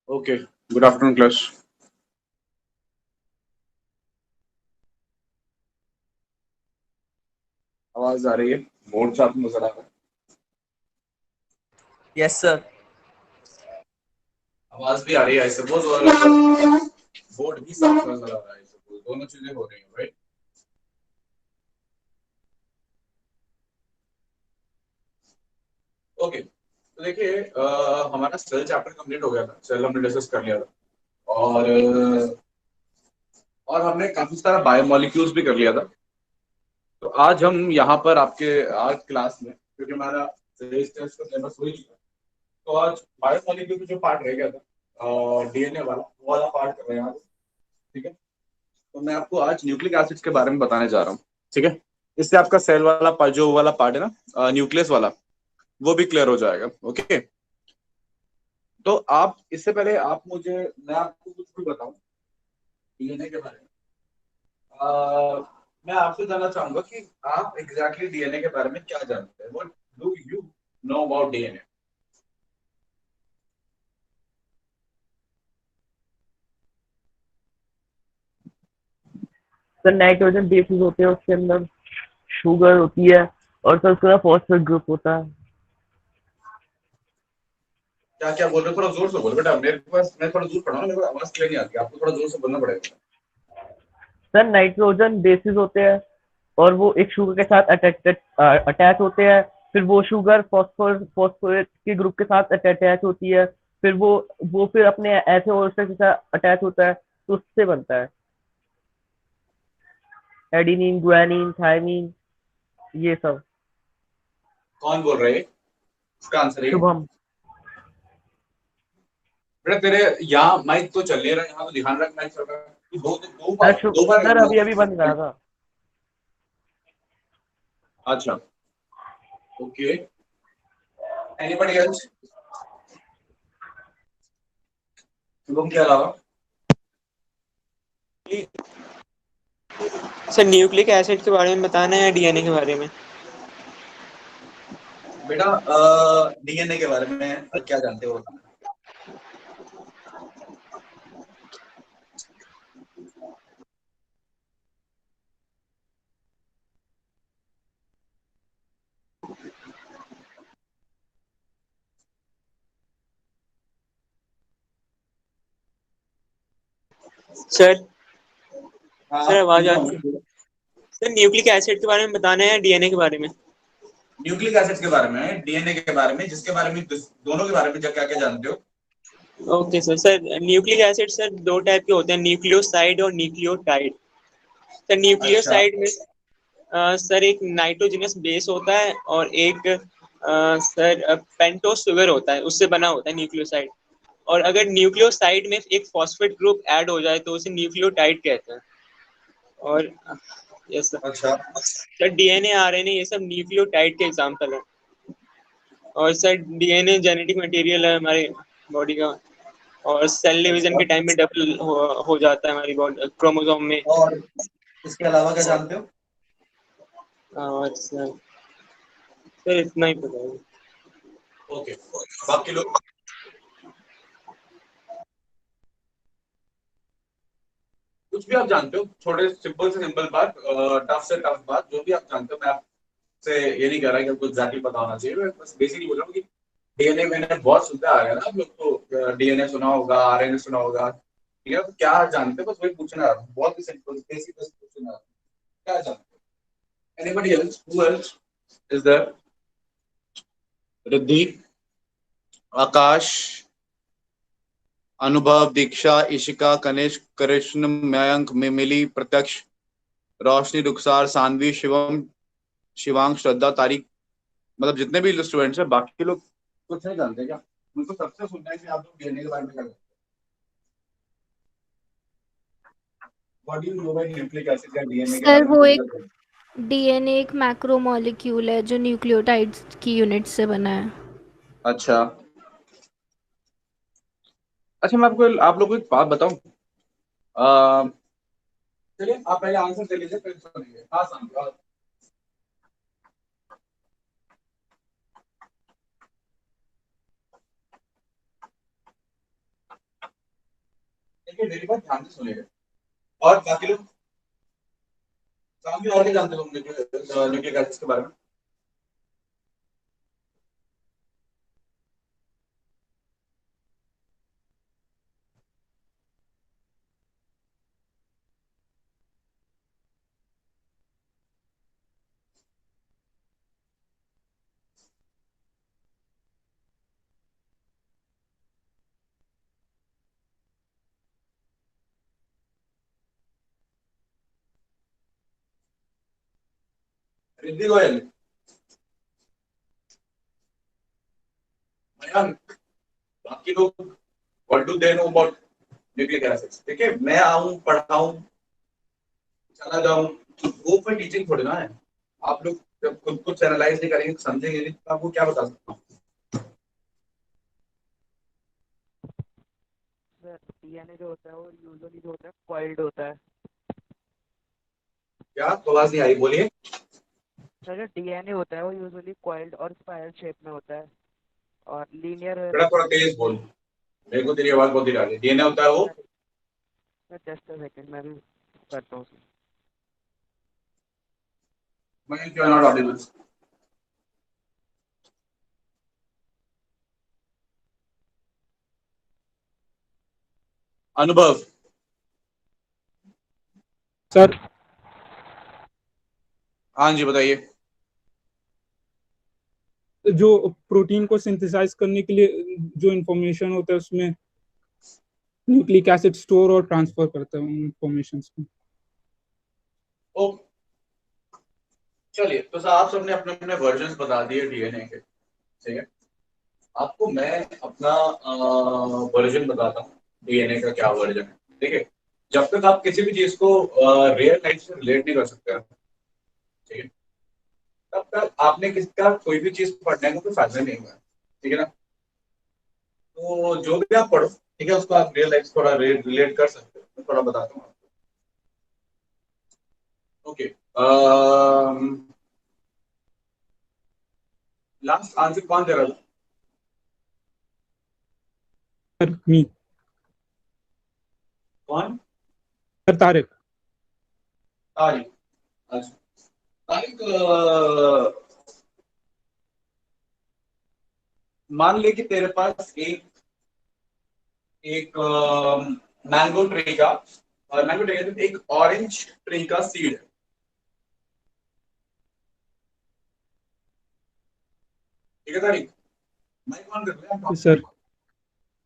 Okay, good afternoon class. आवाज आ रही है? बोर्ड साफ नजर आ रहा है? Yes sir. आवाज भी आ रही है ऐसे बहुत, और बोर्ड भी साफ नजर आ रहा है ऐसे, दोनों चीजें हो रही हैं, राइट? ओके, तो देखिए हमारा सेल चैप्टर कंप्लीट हो गया था, सेल हमने डिस्कस कर लिया था, और हमने काफी सारा बायोमोलिक्यूल्स भी कर लिया था। तो आज हम यहाँ पर आपके आज क्लास में, क्योंकि हमारा टेस्ट का सिलेबस हो ही चुका है, तो आज बायोमोलिक्यूल जो पार्ट रह गया था डीएनए वाला, वो वाला पार्ट कर रहे हैं आज। ठीक है, तो मैं आपको आज न्यूक्लिक एसिड्स के बारे में बताने जा रहा हूँ। ठीक है, इससे आपका सेल वाला जो वाला पार्ट है ना, न्यूक्लियस वाला, वो भी क्लियर हो जाएगा। ओके, तो आप इससे पहले आप मुझे, मैं आपको कुछ भी बताऊं डीएनए के बारे में। मैं आपसे जानना चाहूंगा कि आप एग्जैक्टली डीएनए के बारे में क्या जानते हैं? What do you know about DNA? Sir nitrogen bases होते हैं, उसके अंदर शुगर होती है और सर उसका फॉस्फेट ग्रुप होता है। क्या क्या बोल रहे हो? थोड़ा जोर से बोलो बेटा, मेरे पास, मैं थोड़ा दूर पड़ा हूं, मेरे को आवाज क्लियर नहीं आती, आपको थोड़ा जोर से बोलना पड़ेगा। सर नाइट्रोजन बेसिस होते हैं और वो एक शुगर के साथ अटैच होते हैं। फिर वो शुगर फॉस्फोरेट के ग्रुप के साथ अटैच होती है। फिर वो फिर अपने ऐसे और के साथ अटैच होता है, तो उससे बनता है एडिनिन, गुआनिन, थायमिन, ये सब। कौन बोल रहे हैं? इसका आंसर है शुभम। बेटा, तेरे यहाँ माइक तो चल नहीं रहा, यहाँ तो ध्यान रख, माइक चल रहा है। ये दो बार सर दो अभी अभी बन रहा बार। था। अच्छा, ओके, एनीबॉडी एल्स शुभम के अलावा? सर न्यूक्लिक एसिड के बारे में बताना है या डीएनए के बारे में? बेटा डीएनए के बारे में क्या जानते हो बताना। सर हाँ, सर आवाज सुन रहा आ हूँ, रही है? बोलो। सर न्यूक्लिक एसिड के बारे में बताना है या डीएनए के बारे में? न्यूक्लिक एसिड्स के बारे में, डीएनए के बारे में, जिसके बारे में दोनों के बारे में क्या क्या जानते हो? Okay sir. Sir nucleic acid sir दो टाइप के होते हैं, न्यूक्लियोसाइड और न्यूक्लियोटाइड। सर अच्छा, न्यूक्लियोसाइड में सर एक नाइट्रोजनस बेस होता है और एक सर पेंटोस शुगर होता है, उससे बना होता है न्यूक्लियोसाइड। और अगर न्यूक्लियोसाइड में एक फॉस्फेट ग्रुप ऐड हो जाए तो उसे न्यूक्लियोटाइड कहते हैं। और यस सर। अच्छा, सर डीएनए, आरएनए ये सब न्यूक्लियोटाइड के एग्जांपल है। और सर डीएनए जेनेटिक मटेरियल है हमारे बॉडी का, और सेल डिवीजन अच्छा। के टाइम में डबल हो जाता है हमारी बॉडी क्रोमोसोम में। और इसके अलावा क्या जानते हो? और सर इतना ही पता है। ओके, बाकी लोग कुछ भी आप जानते हो, छोटे सिंपल से सिंपल बात, टफ से टफ बात, जो भी आप जानते हो, मैं आपसे ये नहीं कह रहा कि आपको एग्जैक्टली पता होना चाहिए, मैं बस बेसिकली बोल रहा हूँ कि डीएनए मैंने बहुत सुनते आ रहा है ना आप लोग, तो डीएनए सुना होगा, आरएनए सुना होगा। ठीक है, तो क्या जानते हो, बस वही पूछना है, बहुत ही सिंपल बेसिक बस पूछना है, क्या जानते हो? Anybody else, who else is there? Riddhi, Akash, Anubhav, Diksha, Ishika, Kanishka, Krishna, Mayank, मिमिली, प्रत्यक्ष, रोशनी, रुखसार, सानवी, शिवम, शिवांग, श्रद्धा, तारिक, मतलब जितने भी स्टूडेंट्स हैं, बाकी लोग कुछ नहीं जानते क्या? उनको सबसे सुनना है कि आप लोग डीएनए के बारे में क्या जानते हो? What do you know by nucleic acid या डीएनए के सर बारे में वो कुछ एक बताओ। डीएनए एक मैक्रोमोलेक्यूल है जो न्यूक्लियोटाइड्स की यूनिट से बना है। अच्छा, अच्छा, मैं आपको, आप लोगों को एक बात बताऊं। अ, चलिए आप पहले आंसर दे लीजिए, फिर सुनेंगे। हाँ समझ। देखिए मेरी बात ध्यान से सुनिएगा। और बाकी लोग सामने और क्या जानते हो न्यूक्लिक एसिड्स के बारे में? रिद्धि गोयल, मयंक, बाकी लोग what do they know about nucleic acids? देखिए मैं आऊं पढ़ाऊं चला जाऊं, वो कोई टीचिंग थोड़ी ना है। आप लोग जब खुद कुछ एनालाइज नहीं करेंगे समझेंगे नहीं तो आपको क्या बता सकता हूँ। सर डीएनए जो होता है वो यूजुअली जो होता है कॉइल्ड होता है। क्या आवाज नहीं आई, बोलिए। सर जो डीएनए होता है वो यूजुअली कॉइल्ड और स्पाइरल शेप में होता है और लीनियर। बेटा थोड़ा तेज बोल, मेरे को तेरी आवाज बहुत धीरे आ रही है। डीएनए होता है वो। सर जस्ट अ सेकंड मैं भी करता हूँ। Mayank you are not audible. Anubhav. Sir हाँ जी बताइए। जो प्रोटीन को सिंथेसाइज करने के लिए जो इंफॉर्मेशन होता है उसमें न्यूक्लिक एसिड स्टोर और ट्रांसफर करता है उन इंफॉर्मेशन को। ओके चलिए, तो सर आप सबने अपने अपने वर्जन बता दिए डीएनए के, ठीक है। आपको मैं अपना वर्जन बताता हूँ डीएनए का क्या वर्जन है। ठीक है, जब तक आप किसी भी चीज को रियल लाइफ से रिलेट नहीं कर सकते, ठीक है, तब तक आपने किसी का कोई भी चीज पढ़ने का कोई फायदा नहीं हुआ, ठीक है ना। तो जो भी आप पढ़ो, ठीक है, उसको आप रियल लाइफ से थोड़ा रिलेट कर सकते हो। मैं थोड़ा बताता हूँ आपको। ओके, लास्ट आंसर कौन दे रहा था? सर मी। कौन? सर तारिक। तारिक। अच्छा तारिक, मान ले कि तेरे पास एक एक मैंगो ट्री का, और मैंगो ट्री का एक ऑरेंज ट्री का सीड है, ठीक है तारिक? माइक ऑन कर ले। सर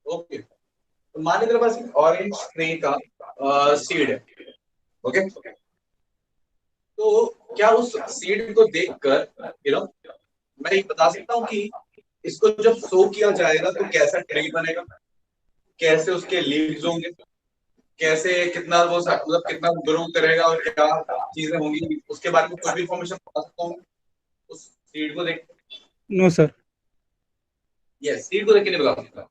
ओके, तो मान ले तेरे पास एक ऑरेंज ट्री का सीड है, ओके। तो क्या उस सीड को देखकर मैं ये बता सकता हूँ कि इसको जब सो किया जाएगा तो कैसा ट्री बनेगा, कैसे उसके लीव्स होंगे, कैसे कितना वो मतलब कितना ग्रो करेगा और क्या चीजें होंगी, उसके बारे में कोई भी इंफॉर्मेशन बता सकता हूँ उस सीड को देख? No sir. यस, सीड को देख के नहीं बता सकता।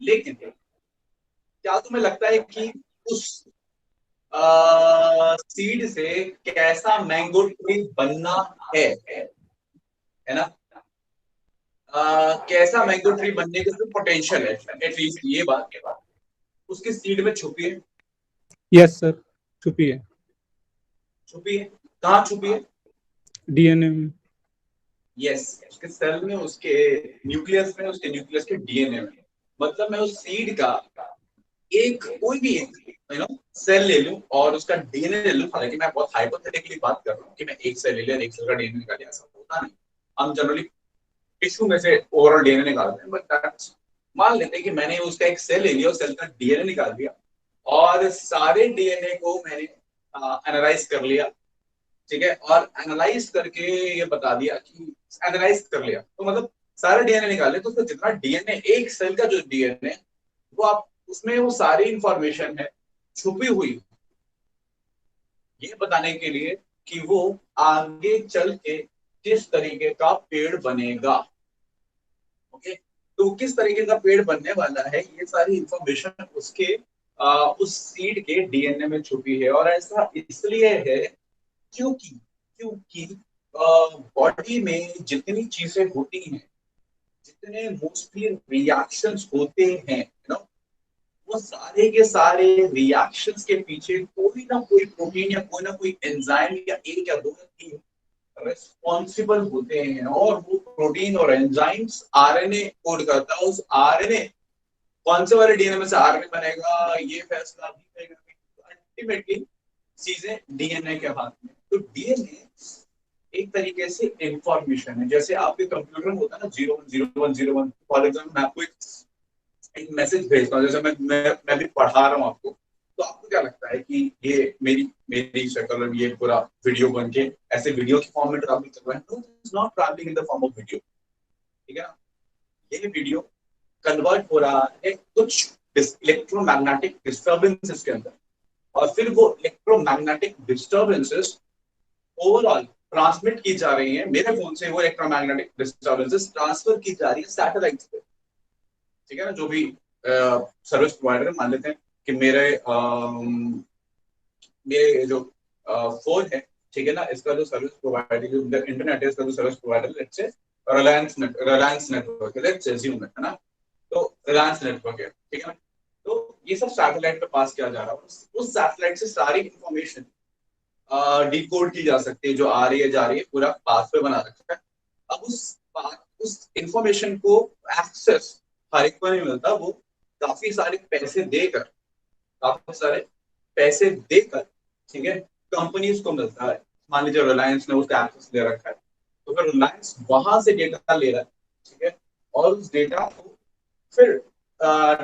लेकिन क्या तुम्हें लगता है कि उस सीड से कैसा मैंगो ट्री बनना है ना? कैसा मैंगो ट्री बनने का पोटेंशियल है, एटलीस्ट ये बात उसकी सीड में छुपी है। यस सर, छुपी है। छुपी है, कहाँ छुपी है? डीएनए में। यस, उसके सेल में, उसके न्यूक्लियस में, उसके न्यूक्लियस के डीएनए में। मतलब मैं उस सीड का एक कोई भी एक सेल ले लूं और उसका डीएनए ले लूं, हालांकि मैं बहुत हाइपोथेटिकली बात कर रहा हूँ कि मैं एक सेल ले लिया एक सेल का डीएनए निकाल लिया, ऐसा होता नहीं। हम जनरली टिश्यू में से ओवरऑल डीएनए निकालते हैं, बट मान लेते हैं कि मैंने उसका एक सेल ले लिया और सेल का डीएनए निकाल दिया और सारे डीएनए को मैंने एनालाइज कर लिया, ठीक है, और एनालाइज करके ये बता दिया कि एनालाइज कर लिया तो मतलब सारे डीएनए निकाले, तो उसमें जितना डीएनए, एक सेल का जो डीएनए, वो आप उसमें वो सारी इंफॉर्मेशन है छुपी हुई, ये बताने के लिए कि वो आगे चल के किस तरीके का पेड़ बनेगा। ओके, तो किस तरीके का पेड़ बनने वाला है ये सारी इंफॉर्मेशन उसके उस सीड के डीएनए में छुपी है। और ऐसा इसलिए है क्योंकि क्योंकि बॉडी में जितनी चीजें होती हैं, जितने मोस्टली रिएक्शंस होते हैं, वो वो सारे के सारे रिएक्शंस के पीछे कोई ना कोई प्रोटीन या कोई ना कोई एंजाइम या एक या दो या तीन रिस्पॉन्सिबल होते हैं, और वो प्रोटीन और एंजाइम्स आरएनए कोड करता है। उस आरएनए कौन से वाले डीएनए में से आरएनए बनेगा, ये फैसला भी करेगा। अल्टीमेटली चीजें डीएनए के हाथ में। तो डीएनए एक तरीके से इंफॉर्मेशन है, जैसे आपके कंप्यूटर में होता है ना 010101। फॉर एग्जाम्पल मैं आपको एक मैसेज भेजता हूँ, जैसे मैं भी पढ़ा रहा हूँ आपको, तो आपको क्या लगता है कि ये मेरी मेरी शक्ल, ये पूरा वीडियो बन के ऐसे वीडियो की फॉर्म में ट्रैवल कर रहा है? No, it is not travelling in the form of video, ठीक है ना। ये वीडियो कन्वर्ट हो रहा है कुछ इलेक्ट्रोमैग्नेटिक डिस्टर्बेंसेस के अंदर, और फिर वो इलेक्ट्रोमैग्नेटिक डिस्टर्बेंसेस ओवरऑल ट्रांसमिट की जा रही है मेरे फोन से। वो इलेक्ट्रोमैग्नेटिक डिस्टर्बेंसेस ट्रांसफर की जा रही है सैटेलाइट्स पे, ठीक है ना। जो भी सर्विस प्रोवाइडर मान लेते हैं कि मेरे जो फोन है, ठीक है ना, इसका जो सर्विस प्रोवाइडर, जो इंटरनेट है, इसका जो service provider let's say Reliance network है, लेट्स अज्यूम है ना। तो रिलायंस नेटवर्क है, ठीक है ना। तो ये सब सैटेलाइट पे पास किया जा रहा है। उस सैटेलाइट से सारी इंफॉर्मेशन डिकोड की जा सकती है, जो आ रही है जा रही है, पूरा पाथवे बना रखा है। अब उस इंफॉर्मेशन को एक्सेस हर एक को नहीं मिलता, वो काफी सारे पैसे देकर, ठीक है, कंपनीज को मिलता है। मान लीजिए रिलायंस ने उसका एक्सेस ले रखा है, तो फिर रिलायंस वहां से डेटा ले रहा है, ठीक है, और उस डेटा को फिर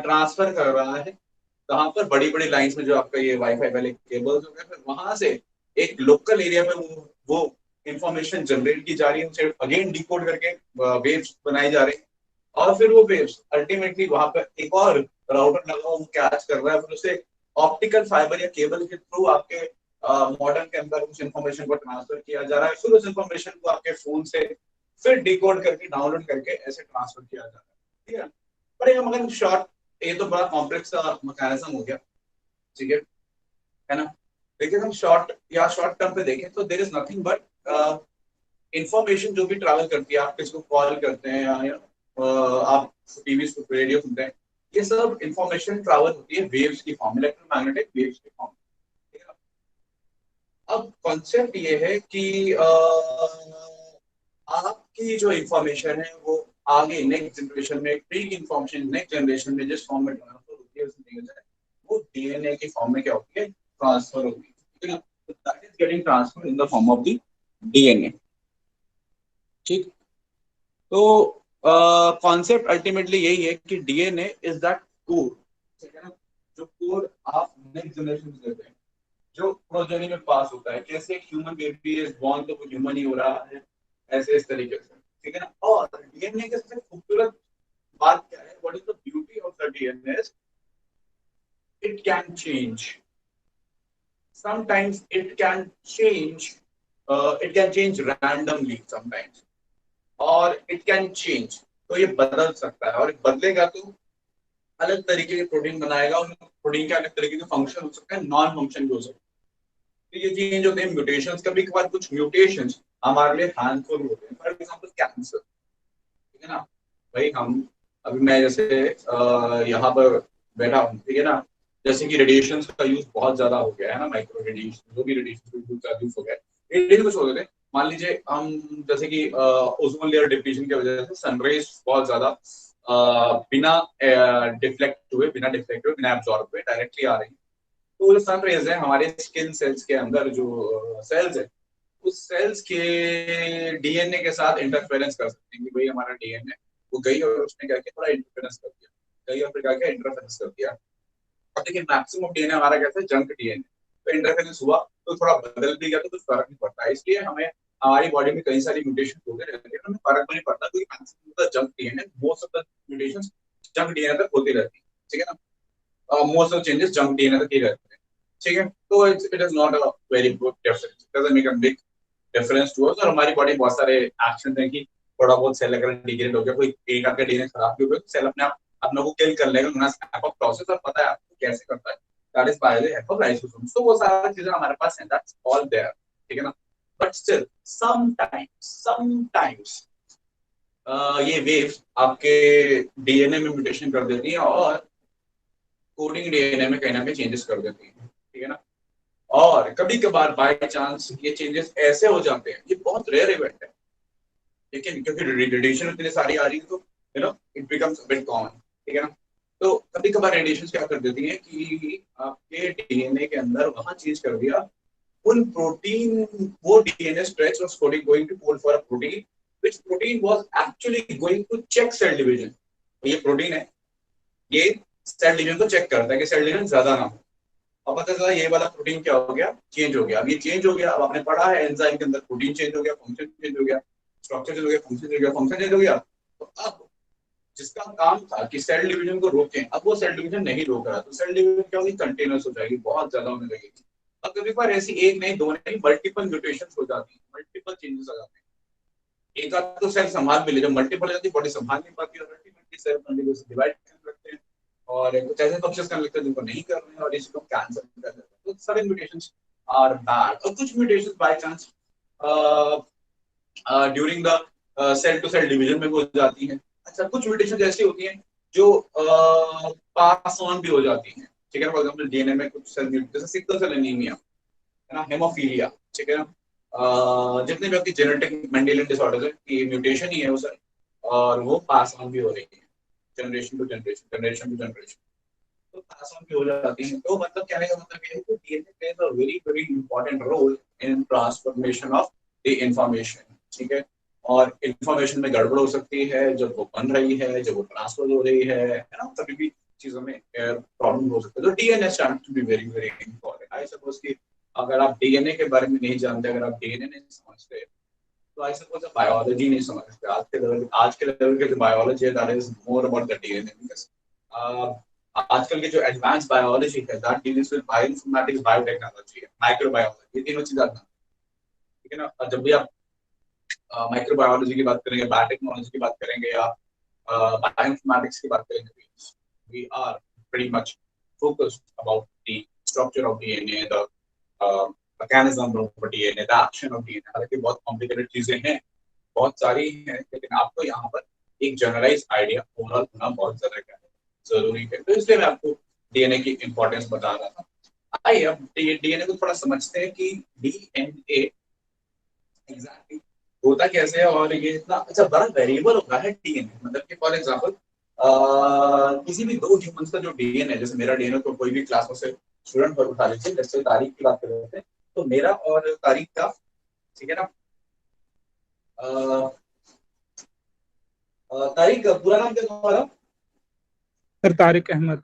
ट्रांसफर कर रहा है कहाँ पर, बड़ी बड़ी लाइंस में, जो आपका ये वाईफाई वाले केबल्स हो गए, फिर वहां से एक लोकल एरिया में वो इंफॉर्मेशन जनरेट की जा रही है, उसे अगेन डिकोड करके वेव्स बनाई जा रही है, और फिर वो वेव्स अल्टीमेटली वहां पर एक और राउटर लगा वो कैच कर रहा है, फिर उसे ऑप्टिकल फाइबर या केबल के थ्रू आपके मॉडर्न के अंदर उस इंफॉर्मेशन को ट्रांसफर किया जा रहा है, फिर उस इंफॉर्मेशन को आपके फोन से फिर डिकोड करके डाउनलोड करके ऐसे ट्रांसफर किया जा रहा है, ठीक है। पर ये मगर शॉर्ट, ये तो बड़ा कॉम्प्लेक्स मैकेनिज्म हो गया, ठीक है ना। लेकिन हम शॉर्ट टर्म पे देखें तो there is nothing but information जो भी ट्रैवल करती है, आप किसको कॉल करते हैं या आप टीवी रेडियो सुनते हैं, ये सब इंफॉर्मेशन ट्रैवल होती है वेव्स की फॉर्म, इलेक्ट्रोमैग्नेटिक वेव्स की फॉर्म। अब कॉन्सेप्ट ये है कि आपकी जो इंफॉर्मेशन है वो आगे नेक्स्ट जनरेशन में, प्री इंफॉर्मेशन नेक्स्ट जनरेशन में जिस फॉर्म में ट्रांसफर होती है वो डीएनए की फॉर्म में क्या होती है, ट्रांसफर होती है, ठीक है ना। That is getting transfer in the form of the DNA, ठीक। तो कॉन्सेप्ट अल्टीमेटली यही है कि डीएनए इज दैट कोड, ठीक है ना, जो कोड आप नेक्स्ट जनरेशन में देते हैं, जो प्रोजेनी में पास होता है। जैसे एक ह्यूमन बेबी इज बॉर्न तो वो ह्यूमन ही हो रहा है, ऐसे इस तरीके से, ठीक है ना। और डीएनए के सबसे खूबसूरत बात क्या है, what is the beauty of the DNA, it can change, sometimes it can change randomly sometimes, और it can change, तो ये बदल सकता है, और बदलेगा तो अलग तरीके के प्रोटीन बनाएगा, और प्रोटीन के अलग तरीके के फंक्शन हो सकते हैं, नॉन फंक्शन भी हो सकते हैं। तो ये चेंज होते हैं म्यूटेशंस, कभी कभार कुछ म्यूटेशंस हमारे लिए हार्मफुल होते हैं, फॉर एग्जांपल कैंसर, ठीक है ना। भाई हम अभी मैं जैसे यहाँ पर बैठा हूँ, ठीक है ना, जैसे कि रेडिएशन का यूज बहुत ज्यादा हो गया है ना, माइक्रो रेडिएशन, जो भी रेडिएशन यूज हो गया है, रेडिएशन कुछ हो गए थे। मान लीजिए हम जैसे कि ओजोन लेयर डिप्लीशन की वजह से सनरेज बहुत ज्यादा बिना डिफ्लेक्ट हुए, बिना एब्जॉर्ब हुए डायरेक्टली आ रही है। तो जो सन रेज है हमारे स्किन सेल्स के अंदर, जो सेल्स है, उस सेल्स के डीएनए के साथ इंटरफेरेंस कर सकते हैं कि भाई हमारा डीएनए वो गई और उसने क्या किया, थोड़ा इंटरफेरेंस कर दिया, गई और फिर क्या किया, इंटरफेरेंस कर दिया। और देखिए मैक्सिमम डीएनए हमारा कैसा है, जंक डीएनए, तो इंटरफेरेंस हुआ तो थोड़ा बदल भी गया तो कुछ फर्क नहीं पड़ता है। इसलिए हमें हमारी बॉडी में कई सारी म्यूटेशन हो गए, लेकिन हमें फर्क नहीं पड़ता, क्योंकि maximum the junk DNA, most of the mutations junk DNA तक होती रहती है, ठीक है ना। Most of changes junk DNA तक ही रहते हैं, ठीक है। तो it is not a very good difference, it doesn't make a big difference to us. और हमारी बॉडी बहुत सारे एक्शन है कि थोड़ा बहुत सेल अगर डिग्रेड हो गया, कोई एक आपका डीएनए खराब भी हो गया, तो सेल अपने आप अपने को किल कर लेगा, प्रोसेस, और पता है आपको कैसे करता है, that is by the help of lysosomes. तो वो सारी चीजें हमारे पास है, दैट्स ऑल देयर, ठीक है ना। बट स्टिल समटाइम्स ये वेव्स आपके डीएनए में म्यूटेशन कर देती है, और कोडिंग डीएनए में कहीं ना कहीं चेंजेस कर देती है, ठीक है ना। और कभी कभार बाय चांस ये चेंजेस ऐसे हो जाते हैं, ये बहुत रेयर इवेंट है, लेकिन क्योंकि रेडिएशन इतनी सारी आ रही है तो इट बिकम्स बिट कॉमन, ठीक है ना। तो कभी कभार रेडिएशन क्या कर देती है कि आपके डीएनए के अंदर वहां चेंज कर दिया उन प्रोटीन, वो DNA stretch was going to code for a protein which protein was actually going to check cell division. ये प्रोटीन है, ये सेल डिवीजन को चेक करता है कि सेल डिवीजन ज्यादा ना हो। अब पता चला ये वाला प्रोटीन क्या हो गया, चेंज हो गया। अब ये चेंज हो गया, अब आपने पढ़ा है एंजाइम के अंदर प्रोटीन चेंज हो गया, फंक्शन चेंज हो गया, स्ट्रक्चर चेंज हो गया, फंक्शन चेंज हो गया, फंक्शन चेंज हो गया। तो अब जिसका काम था कि सेल डिवीजन को रोकें, अब वो सेल डिवीजन नहीं रोक रहा, तो सेल डिवीजन क्या होगी, कंटिन्यूस हो जाएगी, बहुत ज्यादा होने लगेगी। अब कभी बार ऐसी एक नहीं, दो नहीं, मल्टीपल म्यूटेशंस हो जाती है, मल्टीपल चेंजेस आ जाते हैं। एक आध तो सेल संभाल भी ले, जब मल्टीपल हो जाती है बॉडी संभाल नहीं पाती, और अल्टीमेटली सेल कंटिन्यूस डिवाइड करने लगते हैं और कुछ ऐसे फंक्शंस करने लगते हैं जिनको नहीं कर रहे हैं, और इसको कैंसर कर देते हैं। तो सारे म्यूटेशंस आर बैड, और कुछ mutations by chance during the cell to cell division में हो जाती हैं। अच्छा, कुछ म्यूटेशन ऐसी होती हैं जो पास ऑन भी हो जाती हैं, ठीक है। फॉर एग्जांपल डीएनए में कुछ सेल म्यूटेशन, जैसे सिकल सेल एनीमिया है ना, हेमोफीलिया, ठीक है ना। जितने भी आपकी जेनेटिक मेंडेलियन डिसऑर्डर्स है, ये म्यूटेशन ही है वो सर, और वो पास ऑन भी हो रही है generation to generation, generation to generation, तो पास ऑन भी हो जाती है। तो मतलब कहने का मतलब ये है कि DNA plays a very very important role in transformation of the information, ठीक है। और इंफॉर्मेशन में गड़बड़ हो सकती है जब वो बन रही है, जब वो ट्रांसफर हो रही है ना, कभी भी चीजों में प्रॉब्लम हो सकता है। तो DNA stands to be very very important. I suppose कि अगर आप डीएनए के बारे में नहीं जानते, अगर आप डीएनए नहीं समझते, तो आई सपोज बायोलॉजी नहीं समझते। आज के लेवल के जो बायोलॉजी है that is more about the DNA, because आजकल के जो एडवांस बायोलॉजी है that deals with bioinformatics, biotechnology, microbiology, ये तीनों चीजें आती हैं, ठीक है ना। और जब भी आप माइक्रोबायोलॉजी की बात करेंगे, बायोटेक्नोलॉजी की बात करेंगे, या बायोइन्फॉर्मेटिक्स की बात करेंगे, we are pretty much focused about the structure of DNA, the mechanism of DNA, the action of DNA. हालांकि बहुत कॉम्प्लिकेटेड चीजें हैं, बहुत सारी हैं, लेकिन आपको यहाँ पर एक जनरलाइज आइडिया ओवरऑल होना बहुत ज्यादा जरूरी है। तो इसलिए मैं आपको डीएनए की इंपॉर्टेंस बता रहा था। आइए अब डीएनए को थोड़ा समझते हैं कि डीएनए एग्जैक्टली होता कैसे है, और ये इतना अच्छा बड़ा वेरिएबल होता है डीएनए। मतलब कि फॉर एग्जांपल किसी भी दो ह्यूमंस का जो डीएनए, जैसे मेरा डीएनए को कोई भी क्लास में से स्टूडेंट पर उठा लीजिए, जैसे तारीख की बात कर रहे थे, तो मेरा और तारीख का, ठीक है ना, तारीख का पूरा नाम क्या था हमारा? सर तारिक अहमद।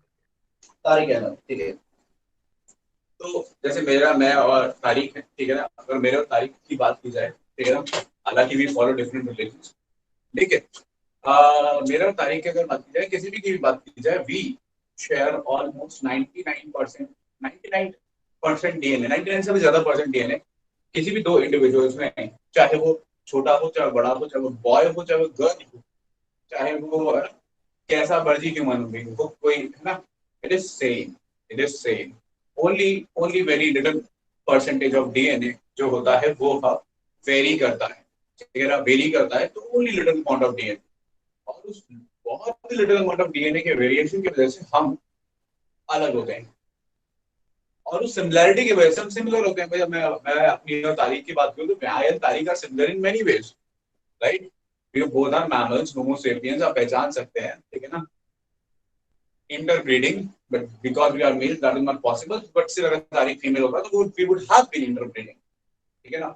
तारिक अहमद, ठीक है। तो जैसे मेरा, मैं और तारीख है, ठीक है ना। अगर मेरे और तारीख की बात की जाए, ठीक है ना, हालांकि वी फॉलो डिफरेंट रिलीजन्स, लेकिन मेरा और तारीख की अगर बात की जाए, किसी भी की बात की जाए, वी शेयर ऑलमोस्ट 99% डीएनए, 99 से भी ज्यादा परसेंट डीएनए किसी भी दो इंडिविजुअल्स में, चाहे वो छोटा हो, चाहे बड़ा हो, चाहे वो बॉय हो, चाहे वो गर्ल हो, चाहे वो कैसा मर्जी ह्यूमन बीइंग हो, कोई है ना, it is same, it is same. Only very little percentage of DNA जो होता है वो वेरी करता है, ठीक है ना, वेरी करता है। तो only little amount of DNA, और उस बहुत ही लिटिल अमाउंट ऑफ डीएनए के वेरिएशन की वजह से हम अलग होते हैं, और उस सिमिलैरिटी की वजह से हम सिमिलर होते हैं। भाई मैं अपनी तारीख की बात करूं तो मैं and Tariq are similar in many ways, right. We both are mammals, homo sapiens, आप पहचान सकते हैं, ठीक है ना। Interbreeding, but because we are male that is not possible, but सिर्फ अगर तारीख फीमेल होता तो we would have been interbreeding, ठीक है ना।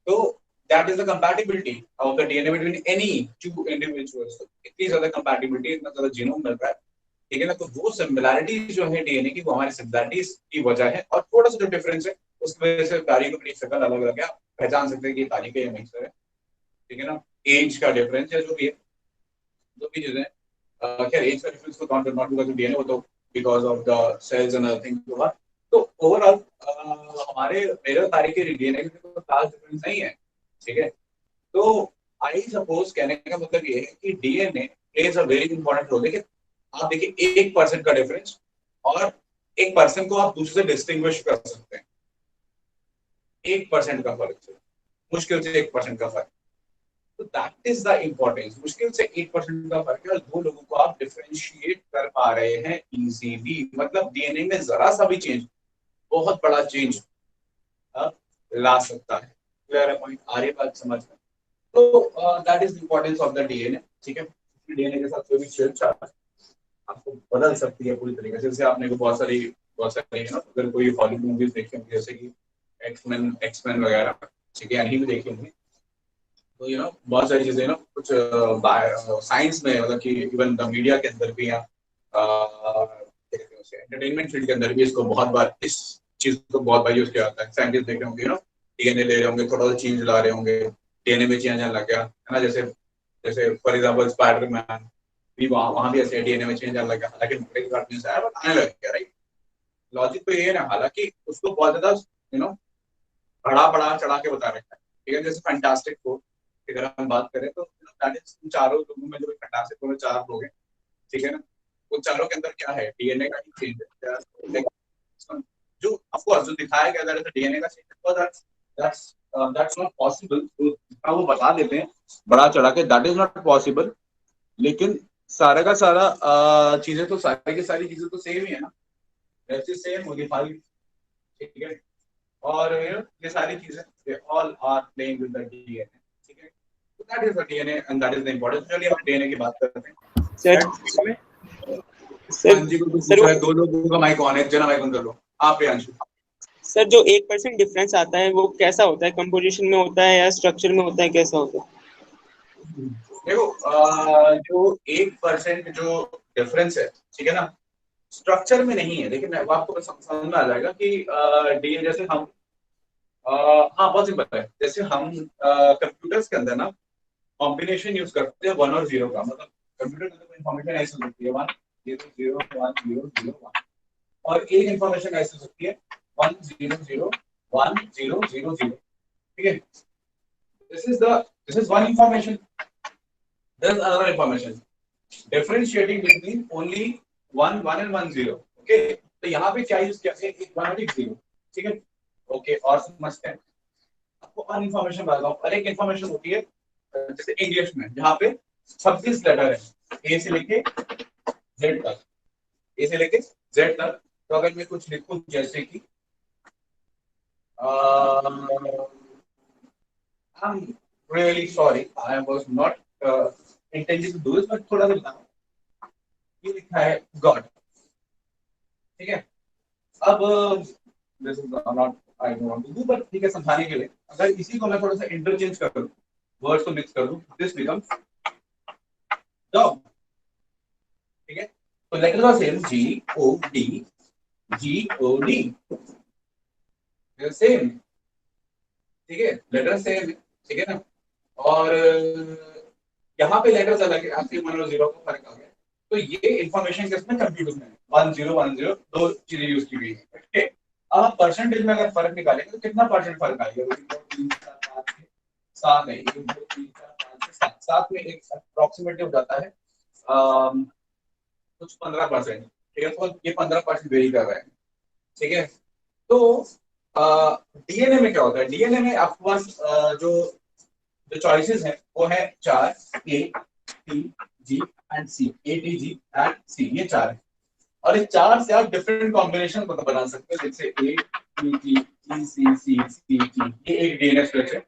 तो that is the compatibility of the DNA between any two individuals. इतनी ज्यादा compatibility, इतना ज्यादा जीनोम मिल रहा है, ठीक है ना। तो वो सिमिलैरिटी जो है डीएनए की, वो हमारी सिमिलैरिटीज की वजह है, और थोड़ा सा जो डिफरेंस है उसकी वजह से तारीख अपनी शक्ल अलग अलग है, पहचान सकते हैं कि तारीख है या मिक्सर है, ठीक है ना। एज का डिफरेंस है, जो भी है, जो भी चीजें, खैर एज का डिफरेंस तो नॉट बिकॉज ऑफ डीएनए, वो तो because of the cells and other things होगा। तो ओवरऑल हमारे मेरे तारीख के डीएनए में कोई खास डिफरेंस नहीं है, ठीक है। तो आई सपोज कहने का मतलब ये है कि DNA plays a very important role. देखिए आप देखिए 1% का डिफरेंस, और एक पर्सन को आप दूसरे से डिस्टिंग्विश कर सकते हैं, 1% का फर्क से, मुश्किल से 1% का फर्क। तो दैट इज द इम्पोर्टेंस। मुश्किल से 8% का फर्क है और दो लोगों को आप डिफरेंशिएट कर पा रहे हैं इजीली। मतलब डीएनए में जरा सा भी चेंज बहुत बड़ा चेंज ला सकता है। क्लियर है पॉइंट? आ रही बात समझ में? तो that is importance of the DNA. ठीक है, डीएनए के साथ कोई भी छेड़छाड़ आपको बदल सकती है पूरी तरीके से। जैसे आपने को बहुत सारी ना, अगर कोई हॉलीवुड मूवीज देखी होंगी जैसे कि एक्समैन वगैरह, ठीक है, एनिमी देखी होंगी, तो बहुत सारी चीजें कुछ साइंस में, मतलब कि इवन द मीडिया के अंदर भी या एंटरटेनमेंट फील्ड के अंदर भी इसको बहुत बार, इस चीज को बहुत बार यूज किया जाता है। साइंटिस्ट देख रहे होंगे डीएनए ले रहे होंगे, थोड़ा सा चेंज ला रहे होंगे, डीएनए में चेंज आने लग गया है ना। जैसे जैसे फॉर एग्जाम्पल स्पाइडरमैन भी, वहां भी ऐसे डीएनए में चेंज आने लग गया, हालांकि आने लग गया, राइट। लॉजिक तो ये है ना, हालांकि उसको बहुत ज्यादा बढ़ा चढ़ा के बता रखा है। ठीक है, जैसे फैंटास्टिक फोर की अगर हम बात करें तो दैट इज चारों लोगों में जो फैंटास्टिक फोर में चार लोग हैं, ठीक है ना, उन चारों के अंदर क्या है, डीएनए का ही चेंज है। जो ऑफ कोर्स जो दिखाया गया था डीएनए का चेंज है, दैट्स नॉट पॉसिबल। तो वो बता देते हैं बड़ा चढ़ा के, दैट इज नॉट पॉसिबल। लेकिन सारा का सारा चीजें तो, सारी की सारी चीजें तो सेम ही है ना, वैसे सेम मॉडिफाइड, ठीक है। और ये सारी चीजें they all are playing with the DNA, ठीक है। तो that is the DNA and that is the importance. चलिए हम डीएनए की बात करते हैं। सर हाँ जी, कोई पूछ रहा है? दो लोगों का माइक ऑन है, एक जना माइक ऑन कर लो। आप प्रियांशु। सर जो 1% डिफरेंस आता है वो कैसा होता है? कंपोजिशन में होता है या स्ट्रक्चर में होता है, कैसा होता है? देखो जो 1% जो डिफरेंस है, ठीक है ना, स्ट्रक्चर में नहीं है, लेकिन वो आपको समझ में आ जाएगा कि डीएनए जैसे हम हाँ बहुत सिंपल है। जैसे हम कंप्यूटर्स के अंदर ना कॉम्बिनेशन यूज करते हैं 1 और 0 का। मतलब कंप्यूटर के अंदर इंफॉर्मेशन ऐसी हो सकती है 1 0 0 1 0 0 1, और एक इंफॉर्मेशन ऐसी हो सकती है 1 0 0 1 0 0 0, ठीक है। This is one information, there is another information differentiating between only 1 1 and 1 0, okay. तो यहाँ पे क्या यूज किया है, एक 1 और एक 0, ठीक है, ओके। और समझते हैं, आपको और इन्फॉर्मेशन बताता हूँ। और एक इन्फॉर्मेशन होती है जैसे इंग्लिश में, जहाँ पे 26 लेटर है, ए से लेके जेड तक, ए से लेके जेड तक। तो अगर मैं कुछ लिखूं जैसे कि I'm really sorry, I was not intending to do this, but थोड़ा सा बताऊं। ये लिखा है गॉड, ठीक है। अब this is not I don't want to do, but ठीक है, समझाने के लिए अगर इसी को मैं थोड़ा सा इंटरचेंज कर दूं, वर्ड्स को मिक्स कर दूं, दिस बिकम्स डॉग, ठीक है। तो लेटर का सेम G-O-D सेम, ठीक है, लेटर सेम, ठीक है ना। और यहाँ पे लेटर्स अलग है, आपके 1 और 0 का फर्क आ गया। तो ये इंफॉर्मेशन किसमें, कंप्यूटर में 1 0 1 0 दो चीजें यूज की गई है, ठीक है। अब आप परसेंटेज में अगर फर्क निकालेंगे तो कितना परसेंट फर्क आएगा? 3 4 5 6 7 है, 1 2 3 4 5 6 7 7 में एक अप्रोक्सीमेटली हो जाता है कुछ 15%, ठीक है। तो ये 15% वेरी कर रहा है, ठीक है। तो डीएनए में क्या होता है, डीएनए में आपके पास जो जो चॉइसेस हैं वो है 4, A T G and C, A T G and C, ये 4 है। और इस 4 से आप डिफरेंट कॉम्बिनेशन बना सकते हैं, जैसे ए टी जी ई सी सी सी जी, ये एक डीएनए स्ट्रक्चर,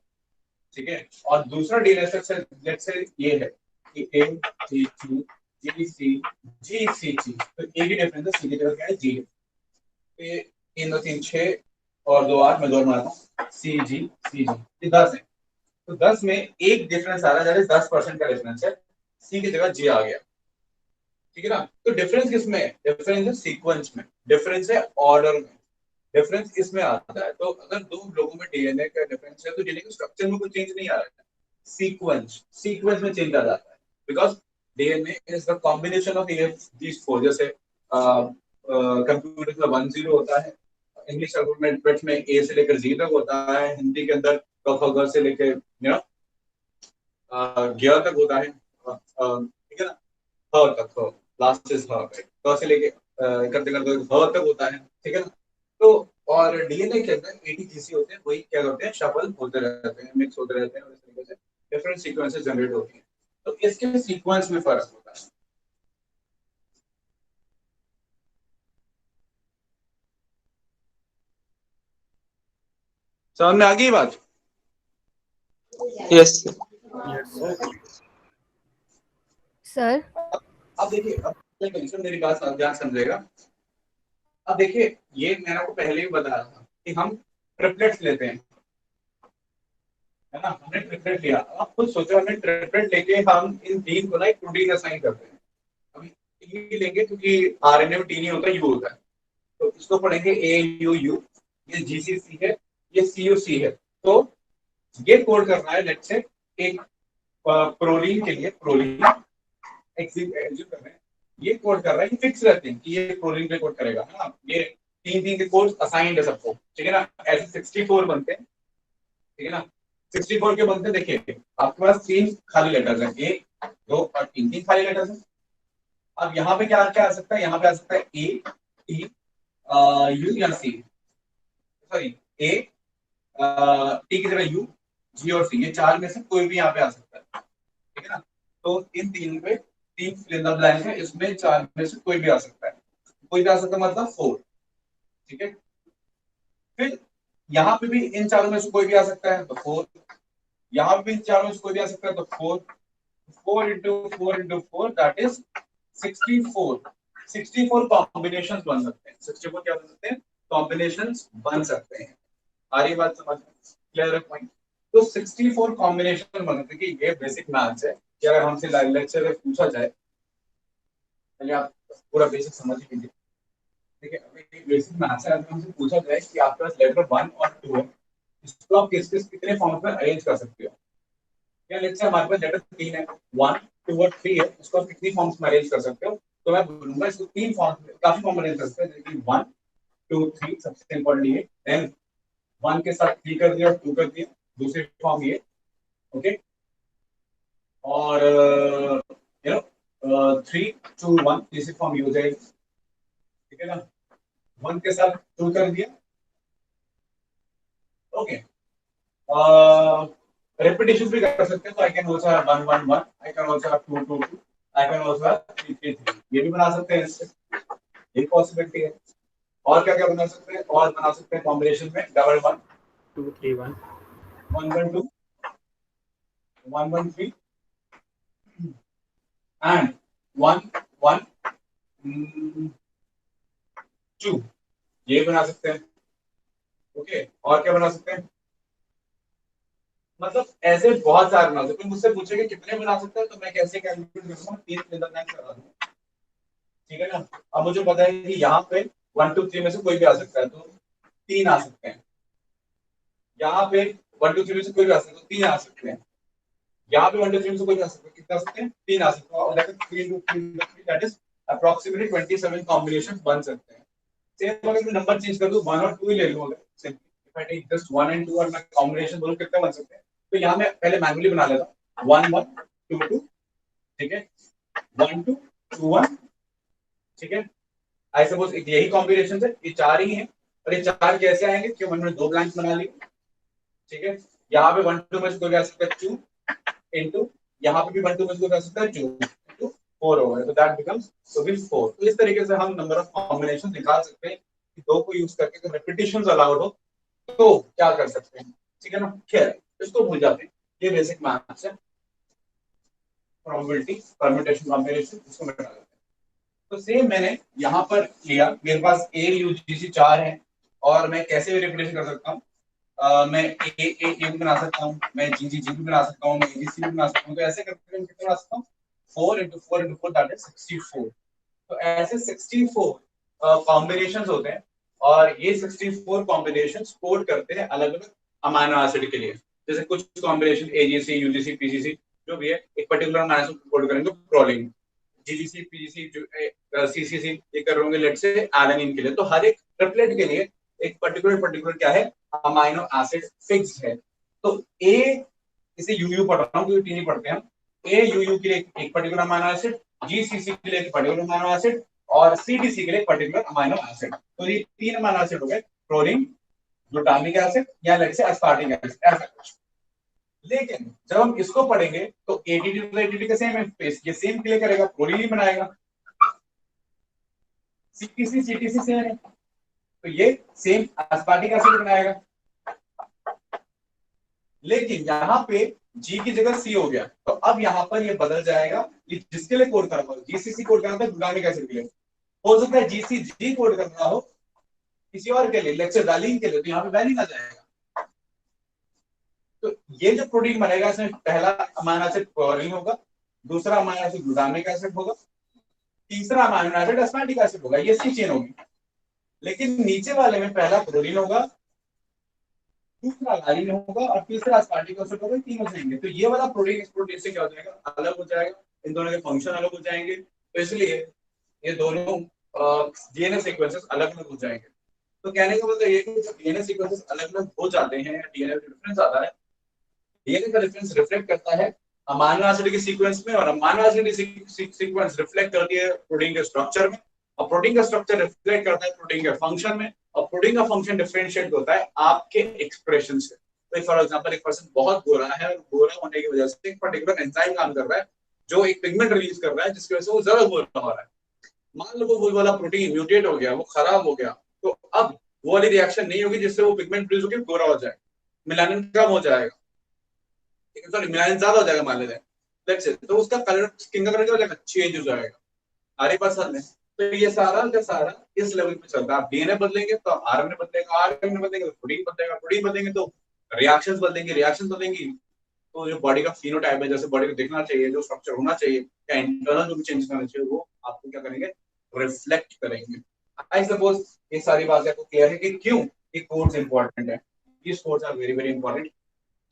ठीक है। और दूसरा डीएनए स्ट्रक्चर जैसे ये है कि ए टी जी जी सी जी सी जी, तो ए की डिफरेंस है, सी की जगह क्या है, जी है। तो ये 3 2 3 6 और 2 8, मैं 2 मारता हूँ, सी जी, ये 10 है। तो 10 में एक डिफरेंस आ रहा है, 10% का डिफरेंस है, सी की जगह जे आ गया, ठीक है ना। तो डिफरेंस किसमें है, डिफरेंस है सीक्वेंस में, डिफरेंस है ऑर्डर में, डिफरेंस इसमें आता है। तो अगर दो लोगों में डीएनए का डिफरेंस है तो डीएनए के स्ट्रक्चर में कोई चेंज नहीं आ रहा है, सीक्वेंस में चेंज आ जाता है, because DNA is the combination of these four. जैसे कंप्यूटर में 1 0 होता है, इंग्लिश अल्फाबेट में ए से लेकर जी तक होता है, हिंदी के अंदर क ख ग से लेकर ग तक होता है, ठीक है ना, ह तक, लास्ट इज ह, क से लेके करते करते ह तक होता है, ठीक है ना। तो और डीएनए के अंदर एटीजीसी होते हैं, वही क्या करते हैं, शफल होते रहते हैं, मिक्स होते रहते हैं, और इस तरीके से डिफरेंट सीक्वेंसेस जनरेट होती हैं, तो इसके सीक्वेंस में फर्क होता है। समझ में आ गई बात? यस सर अब देखिए, अब मेरी बात ध्यान समझेगा। अब देखिए, ये मैंने आपको पहले ही बताया था कि हम ट्रिपलेट्स लेते हैं, है ना, हमने ट्रिपलेट लिया। आप खुद सोचो, हमने ट्रिपलेट लेके हम इन तीन को ना एक प्रोटीन असाइन करते हैं। अभी टी लेंगे क्योंकि आरएनए में टी नहीं होता, यू होता है, तो इसको पढ़ेंगे ए यू यू, ये जीसीसी है, ये सीयूसी है। तो ये कोड करना है, लेट्स से एक प्रोलीन के लिए, प्रोलीन एग्जीक्यूट कर रहे हैं, ये कोड कर रहा है, ये फिक्स रहते हैं कि ये प्रोलीन पे कोड करेगा, है ना। ये तीन तीन के कोड असाइंड है सबको, ठीक है ना। ऐसे 64 बनते हैं, ठीक है ना। 64 के बनते, देखिए आपके पास तीन खाली लेटर्स हैं, एक दो और तीन, तीन खाली लेटर्स हैं। अब यहाँ पे क्या क्या आ सकता है, यहाँ पे आ सकता है ए टी यू या सी, सॉरी ए टी की जगह यू, जी और सी, ये चार में से कोई भी यहाँ पे आ सकता है, ठीक है ना। तो इन तीन पे तीन फिल इन द ब्लैंक है, इसमें चार में से कोई भी आ सकता है, कोई भी आ सकता है मतलब 4, ठीक है। फिर यहाँ पे भी इन चारों में से कोई भी आ सकता है, तो 4, यहाँ पे भी इन चारों में से कोई भी आ सकता है, तो 4, 4 into 4 into 4 that is 64। 64 combinations बन सकते हैं, 64 क्या बन सकते हैं, कॉम्बिनेशंस बन सकते हैं। आ रही बात समझ में, क्लियर है पॉइंट? तो 64 कॉम्बिनेशन बन सकते हैं, कि ये बेसिक मैथ्स है कि अगर हमसे लेक्चर में पूछा जाए, पहले आप पूरा बेसिक समझ लीजिए, ठीक है। अभी बेसिक मैथ्स है, अगर हमसे पूछा जाए कि आपके पास लेटर 1 और 2 है, इसको आप किस किस कितने फॉर्म्स में अरेंज कर सकते हो, या लेट्स से हमारे पास लेटर 3 है, 1 2 और 3 है, इसको आप कितनी फॉर्म्स में अरेंज कर सकते हो, तो मैं बोलूंगा इसको तीन फॉर्म, काफी फॉर्म अरेंज कर सकते हैं, जैसे कि 1 2 3 सबसे इंपॉर्टेंट ये, देन 1 के साथ 3 कर दिया और 2 कर दिया, दूसरी फॉर्म ये, ओके। और यू नो 3 2 1 तीसरी फॉर्म ये हो जाएगी, ठीक है ना। 1 के साथ 2 कर दिया, ओके। repetitions भी कर सकते हैं, तो I can also have 1 1 1, I can also have 2 2 2, I can also have 3 3 3, ये भी बना सकते हैं इससे, एक पॉसिबिलिटी है। और क्या क्या बना सकते हैं, और बना सकते हैं कॉम्बिनेशन में डबल 1 2 3 1 1 1 2 1 1 3 एंड 1 1 2, ये बना सकते हैं, ओके। और क्या बना सकते हैं, मतलब ऐसे बहुत सारे बना सकते हैं। मुझसे पूछेंगे कितने बना सकते हैं, तो मैं कैसे कैलकुलेट करूंगा, 3 नेदरलैंड करा दूंगा, ठीक है ना। अब मुझे पता है कि यहाँ पे 1 2 3 में से कोई भी आ सकता है, तो 3 आ सकते हैं। यहाँ पे 1 2 3 में से कोई भी आ सकता है, तो 3 आ सकते हैं। यहाँ पे 1 2 3 में से कोई भी आ सकता है, कितने आ सकते हैं, 3 आ सकते हैं, और that is 3 into 3 into 3, that is approximately 27 combination बन सकते हैं। सेम अगर मैं नंबर चेंज कर दूं, 1 और 2 ही ले लूं, अगर simply if I take just 1 and 2 और मैं कॉम्बिनेशन बोलूं कितने बन सकते हैं, तो यहाँ मैं पहले मैनुअली बना लेता हूं, 1 1 2 2, ठीक है, 1 2 2 1, ठीक है। आई सपोज यही कॉम्बिनेशन है, ये चार ही हैं, और ये चार कैसे आएंगे, क्यों मैंने दो ब्लैंक्स बना लिए, ठीक है। यहाँ पे 1 2 में से कोई भी आ सकता है 2 into, यहाँ पे भी 1 2 में से कोई भी आ सकता है 2 into 4 होगा, तो दैट बिकम्स so will 4। तो इस तरीके से हम नंबर ऑफ कॉम्बिनेशन निकाल सकते हैं कि दो को यूज करके, अगर रेपिटेशंस अलाउड हो तो क्या कर सकते हैं, ठीक है ना। खैर इसको भूल जाते हैं, ये बेसिक मैथ्स है, प्रोबेबिलिटी परम्यूटेशन कॉम्बिनेशन, इसको मिटा देते हैं। तो सेम मैंने यहाँ पर लिया, मेरे पास ए यू जी सी 4 है, और मैं कैसे भी रिप्लेस कर सकता हूँ, मैं ए भी बना सकता हूँ, मैं जी जी जी भी बना सकता हूँ, मैं ए सी भी बना सकता हूँ। तो ऐसे करके मैं कितना बना सकता हूँ, 4 into 4 into 4 दैट इज 64। तो ऐसे 64 कॉम्बिनेशंस होते हैं, और ये 64 कॉम्बिनेशंस कोड करते हैं अलग अलग अमीनो एसिड के लिए। जैसे कुछ कॉम्बिनेशन एजीसी यूजीसी पीजीसी जो भी है, एक पर्टिकुलर अमीनो एसिड कोड करेंगे प्रोलीन, जीजीसी पीजीसी सीसीसी ये कर होंगे लेट से एलानिन के लिए। तो हर एक ट्रिपलेट के लिए एक पर्टिकुलर क्या है, अमीनो एसिड फिक्स्ड है। तो ए, इसे यूयू पढ़ रहा हूँ क्योंकि टी नहीं पढ़ते हम, ए यूयू के लिए एक पर्टिकुलर अमीनो एसिड, जीसीसी के लिए एक पर्टिकुलर अमीनो एसिड, और सीटीसी के लिए एक पर्टिकुलर अमीनो एसिड। तो ये तीन अमीनो एसिड हो गए, प्रोलीन, ग्लूटामिक एसिड या लेट से एस्पार्टिक एसिड, ऐसा कुछ। लेकिन जब हम इसको पढ़ेंगे तो एटीटी तो एटीटी का सेम है, ये सेम प्ले करेगा, प्रोटीन ही बनाएगा। सीटीसी सीटीसी सेम है, तो ये सेम एस्पार्टिक एसिड बनाएगा। लेकिन यहाँ पे जी की जगह सी हो गया, तो अब यहाँ पर ये बदल जाएगा। ये जिसके लिए कोड कर रहा हो, जीसीसी कोड करना था ग्लूटामिक एसिड के लिए, हो सकता है जीसीजी कोड करना हो किसी और के लिए, लेक्चर वैलिन के लिए, तो यहाँ पे वैलिन आ जाएगा। तो ये जो प्रोटीन बनेगा इसमें पहला अमाइनो एसिड प्रोलिन होगा, दूसरा अमाइनो एसिड ग्लूटामिक एसिड होगा, तीसरा अमाइनो एसिड एस्पार्टिक एसिड होगा, ये सी चेन होगी। लेकिन नीचे वाले में पहला प्रोटीन होगा, दूसरा लाइन होगा और तीसरा एस्पार्टिक एसिड होगा, तीनों जाएंगे। तो ये वाला प्रोटीन इस प्रोटीन से क्या हो जाएगा, अलग हो जाएगा, इन दोनों के फंक्शन अलग हो जाएंगे। तो इसलिए ये दोनों डीएनए सीक्वेंसेस अलग अलग हो जाएंगे। तो कहने का मतलब ये कि जब डीएनए सीक्वेंसेस अलग अलग हो जाते हैं, डीएनए में डिफरेंस आता है, डीएनए का डिफरेंस रिफ्लेक्ट करता है अमीनो एसिड के सीक्वेंस में, और अमीनो एसिड की सीक्वेंस रिफ्लेक्ट करती है प्रोटीन के स्ट्रक्चर में, और प्रोटीन का स्ट्रक्चर रिफ्लेक्ट करता है प्रोटीन के फंक्शन में, और प्रोटीन का फंक्शन डिफरेंशिएट होता है आपके एक्सप्रेशन से। तो फॉर एग्जांपल एक पर्सन बहुत गोरा है, और गोरा होने की वजह से एक पर्टिकुलर एंजाइम काम कर रहा है जो एक पिगमेंट रिलीज कर रहा है, जिसकी वजह से वो ज्यादा गोरा हो रहा है। मान लो वो वाला प्रोटीन म्यूटेट हो गया, वो खराब हो गया, तो अब वो वाली रिएक्शन नहीं होगी जिससे वो पिगमेंट प्रोड्यूस होकर गोरा हो जाए, मेलानिन कम हो जाएगा, लेकिन सॉरी मेलानिन ज्यादा हो जाएगा मान लेते हैं, लेट्स से, तो उसका कलर, स्किन का कलर क्या हो जाएगा, चेंज हो जाएगा। आरे पास में तो ये सारा का सारा इस लेवल पे चलता है। आप डीएनए बदलेंगे तो आरएनए बदलेगा, आरएनए बदलेंगे तो प्रोटीन बदलेगा, प्रोटीन बदलेंगे तो रिएक्शंस बदलेंगे, रिएक्शंस बदलेंगी तो जो बॉडी का फिनोटाइप है, जैसे बॉडी को दिखना चाहिए, जो स्ट्रक्चर होना चाहिए, या इंटरनल जो भी चेंज करना चाहिए, वो आपको क्या करेंगे, रिफ्लेक्ट करेंगे। आई सपोज ये सारी बातें आपको क्लियर है कि क्यों ये कोड्स इंपॉर्टेंट है। these codes are very very important,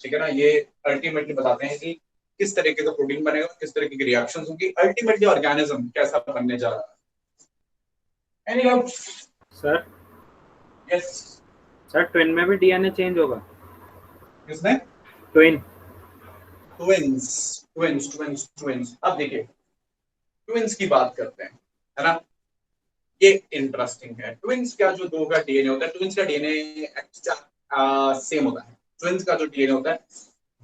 ठीक है ना। ये अल्टीमेटली बताते हैं कि किस तरीके का प्रोटीन बनेगा, किस तरीके की रिएक्शंस होंगी, अल्टीमेटली ऑर्गेनिज्म कैसा बनने जा रहा है। Any doubt sir? Yes sir twin में भी डीएनए चेंज होगा? किसमें? Twin? Twins twins twins twins. अब देखिए ट्विंस की बात करते हैं, है ना। ये इंटरेस्टिंग है। ट्विंस का जो दो का डीएनए होता है, ट्विंस का डीएनए सेम होता है। ट्विंस का जो डीएनए होता है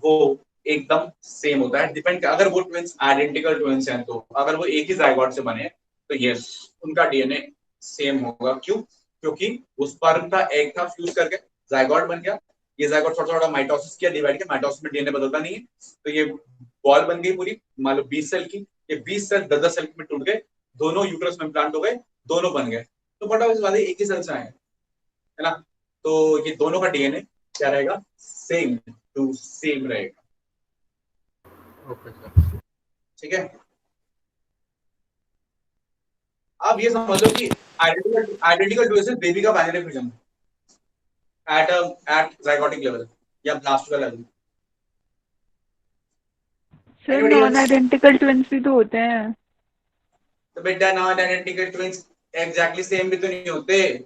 वो एकदम सेम होता है। डिपेंड, अगर वो ट्विंस आइडेंटिकल ट्विंस हैं, तो अगर वो एक ही जाइगोट से बने तो यस उनका डीएनए सेम होगा। क्यों? क्योंकि उस स्पर्म का एग था, फ्यूज करके जाइगोट बन गया। ये जाइगोट थोड़ा थोड़ा माइटोसिस किया, डिवाइड किया, माइटोसिस में डीएनए बदलता नहीं है, तो ये बॉल बन गई पूरी, मान लो 20 सेल की, ये 20 सेल 10 सेल में टूट गए, दोनों यूट्रस में इम्प्लांट हो गए, दोनों बन गए, तो बड़ा इस वाले एक ही सेल से आए, है ना। तो ये दोनों का डीएनए क्या रहेगा, सेम टू सेम रहेगा। ओके सर, ठीक है। आप ये समझ लो कि आइडेंटिकल ट्विंस बेबी का binary fusion at zygotic level या blastula level. Sir non identical twins भी तो होते हैं। तो बेटा non identical twins exactly same भी तो नहीं होते।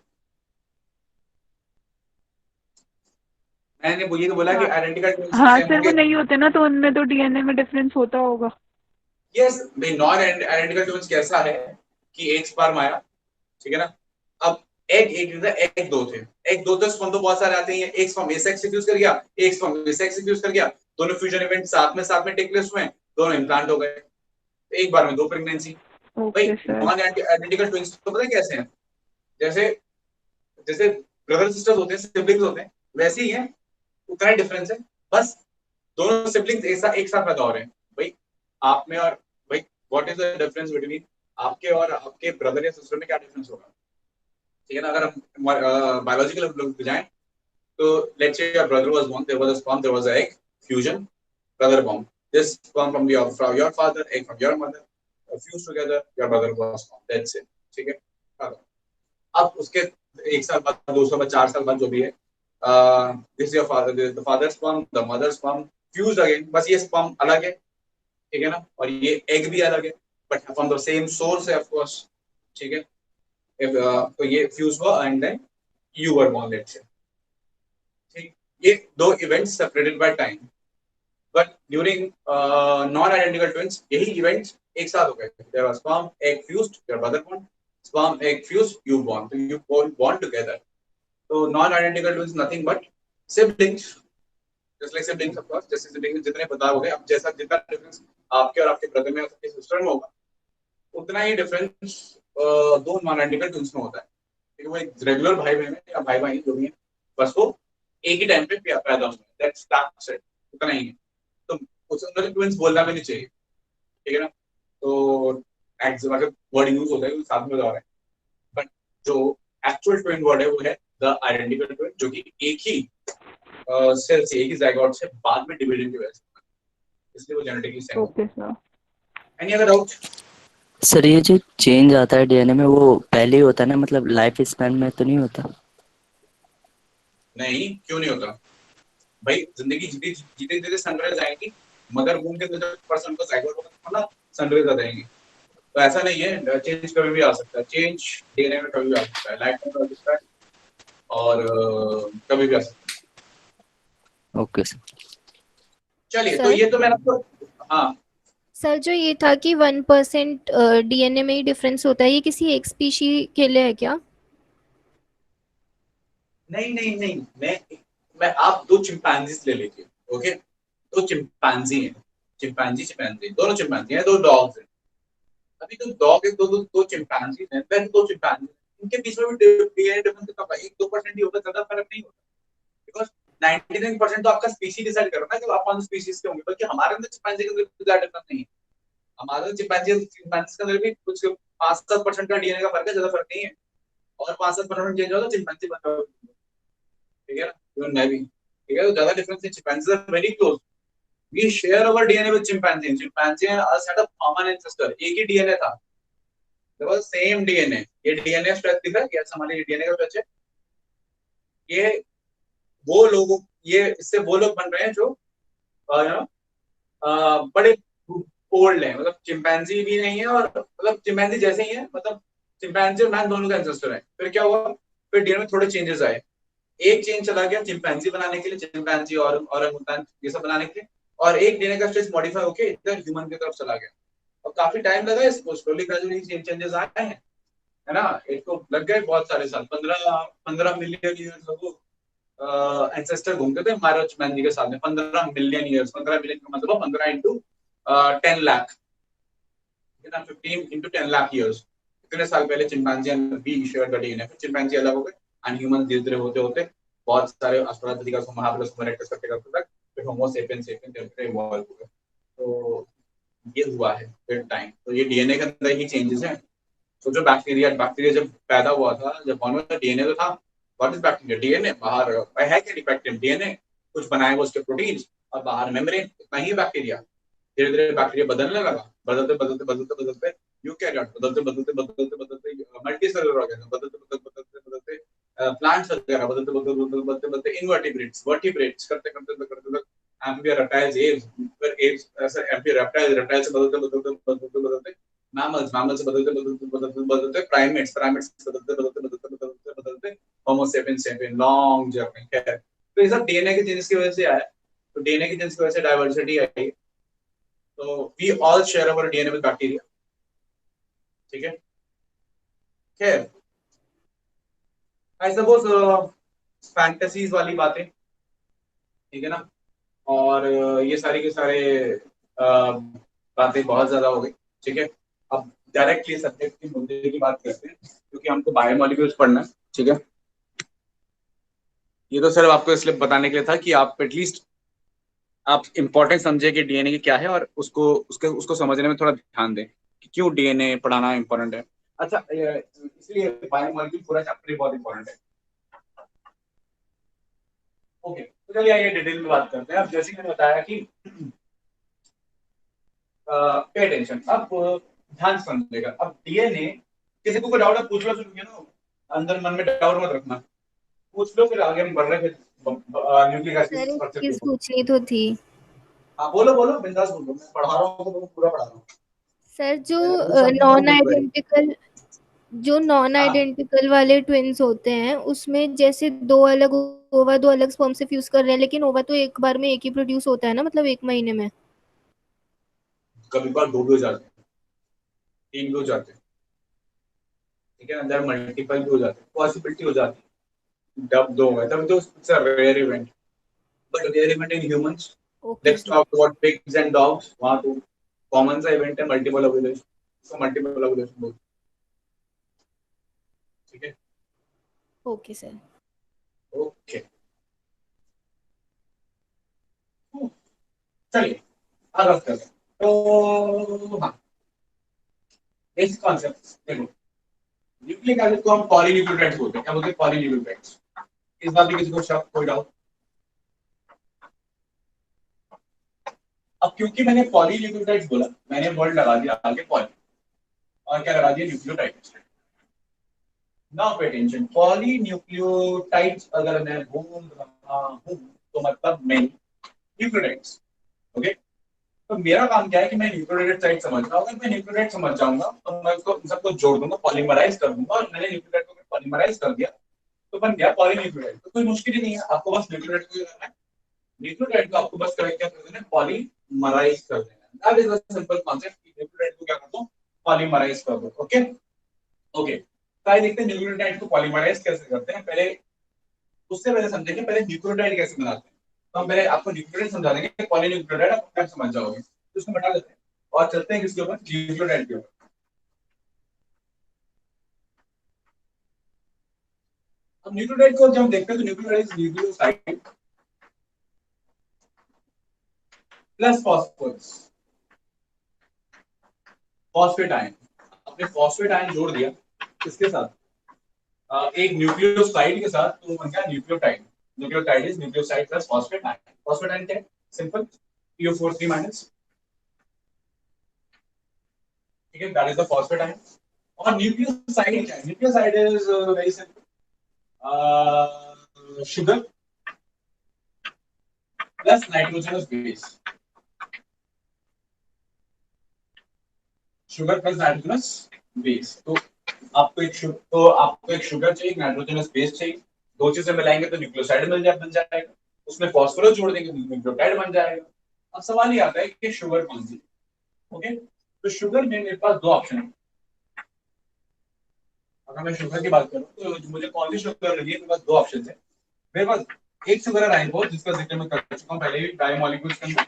मैंने ये तो बोला कि आइडेंटिकल ट्विंस हाँ सेम सर, होंगे। वो नहीं होते ना, तो उनमें तो डीएनए में डिफरेंस होता होगा। यस भाई, नॉन आइडेंटिकल ट्विंस कैसा है कि एक स्पर्म आया, ठीक है ना। अब एग दो थे, एग दो तो स्पर्म तो बहुत सारे आते हैं। एक स्पर्म ए सेक्स से फ्यूज कर गया, एक स्पर्म बी सेक्स से फ्यूज कर गया, दोनों फ्यूजन इवेंट साथ में टेक प्लेस हुए, दोनों इम्प्लांट हो गए, एक बार में 2 प्रेगनेंसी। भाई okay sir. Non identical twins तो पता है कैसे हैं, जैसे जैसे ब्रदर सिस्टर्स होते हैं, सिबलिंग्स होते हैं, वैसे ही है, उतना ही डिफरेंस है, बस दोनों सिबलिंग्स एक साथ पैदा हो रहे हैं। भाई आप में और भाई what is the difference between आपके और आपके ब्रदर या सिस्टर में, क्या डिफरेंस होगा, ठीक है ना। अगर हम बायोलॉजिकल लोग जाएं तो let's say your brother was born, there was a sperm, there was a egg fusion, brother born, this sperm from your father, egg from your mother, fuse together, your brother was born, that's it, ठीक है। अब उसके 1 साल बाद, 2 साल बाद, 4 साल बाद जो भी है, this your father, the father sperm, the mother sperm fuse again, बस ये स्पर्म अलग है, ठीक है ना, और ये एग भी अलग है, but from the same source है ऑफ कोर्स, ठीक है। तो ये फ्यूज हुआ and then you were born, let's say, ठीक। ये दो events separated by time, but during non identical twins यही इवेंट्स एक साथ हो गए। There was sperm egg fused, your brother born, sperm egg fuse, you born, so you born together. So non identical twins nothing but siblings, just like siblings of course, जैसे siblings जितने बता हो गए, अब जैसा जितना डिफरेंस आपके और आपके ब्रदर में और आपके सिस्टर में होगा, उतना ही डिफरेंस दो नॉन आइडेंटिकल ट्विंस में होता है। क्योंकि वो एक रेगुलर भाई बहन है या भाई भाई जो भी है, बस वो एक ही टाइम पे पैदा हुए, दैट्स इट, उतना ही है। तो उस अंदर ट्विंस बोलना भी नहीं चाहिए, ठीक है ना। तो अगर वर्ड यूज होता है तो साथ में बता रहे हैं, बट जो एक्चुअल ट्विन वर्ड है वो है द आइडेंटिकल ट्विन, जो कि एक ही सेल से, एक ही जाइगोट से बाद में डिवीजन की वजह से, इसलिए वो जेनेटिकली सेम है। Okay sir. Any other doubt? Sir ये जो चेंज आता है डीएनए में वो पहले ही होता है ना, मतलब लाइफ स्पैन में तो नहीं होता? नहीं, क्यों नहीं होता भाई? जिंदगी जीते जीते जीते सनराइज आएगी, मदर वूम के अंदर जब पर्सन का जाइगोट होगा ना, सनराइज आ जाएंगी। तो ऐसा नहीं है, चेंज कभी भी आ सकता है, चेंज डीएनए में कभी भी आ सकता है, लाइफ में आ सकता है, और कभी भी आ सकता है। Okay sir. चलिए, तो सर ये तो मैंने आपको, हाँ सर जो ये था कि 1% डीएनए में ही डिफरेंस होता है, ये किसी एक स्पीशी के लिए है क्या? नहीं नहीं नहीं, मैं आप दो चिंपैंजीज ले लीजिए, ओके? दो चिंपैंजी हैं, चिंपैंजी दोनों चिंपैंजी हैं, दो डॉग्स हैं। अभी तो डॉग है, दो दो दो चिंपैंजी हैं, वैसे दो चिंपैंजी, इनके बीच में भी डीएनए डिफरेंस कितना, 1-2% ही होगा, ज्यादा फर्क नहीं होता। बिकॉज 99% तो आपका स्पीशीज डिसाइड कर रहा है कि आप कौन सी स्पीशीज के होंगे, बल्कि हमारे अंदर चिंपैंजी के अंदर ज्यादा डिफरेंस नहीं है। हमारे चिंपैंजी के अंदर भी कुछ 5-7% का डीएनए का फर्क है, ज्यादा फर्क नहीं है। और 5-7% चेंज हो तो चिंपैंजी बन जाओगे, ठीक है ना? इवन मैं भी, ठीक है? तो ज्यादा डिफरेंस नहीं, chimpanzees are very close, we share our DNA with chimpanzee, chimpanzee and us had a common ancestor, एक ही डीएनए था, देयर वाज सेम डीएनए। ये डीएनए स्ट्रेच दिख रहा है, ये हमारे डीएनए का स्ट्रेच है। ये वो लोग, ये इससे वो लोग बन रहे हैं जो बड़े ओल्ड है, मतलब चिंपैंजी भी नहीं है, और मतलब चिंपैंजी जैसे ही है, मतलब चिंपैंजी और मैन दोनों का एंसेस्टर है। फिर क्या हुआ, फिर डीएनए में थोड़े चेंजेस आए, एक चेंज चला गया चिंपैंजी बनाने के लिए, चिंपैंजी और ओरंगुटान ये सब बनाने के लिए, और एक डीएनए का स्ट्रेच मॉडिफाई होके इधर ह्यूमन की तरफ चला गया। और काफी टाइम लगा इसको, स्लोली ग्रेजुअली चेंजेस आए हैं, है ना? इसको लग गए बहुत सारे साल, 15 मिलियन ईयर्स लगो एंसेस्टर घूमते थे हमारे चिंपैंजी के साथ में। 15 मिलियन ईयर्स, 15 मिलियन का मतलब 15 into 10 lakh, 15 into 10 lakh years, इतने साल पहले chimpanzee and we share the DNA. फिर चिंपैंजी अलग हो गए एंड ह्यूमन धीरे धीरे होते होते बहुत सारे ऑस्ट्रेलोपिथेकस, महाबलिपुरम, इरेक्टस करते करते तक फिर होमो सेपियंस इवॉल्व हो गए। तो ये हुआ है विद टाइम। तो ये डीएनए के अंदर ही चेंजेस हैं। सोचो बैक्टीरिया, बैक्टीरिया जब पैदा हुआ था, जब बॉर्न हुआ था, डीएनए तो था। What is bacteria? डीएनए बाहर है क्या डिफेक्टिव डीएनए, कुछ बनाए वो उसके प्रोटीन्स, और बाहर मेम्ब्रेन, इतना ही बैक्टीरिया। धीरे धीरे बैक्टीरिया बदलने लगा, बदलते बदलते बदलते बदलते यूकैरियोट, बदलते बदलते बदलते बदलते मल्टी सेलुलर ऑर्गेनिज्म, बदलते बदलते बदलते बदलते प्लांट्स वगैरह, बदलते बदलते बदलते बदलते बदलते इनवर्टिब्रेट्स, वर्टिब्रेट्स, करते करते करते एम्फिबिया, रेप्टाइल्स, एव्स, फिर एव्स, ऐसे एम्फिबिया, रेप्टाइल्स, रेप्टाइल्स से बदलते बदलते बदलते बदलते मैमल्स, मैमल्स से बदलते बदलते बदलते बदलते प्राइमेट्स, प्राइमेट्स से बदलते बदलते बदलते बदलते बदलते होमो सेपियंस, सेपियन, लॉन्ग जर्नी है। तो ये सब डीएनए के चेंजेस की वजह से आया। तो डीएनए के चेंजेस की वजह से डाइवर्सिटी आई। तो we all share our DNA with bacteria, ठीक है? खैर, आई सपोज फैंटेसीज वाली बातें, ठीक है ना? और ये सारी के सारे बातें बहुत ज्यादा हो गई, ठीक है? अब डायरेक्टली सब्जेक्ट के मुद्दे की बात करते हैं, क्योंकि हमको बायोमोलिक्यूल्स पढ़ना है, ठीक है? ये तो सिर्फ आपको इसलिए बताने के लिए था कि आप एटलीस्ट आप इंपॉर्टेंट समझे कि डीएनए की क्या है, और उसको समझने में थोड़ा ध्यान दें कि क्यों डीएनए पढ़ाना इंपॉर्टेंट है। अच्छा, इसलिए बायोमोलिक्यूल पूरा चैप्टर ही बहुत इंपॉर्टेंट है। ओके, तो चलिए आइए डिटेल में बात करते हैं। अब जैसे कि मैंने बताया कि पे अटेंशन, अब ध्यान से समझिएगा। अब डीएनए, किसी को कोई डाउट है पूछ लो, सुनिए ना, अंदर मन में डाउट मत रखना, पूछ लो, फिर आगे हम बढ़ रहे हैं न्यूक्लिक एसिड सर एक स्ट्रक्चर के चीज ऊपर। पूछनी तो थी। हाँ बोलो बोलो, बिंदास बोलो, मैं पढ़ा रहा हूँ तो पूरा पढ़ा रहा हूँ। सर जो मैंने पूछा नहीं तो नॉन पूछ रहे। आइडेंटिकल जो नॉन हाँ, आइडेंटिकल वाले ट्विन्स होते हैं, उसमें जैसे दो अलग ओवा दो अलग स्पर्म से फ्यूज कर रहे हैं, लेकिन ओवा तो एक बार में एक ही प्रोड्यूस होता है ना, मतलब एक महीने में। कभी बार दो भी हो जाते हैं, तीन भी हो जाते हैं, ठीक है? अंदर मल्टीपल भी हो जाते हैं, पॉसिबिलिटी हो जाती है। जब दो है तब तो it's a rare event, but there event in humans. Okay let's talk about pigs and dogs. वहां तो कॉमन सा इवेंट है मल्टीपल ओव्यूलेशन. इसको मल्टीपल ओव्यूलेशन बोलते हैं. ठीक है. Okay sir. ओके. चलिए आगे करते हैं. तो हाँ, बेसिक कॉन्सेप्ट देखो. न्यूक्लिक एसिड को हम पॉलीन्यूक्लियोटाइड्स बोलते हैं. क्या बोलते हैं? पॉलीन्यूक्लियोटाइड्स. इस बात में किसी को शक कोई डाउट? अब क्योंकि मैंने पॉलीन्यूक्लियोटाइड्स बोला, मैंने वर्ड लगा दिया आगे पॉली, और क्या लगा दिया? Nucleotides. Now pay attention. Polynucleotides अगर मैं बोल रहा हूं तो मतलब मैं न्यूक्लियोटाइड्स. ओके. तो मेरा काम क्या है कि मैं न्यूक्लियोटाइड साइड समझ रहा हूं. अगर मैं न्यूक्लियोटाइड समझ जाऊंगा तो मैं उसको सबको जोड़ दूंगा, पॉलीमराइज कर दूंगा, और मैंने न्यूक्लियोटाइड को पॉलीमराइज कर दिया तो बन गया पॉलीन्यूक्लियोटाइड. तो कोई मुश्किल ही नहीं है. आपको बस न्यूक्लियोटाइड को करना है. न्यूक्लियोटाइड को आपको बस क्या कर देना है? पॉलीमराइज कर देना है. That is the simple concept. Nucleotide को क्या कर दो? पॉलीमराइज कर दो. ओके. ओके. तो आइए देखते हैं न्यूक्लियोटाइड को पॉलीमराइज कैसे करते हैं. पहले उससे पहले समझेंगे पहले न्यूक्लियोटाइड कैसे बनाते हैं. तो हम पहले आपको न्यूक्लियोटाइड समझा देंगे. पॉलीन्यूक्लियोटाइड आप क्या समझ जाओगे. तो उसको बता देते हैं और चलते हैं किसके ऊपर? न्यूक्लियोटाइड के ऊपर. अब न्यूक्लियोटाइड को जब हम देखते हैं तो nucleotide is nucleoside plus phosphorus phosphate ion. आपने फॉस्फेट आयन जोड़ दिया किसके साथ? एक न्यूक्लियोसाइड के साथ, तो बन गया nucleotide. Nucleotide is nucleoside plus phosphate ion. Phosphate ion क्या है? Simple PO4 minus. ठीक है. That is the phosphate ion. और न्यूक्लियोसाइड क्या है? Nucleoside is very simple. sugar plus nitrogenous base. Sugar plus nitrogenous base. तो आपको एक शुगर चाहिए, एक नाइट्रोजनस बेस चाहिए. दो चीजें मिलाएंगे तो न्यूक्लियोसाइड बन जाएगा. उसमें फास्फोरस जोड़ देंगे तो न्यूक्लियोटाइड बन जाएगा. अब सवाल ये आता है कि शुगर कौन सी. ओके. तो शुगर में मेरे पास दो ऑप्शन है. अगर मैं शुगर की बात करूं तो मुझे कौन सी शुगर लगी है? मेरे पास दो ऑप्शन है. मेरे पास एक शुगर है राइबोस, जिसका जिक्र मैं कर चुका हूं पहले भी डाई मॉलिक्यूल्स के अंदर.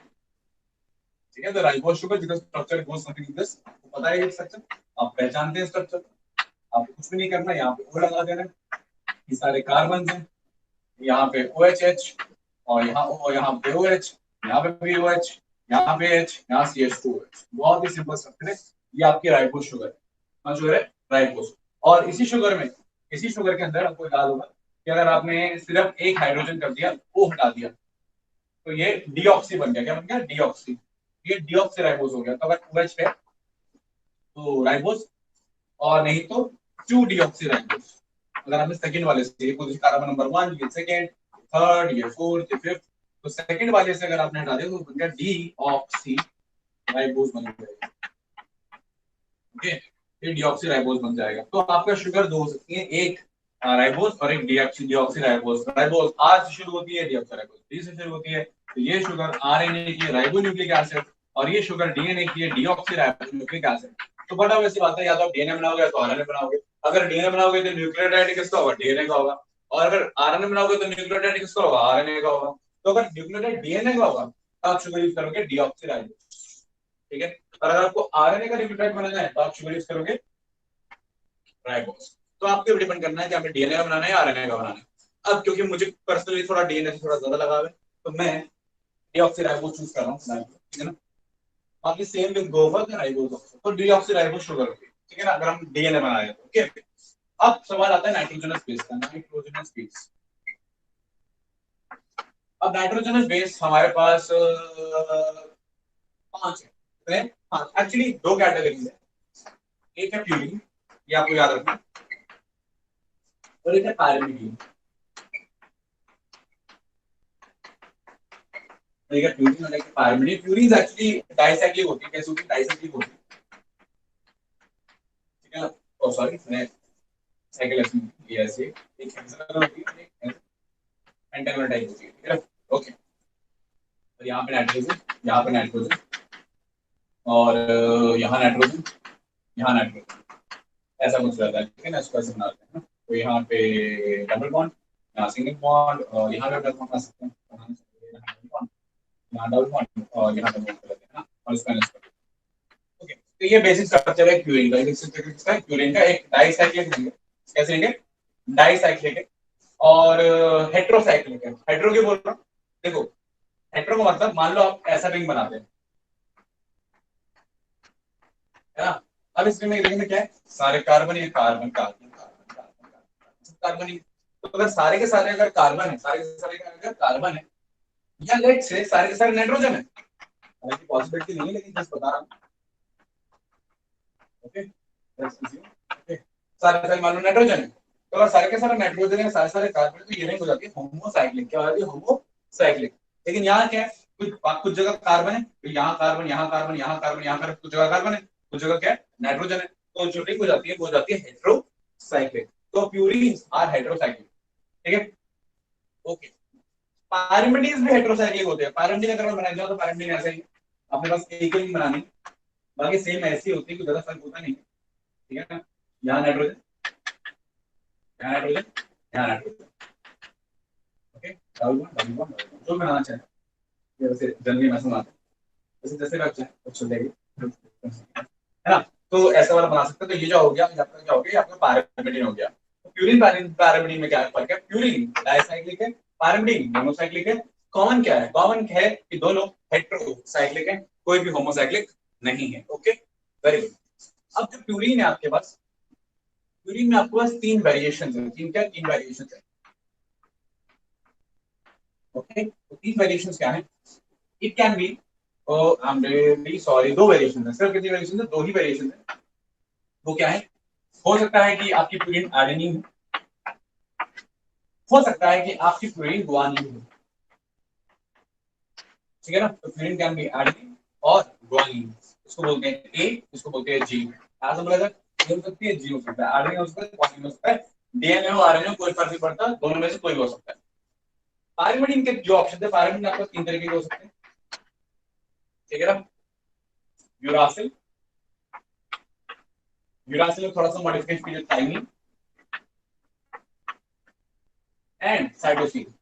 ठीक है. तो राइबोस शुगर जिसका structure goes something like this. पता है ये स्ट्रक्चर, आप पहचानते हैं स्ट्रक्चर. आपको कुछ भी नहीं करना. यहाँ पे ओ लगा देना. ये सारे कार्बन हैं. यहाँ पे OH और यहाँ पे OH, यहाँ पे भी OH, यहाँ पे H, यहाँ CH2OH. बहुत ही सिंपल स्ट्रक्चर है. ये आपकी राइबोस शुगर है. कौन शुगर है? राइबोस. और इसी शुगर के अंदर आपको याद होगा कि अगर आपने सिर्फ एक हाइड्रोजन कर दिया, O हटा दिया, तो ये डीऑक्सी बन गया. क्या बन गया? डीऑक्सी. ये डीऑक्सी राइबोस हो गया. तो अगर OH है तो राइबोस, और नहीं तो 2 डीऑक्सी राइबोस. अगर आपने सेकंड वाले से कार्बन नंबर 1, ये सेकंड, थर्ड, ये फोर्थ, ये फिफ्थ, तो सेकंड वाले से अगर आपने हटा दिया तो बन गया डीऑक्सी राइबोस बन जाएगा. ओके. ये डीऑक्सी राइबोस बन जाएगा. तो आपका शुगर दो हो सकती है, एक राइबोस और एक डीऑक्सी राइबोस. राइबोस आर से शुरू होती है, डीऑक्सी राइबोस डी से शुरू होती है. तो ये शुगर RNA की राइबोन्यूक्लिक एसिड, और ये शुगर DNA की डीऑक्सी राइबोन्यूक्लिक एसिड. तो बड़ा वैसी बात है, या तो आप DNA बनाओगे या तो RNA बनाओगे. अगर DNA बनाओगे तो न्यूक्लियोटाइड किसका होगा? DNA का होगा. और अगर RNA बनाओगे तो न्यूक्लियोटाइड किसका होगा? RNA का होगा. तो अगर न्यूक्लियोटाइड DNA का होगा तो आप शुगर यूज करोगे डीऑक्सी राइबोस. ठीक है. और अगर आपको RNA का न्यूक्लियोटाइड बनाना है तो आप शुगर यूज करोगे राइबोस. तो आपके ऊपर डिपेंड करना है कि आपने DNA का बनाना है या RNA का बनाना है. अब क्योंकि मुझे पर्सनली थोड़ा DNA से थोड़ा ज्यादा लगाव है तो मैं डीऑक्सी राइबोस चूज कर रहा हूं. ठीक है ना. बाकी सेम विद गोबर का राइबोस. तो डीऑक्सी राइबोस शुगर होगी. ठीक है ना. अगर हम DNA बनाए तो ओके. अब सवाल आता है नाइट्रोजनस बेस का. Nitrogenous base. अब नाइट्रोजनस बेस हमारे पास 5 है. एक्चुअली 2 कैटेगरीज है. एक है प्यूरिन, ये आपको याद रखना, और एक है पायरिमिडीन. एक है प्यूरिन और एक है पायरिमिडीन. प्यूरिन एक्चुअली डाइसाइक्लिक होती है. कैसे होती है? डाइसाइक्लिक होती है. ठीक है ना. ओ सॉरी, मैं साइक्लिक ये ऐसे एक हेक्सागोनल होती है, एक पेंटागोनल टाइप होती है. ठीक है. ओके. तो यहाँ पे नाइट्रोजन, यहाँ पे नाइट्रोजन, और यहाँ नाइट्रोजन, यहाँ नाइट्रोजन, ऐसा कुछ रहता है. ठीक है ना. इसको ऐसे बनाते हैं. तो यहाँ पे डबल बॉन्ड, यहाँ सिंगल बॉन्ड, और यहाँ पे डबल बॉन्ड आ सकते हैं. यहाँ डाल दूँ और यहाँ पर कर देना और इसका ओके। तो ये बेसिक स्ट्रक्चर है क्यूरिन का। बेसिक स्ट्रक्चर है क्यूरिन का। एक डाइसाइक्लिक है, कैसे लेंगे, डाइसाइक्लिक है और हेट्रोसाइक्लिक है। हेट्रो क्यों बोल रहा हूँ, देखो हेट्रो का मतलब मान लो आप ऐसा रिंग बनाते हैं, है ना। अब इस रिंग में क्या है, सारे कार्बन है, carbon carbon carbon carbon carbon ही। तो अगर सारे के सारे अगर कार्बन है, सारे के सारे अगर कार्बन है, या लेट से सारे के सारे नाइट्रोजन है, हालांकि पॉसिबिलिटी नहीं है लेकिन जस्ट बता रहा हूँ, ओके। ओके, सारे सारे मान लो नाइट्रोजन है, तो अगर सारे के सारे नाइट्रोजन है, सारे सारे कार्बन, तो ये रिंग हो जाती है होमोसाइक्लिक। क्या हो जाती है, होमोसाइक्लिक। लेकिन यहाँ क्या है, कुछ जगह कार्बन है, तो यहाँ कार्बन, यहाँ कार्बन, यहाँ कार्बन, यहाँ कार्बन, कुछ जगह कार्बन है, कुछ जगह क्या है, नाइट्रोजन है। तो जो रिंग हो जाती है वो हो जाती है हेट्रोसाइक्लिक। तो प्यूरिन आर हेट्रोसाइक्लिक, ठीक है, ओके। पायरिमिडीन भी हेट्रोसाइक्लिक होते हैं। पायरिमिडीन अगर मैं बनाना चाहूं तो पायरिमिडीन ऐसे ही, अपने पास एक ही बनानी, बाकी सेम ऐसी होती है, कोई ज्यादा फर्क होता नहीं है, ठीक है ना। यहाँ नाइट्रोजन, यहाँ नाइट्रोजन, यहाँ नाइट्रोजन, ओके। जो बनाना चाहे जैसे जनरली मैं सुनाता हूं, जैसे जैसे रख जाए तो चलेगी, है ना। तो ऐसा वाला बना सकते हैं। तो ये जो हो गया आपका, क्या हो गया आपका, पायरिमिडीन हो गया। तो प्यूरिन पायरिमिडीन में क्या फर्क है, प्यूरिन डाइसाइक्लिक है, पायरिमिडीन मोनोसाइक्लिक है। कॉमन क्या है, कॉमन है कि दोनों हेट्रोसाइक्लिक है, कोई भी होमोसाइक्लिक नहीं है, ओके, वेरी गुड। अब जो प्यूरिन है आपके पास, प्यूरिन में आपके पास तीन वेरिएशन है, तीन वेरिएशन है, ओके। तो तीन वेरिएशन क्या है, it can be, I am really sorry, दो वेरिएशन है, सिर्फ कितनी वेरिएशन है, दो ही वेरिएशन है। वो क्या है, हो सकता है कि आपकी प्यूरिन एडेनिन हो सकता है कि आपकी प्यूरिन गुआनिन हो, ठीक है ना। तो प्यूरिन कैन बी एडेनिन और गुआनिन, इसको बोलते हैं ए, इसको बोलते हैं जी। ऐसा बोला जाए, हो सकती है जी हो सकता है, एडेनिन हो सकता है, गुआनिन हो सकता है, डीएनए हो आरएनए हो, कोई फर्क नहीं पड़ता, दोनों में से कोई हो सकता है। पायरिमिडीन के जो ऑप्शन थे, पायरिमिडीन आपको तीन तरीके के हो सकते हैं, ठीक है ना। यूरासिल, यूरासिल में थोड़ा सा मॉडिफिकेशन की थाइमिन एंड साइटोसिन।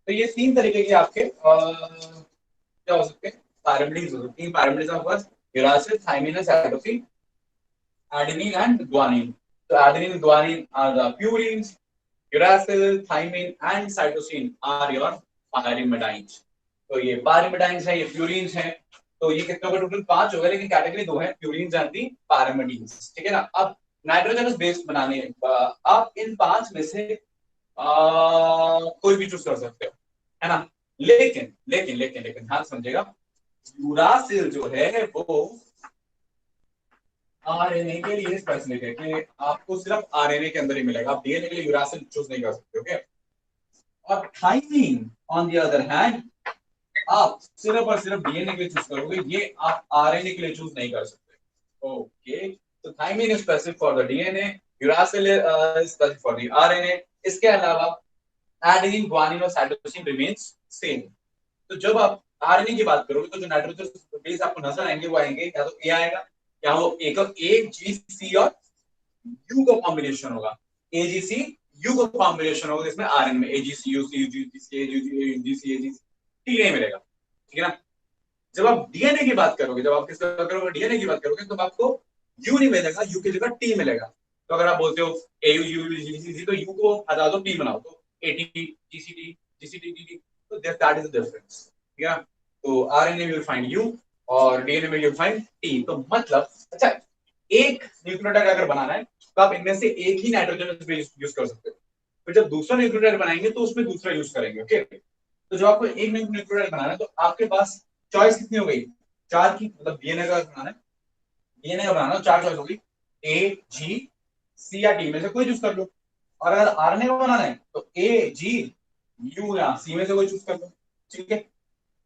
तो ये तीन तरीके के आपके क्या हो सकते हैं, पायरिमिडीन हो सकते हैं। तीन पायरिमिडीन आपके पास, uracil, thymine, cytosine, adenine and guanine. तो adenine, guanine are the purines, uracil, thymine and cytosine are your pyrimidines। तो ये pyrimidines है, ये purines हैं। तो ये कितने का टोटल, पांच हो गए, लेकिन कैटेगरी दो है, purines एंड दी pyrimidines, ठीक है ना। अब नाइट्रोजनस बेस बनाने आप इन पांच में से कोई भी चूज कर सकते हो, है ना। लेकिन लेकिन लेकिन लेकिन ध्यान समझेगा, यूरासिल जो है वो आरएनए के लिए स्पेसिफिक है कि आपको सिर्फ आरएनए के अंदर ही मिलेगा, आप डीएनए के लिए यूरासिल चूज नहीं कर सकते, ओके। और thymine on the other hand, आप सिर्फ और सिर्फ डीएनए के लिए चूज करोगे, ये आप आरएनए के लिए चूज नहीं कर सकते, ओके। तो thymine is specific for the DNA, uracil is specific for the RNA. इसके अलावा एडेनिन, गुआनिन और साइटोसिन रिमेन्स सेम। तो जब आप आरएनए की बात करोगे तो जो नाइट्रोजन बेस आपको नजर आएंगे वो आएंगे, या तो ए आएगा, या वो ए जी सी और यू का कॉम्बिनेशन होगा, ए जी सी यू का कॉम्बिनेशन होगा, जिसमें आरएन में A G C U C U G C A G C A G C T नहीं मिलेगा, ठीक है ना। जब आप डीएनए की बात करोगे, जब आप किसकी बात करोगे, डीएनए की बात करोगे, तो आपको यू नहीं मिलेगा, यू की जगह टी मिलेगा। तो अगर आप बोलते हो ए यू यू जी सी, तो यू को हटा दो, टी बनाओ, तो A T G C T G C T T, तो दैट इज द डिफरेंस, ठीक है ना। तो आरएनए विल फाइंड यू और डीएनए में विल फाइंड टी। तो मतलब अच्छा, एक न्यूक्लियोटाइड अगर बनाना है तो आप इनमें से एक ही नाइट्रोजन बेस यूज कर सकते हो, फिर जब दूसरा न्यूक्लियोटाइड बनाएंगे तो उसमें दूसरा यूज करेंगे, ओके। तो जब आपको एक न्यूक्लियोटाइड बनाना है तो आपके पास चॉइस कितनी हो गई, चार की, मतलब डीएनए का बनाना है, डीएनए का बनाना है, चार चॉइस होगी, ए जी सी या टी में से कोई चूज कर लो। और अगर आरएनए का बनाना है तो ए जी यू या सी में से कोई चूज कर लो, ठीक है।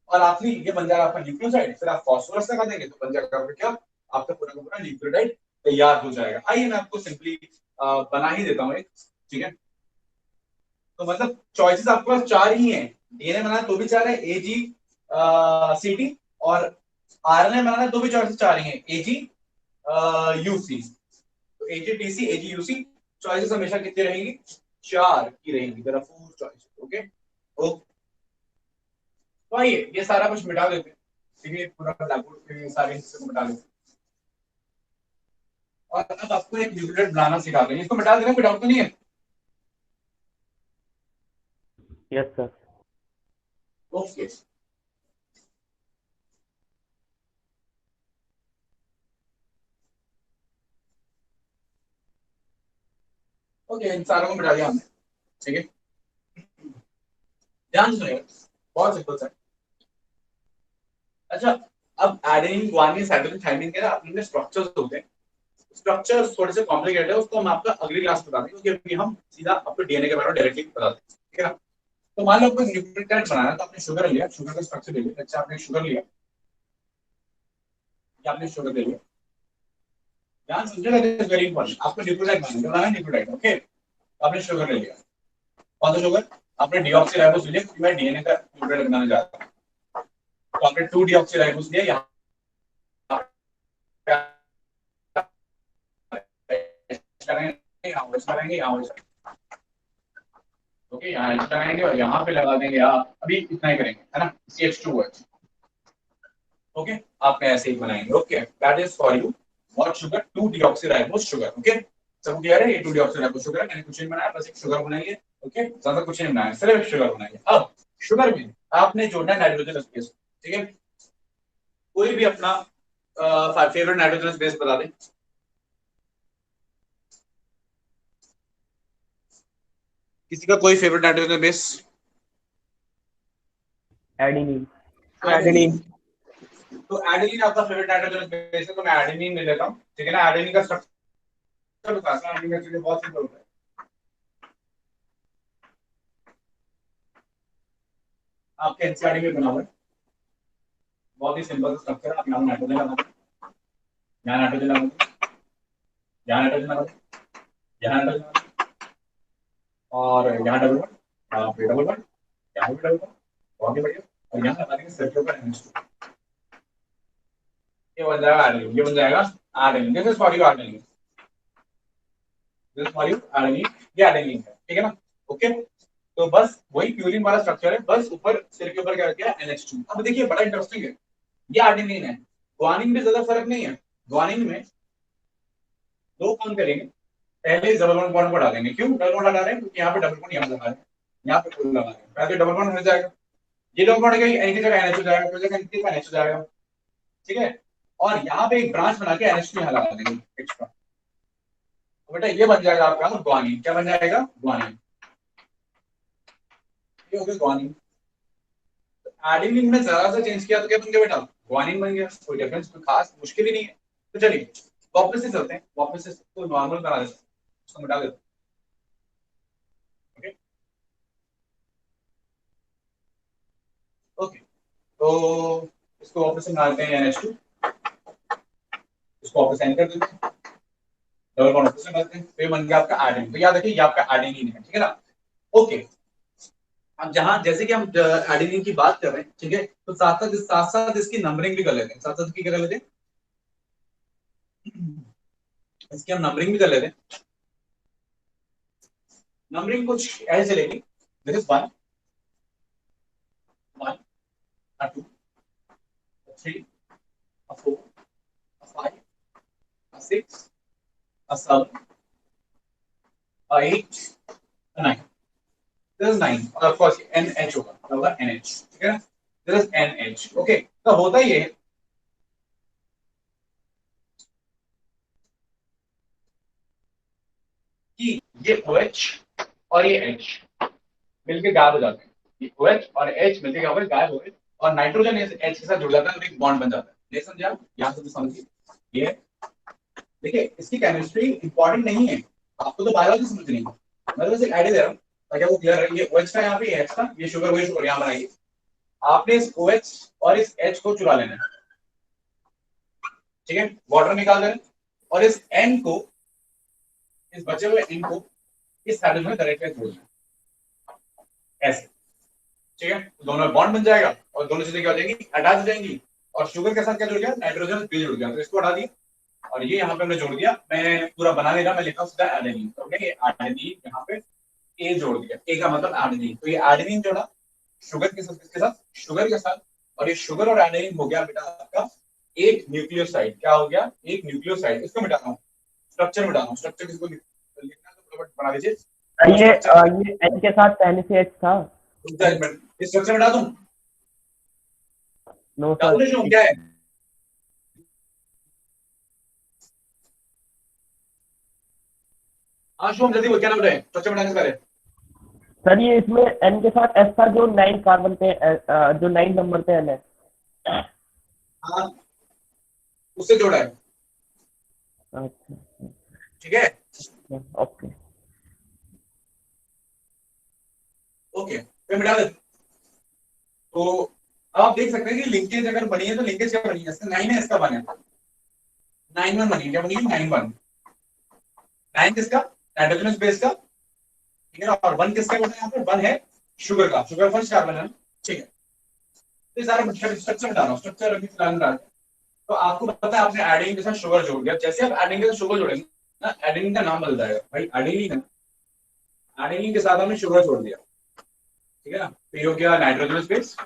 और आखिरी ये बन जाएगा आपका न्यूक्लियोसाइड, फिर आप फास्फोरस लगा देंगे तो बन जाएगा आपका क्या, आपका पूरा का पूरा न्यूक्लियोटाइड तैयार हो जाएगा। आइए मैं आपको सिंपली बना ही देता हूँ एक, ठीक है। तो मतलब चॉइसेस आपके पास चार ही हैं, डीएनए बनाना तो भी चार है, ए जी सी टी, और आरएनए बनाना तो भी चॉइसेस चार ही हैं, ए जी यूसी। तो A G T C, A G U C, choices हमेशा कितनी रहेंगी, चार की रहेंगी, there are 4 choices, okay okay. तो आइए ये सारा कुछ मिटा देते हैं, ठीक है, पूरा ब्लैक बोर्ड के सारे हिस्से को मिटा देते हैं और अब आपको एक न्यूक्लियोटाइड बनाना सिखा देंगे। इसको मिटा देना, कोई डाउट तो नहीं है? Yes sir. ओके ओके, इन सारों को मिटा दिया हमने, ठीक है। ध्यान सुनिएगा, बहुत सिंपल सा। अच्छा, अब एडेनिन, ग्वानिन, साइटोसिन, थायमिन के ना अपने स्ट्रक्चर्स होते हैं। स्ट्रक्चर्स थोड़े से कॉम्प्लिकेटेड है, उसको हम आपका अगली क्लास में बताते हैं, क्योंकि अभी हम सीधा आपको डीएनए के बारे में डायरेक्टली बताते हैं, ठीक है ना। तो मान लो आपको न्यूक्लियोटाइड बनाना है, तो आपने शुगर लिया, शुगर का स्ट्रक्चर ले लिया। अच्छा, आपने शुगर लिया, या आपने शुगर ले लिया, ध्यान समझिएगा, दिस इज वेरी इंपॉर्टेंट। आपको न्यूक्लियोटाइड बनाना है, न्यूक्लियोटाइड, ओके। आपने शुगर ले लिया, कौन सा शुगर? आपने डीऑक्सीराइबोस लिया, क्योंकि मैं डीएनए का न्यूक्लियोटाइड बनाने जा रहा हूँ। तो आपने 2 डीऑक्सीराइबोस लिया, यहाँ ओके, यहाँ लगाएंगे और यहाँ पे लगा देंगे आप, अभी इतना ही करेंगे, है ना, CH2OH, ओके। आपने ऐसे ही बनाएंगे, okay. That is for you what sugar? 2 deoxyribose sugar, okay. सब क्लियर है? ये 2 डीऑक्सीराइबोस शुगर है, मैंने कुछ नहीं बनाया, बस एक शुगर बनाएंगे, ओके, ज्यादा कुछ नहीं बनाया, सिर्फ शुगर बनाएंगे। अब शुगर में आपने जोड़ना है नाइट्रोजन बेस, ठीक है। कोई भी अपना फेवरेट नाइट्रोजन बेस बता दें। किसी का कोई favourite nitrogen base? Adenine. Adenine. तो एडेनिन आपका फेवरेट नाइट्रोजन बेस है, तो मैं एडेनिन ले लेता हूं, ठीक है ना। एडेनिन का स्ट्रक्चर बताता हूं, एडेनिन का चीजें बहुत सिंपल होता है। आपके एनसीईआरटी में बना हुआ है, बहुत ही सिंपल स्ट्रक्चर। आप यहाँ नाइट्रोजन लगा दो, यहाँ नाइट्रोजन लगा दो, यहाँ नाइट्रोजन लगा दो, यहाँ नाइट्रोजन लगा दो, और यहाँ डबल बॉन्ड, यहाँ पे डबल बॉन्ड, यहाँ पे डबल बॉन्ड, बहुत ही बढ़िया। और यहाँ लगा देंगे सिर्फ ऊपर NH2, ये बन जाएगा एडेनिन, ये बन जाएगा adenine. This is for you adenine, this is for you adenine, ये एडेनिन है, ठीक है ना, ओके। तो बस वही प्यूरिन वाला स्ट्रक्चर है, बस ऊपर सिर के ऊपर क्या किया? NH2। अब देखिए बड़ा इंटरेस्टिंग है, ये एडेनिन है। ग्वानिन में ज्यादा फर्क नहीं है, ग्वानिन में 2 काम करेंगे। पहले डबल बॉन्ड को हटा देंगे। क्यों डबल बॉन्ड हटा रहे हैं? क्योंकि यहाँ पे डबल बॉन्ड यहाँ लगा रहे हैं, यहाँ पे फुल लगा रहे हैं, पहले डबल बॉन्ड हो जाएगा, ये डबल बॉन्ड गई, एन की जगह NH हो जाएगा, कोई जगह NH का NH हो जाएगा, ठीक है। और यहाँ पे एक ब्रांच बना के NH2 यहाँ लगा देंगे एक्स्ट्रा, तो बेटा ये बन जाएगा आपका ग्वानिन। क्या बन जाएगा? ग्वानिन, ये हो गया ग्वानिन। एडेनिन में जरा सा चेंज किया तो क्या बन गया बेटा? ग्वानिन बन गया। कोई डिफरेंस, कोई खास मुश्किल ही नहीं है। तो चलिए वापस से चलते हैं, वापस से इसको नॉर्मल बना देते हैं, इसको मिटा देते हैं, ओके ओके। तो इसको वापस से डालते हैं NH2, इसको वापस एन कर देते हैं, डबल बॉन्ड वापस से डालते हैं, तो ये बन गया आपका एडेनिन। तो याद रखिए ये आपका एडेनिन है, ठीक है ना, ओके। अब जहां जैसे कि हम एडेनिन की बात कर रहे हैं, ठीक है, तो साथ साथ इसकी नंबरिंग भी कर लेते हैं, साथ साथ की क्या कर लेते हैं, इसकी हम नंबरिंग भी कर लेते हैं। नंबरिंग कुछ ऐसे चलेगी, दिस इज 1 1 2 3 4 5 6 7 8 9, this is 9, और ऑफ कोर्स NH होगा, NH, ठीक है ना, this is NH, ओके। तो होता ये है कि ये OH और ये H मिलके गायब हो जाते हैं, ये OH और H मिलके क्या हो गए? गायब हो गए, और नाइट्रोजन H के साथ जुड़ जाता है और एक बॉन्ड बन जाता है। ये समझे आप? यहाँ से तो समझिए, ये देखिए इसकी केमिस्ट्री इंपॉर्टेंट नहीं है, आपको तो बायोलॉजी समझनी है, मैं तो बस एक आइडिया दे रहा हूँ ताकि वो क्लियर रहे। ये OH का यहाँ पे H का, ये शुगर वही शुगर यहाँ बनाइए। आपने इस OH और इस H को चुरा लेना है, ठीक है, वाटर निकाल देना, और इस N को, इस बचे हुए N को इस हाइड्रोजन में डायरेक्टली जोड़ना ऐसे, ठीक है। तो दोनों बॉन्ड बन जाएगा और दोनों चीजें क्या हो जाएंगी? अटैच हो जाएंगी। और शुगर के साथ क्या जुड़ गया? नाइट्रोजन भी जुड़ गया, तो इसको हटा दिया और ये यहाँ पे हमने जोड़ दिया। मैं पूरा बना नहीं रहा, मैं लिखा हूँ सीधा एडेनिन, ओके। ये एडेनिन यहाँ पे A जोड़ दिया, A का मतलब एडेनिन, तो ये एडेनिन जोड़ा शुगर के साथ, किसके साथ, शुगर के साथ, और ये शुगर और एडेनिन हो गया बेटा आपका एक न्यूक्लियोसाइड। क्या हो गया, एक न्यूक्लियोसाइड। इसको मिटा रहा हूँ, स्ट्रक्चर मिटा रहा हूँ, स्ट्रक्चर किसको लिखना तो फटाफट बना दीजिए। ये N के साथ NaCH था। इस स्ट्रक्चर मिटा दूं? नो सर, क्या है? शुभम जल्दी बोल, क्या नाम है स्ट्रक्चर मिटाने से पहले? सर ये इसमें N के साथ S था जो 9 कार्बन पे जो 9 नंबर पे N है। हाँ, उससे जोड़ा है। अच्छा, ठीक है, ओके ओके, फिर मिटा दे। तो आप देख सकते हैं कि लिंकेज अगर बनी है तो लिंकेज क्या बनी है, इसका 9 है, इसका 1 है, 9 1 बनी है। क्या बनी है? 9 1। 9 किसका, नाइट्रोजनस बेस का, ठीक है, और 1 किसका बना है यहाँ पे, 1 है शुगर का, शुगर फर्स्ट कार्बन है, ठीक है। तो सारा स्ट्रक्चर बता रहा हूँ, स्ट्रक्चर अभी फिलहाल बता रहा हूं। तो आपको पता है आपने एडेनिन के साथ शुगर जोड़ दिया, जैसे आप एडेनिन के साथ शुगर जोड़ेंगे ना, एडेनिन का नाम बदल जाएगा भाई, एडेनिन है, एडेनिन के साथ हमने शुगर जोड़ दिया, ठीक है ना। तो ये हो गया नाइट्रोजनस बेस,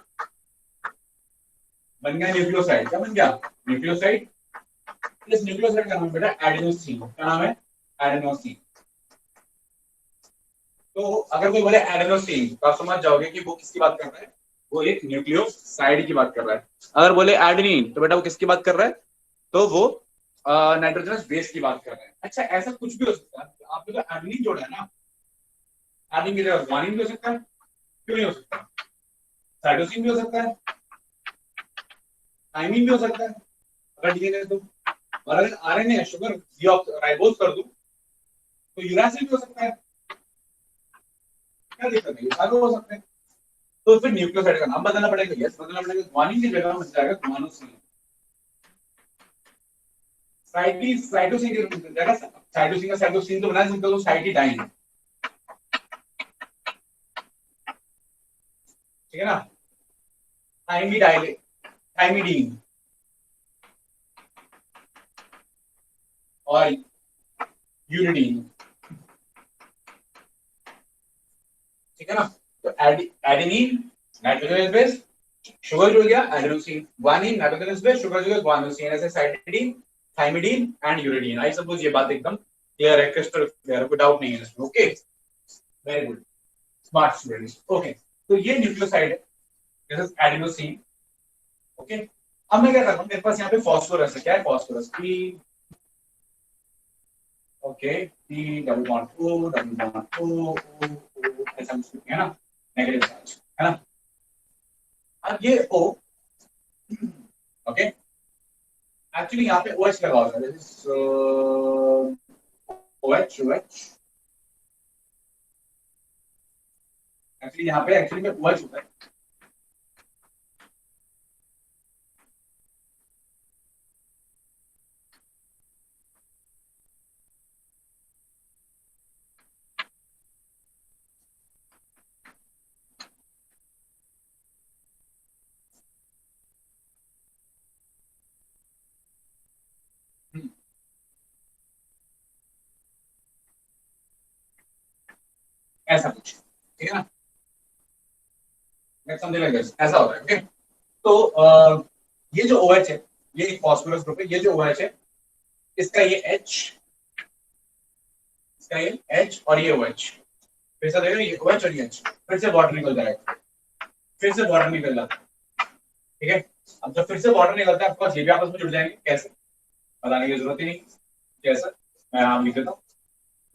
बन गया न्यूक्लियोसाइड। क्या बन गया, न्यूक्लियोसाइड। इस न्यूक्लियोसाइड का नाम बेटा एडेनोसिन। क्या नाम है, एडेनोसिन। तो अगर कोई बोले एडेनोसिन तो आप समझ जाओगे कि वो किसकी बात कर रहा है, वो एक न्यूक्लियोसाइड की बात कर रहा है। अगर बोले एडेनिन तो बेटा वो किसकी बात कर रहा है, तो वो नाइट्रोजनस बेस की बात कर रहा है। अच्छा, ऐसा कुछ भी हो सकता है, आपने तो एडेनिन जोड़ा है ना, एडेनिन की जगह ग्वानिन भी हो सकता है, क्यों नहीं हो सकता, साइटोसिन भी हो सकता है, थाइमिन भी हो सकता है अगर डीएनए तो, और अगर आरएनए शुगर राइबोज कर दूं तो यूरासिल भी हो सकता है। क्या दिक्कत है, सारे हो सकते हैं। तो फिर न्यूक्लियोसाइड का नाम बदलना पड़ेगा, यस बदलना पड़ेगा, ग्वानिन की जगह बन जाएगा ग्वानोसिन। साइटोसिन की जगह, साइटोसिन का साइटोसिन तो बना सकते हो, साइटिडाइन, ठीक है ना, थाइमिडीन और यूरिडीन, ठीक है ना। तो एडेनिन नाइट्रोजनस बेस, शुगर जुड़ गया adenosine, guanine nitrogenous base, sugar जुड़ गया ग्वानोसिन, ऐसे cytidine, thymidine and uridine. I suppose ये बात एकदम क्लियर है, क्रिस्टल क्लियर है, कोई डाउट नहीं है इसमें। Okay, very good, smart students. Okay, तो ये न्यूक्लियोसाइड है, दिस इज एडेनोसिन। ओके, अब मैं क्या कर रहा हूं, मेरे पास यहाँ पे फास्फोरस है। क्या है, phosphorus, P, okay, P double bond O, double bond O, ऐसा कुछ है ना, नेगेटिव चार्ज है ना। अब ये O, ओके, एक्चुअली यहाँ पे OH लगा होगा, OH एक्चुअली यहाँ पे एक्चुअली में OH होता है। ऐसा कुछ, ठीक है ना, समझे लगे, ऐसा होता है। ओके, तो ये जो OH है, ये एक फास्फोरस ग्रुप है। ये जो OH है, इसका ये H, इसका ये H और ये OH, फिर से देखो ये OH और ये H, फिर से वाटर निकल जाएगा, फिर से वाटर निकल जाता है, ठीक है। अब जब फिर से वाटर निकलता है, ऑफकोर्स ये भी आपस में जुड़ जाएंगे, कैसे बताने की जरूरत ही नहीं, कैसा, मैं नाम लिख देता हूँ,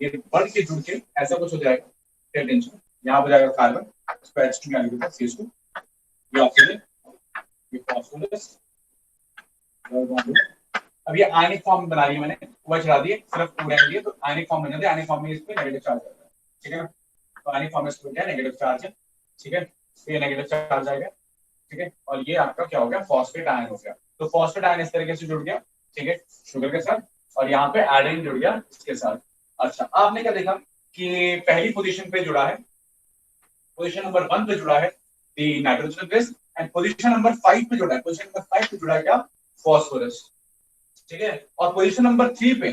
ये बढ़ के जुड़ के ऐसा कुछ हो जाएगा, क्या टेंशन, यहाँ पर जाएगा कार्बन, उसको H2 में लिख देता हूँ, CH2, ये ऑक्सीजन, ये फास्फोरस। अब ये आयनिक फॉर्म बना रही है मैंने, OH चढ़ा दिए, सिर्फ O रहने दिए, तो आयनिक फॉर्म बन जाते हैं। आयनिक फॉर्म में इस पे नेगेटिव चार्ज आता है, ठीक है ना। तो आयनिक फॉर्म में इसको क्या है, नेगेटिव चार्ज है, ठीक है, तो ये नेगेटिव चार्ज आएगा, ठीक है। और ये आपका क्या हो गया, फॉस्फेट आयन हो गया। तो फॉस्फेट आयन इस तरीके से जुड़ गया, ठीक है, शुगर के साथ, और यहाँ पे एडेनिन जुड़ गया इसके साथ। अच्छा, आपने क्या देखा कि पहली पोजीशन पे जुड़ा है, पोजीशन नंबर 1 पे जुड़ा है the nitrogen base, and position number 5 पे जुड़ा है, पोजीशन नंबर 5 पे जुड़ा है क्या, फॉस्फोरस, ठीक है। और पोजीशन नंबर 3 पे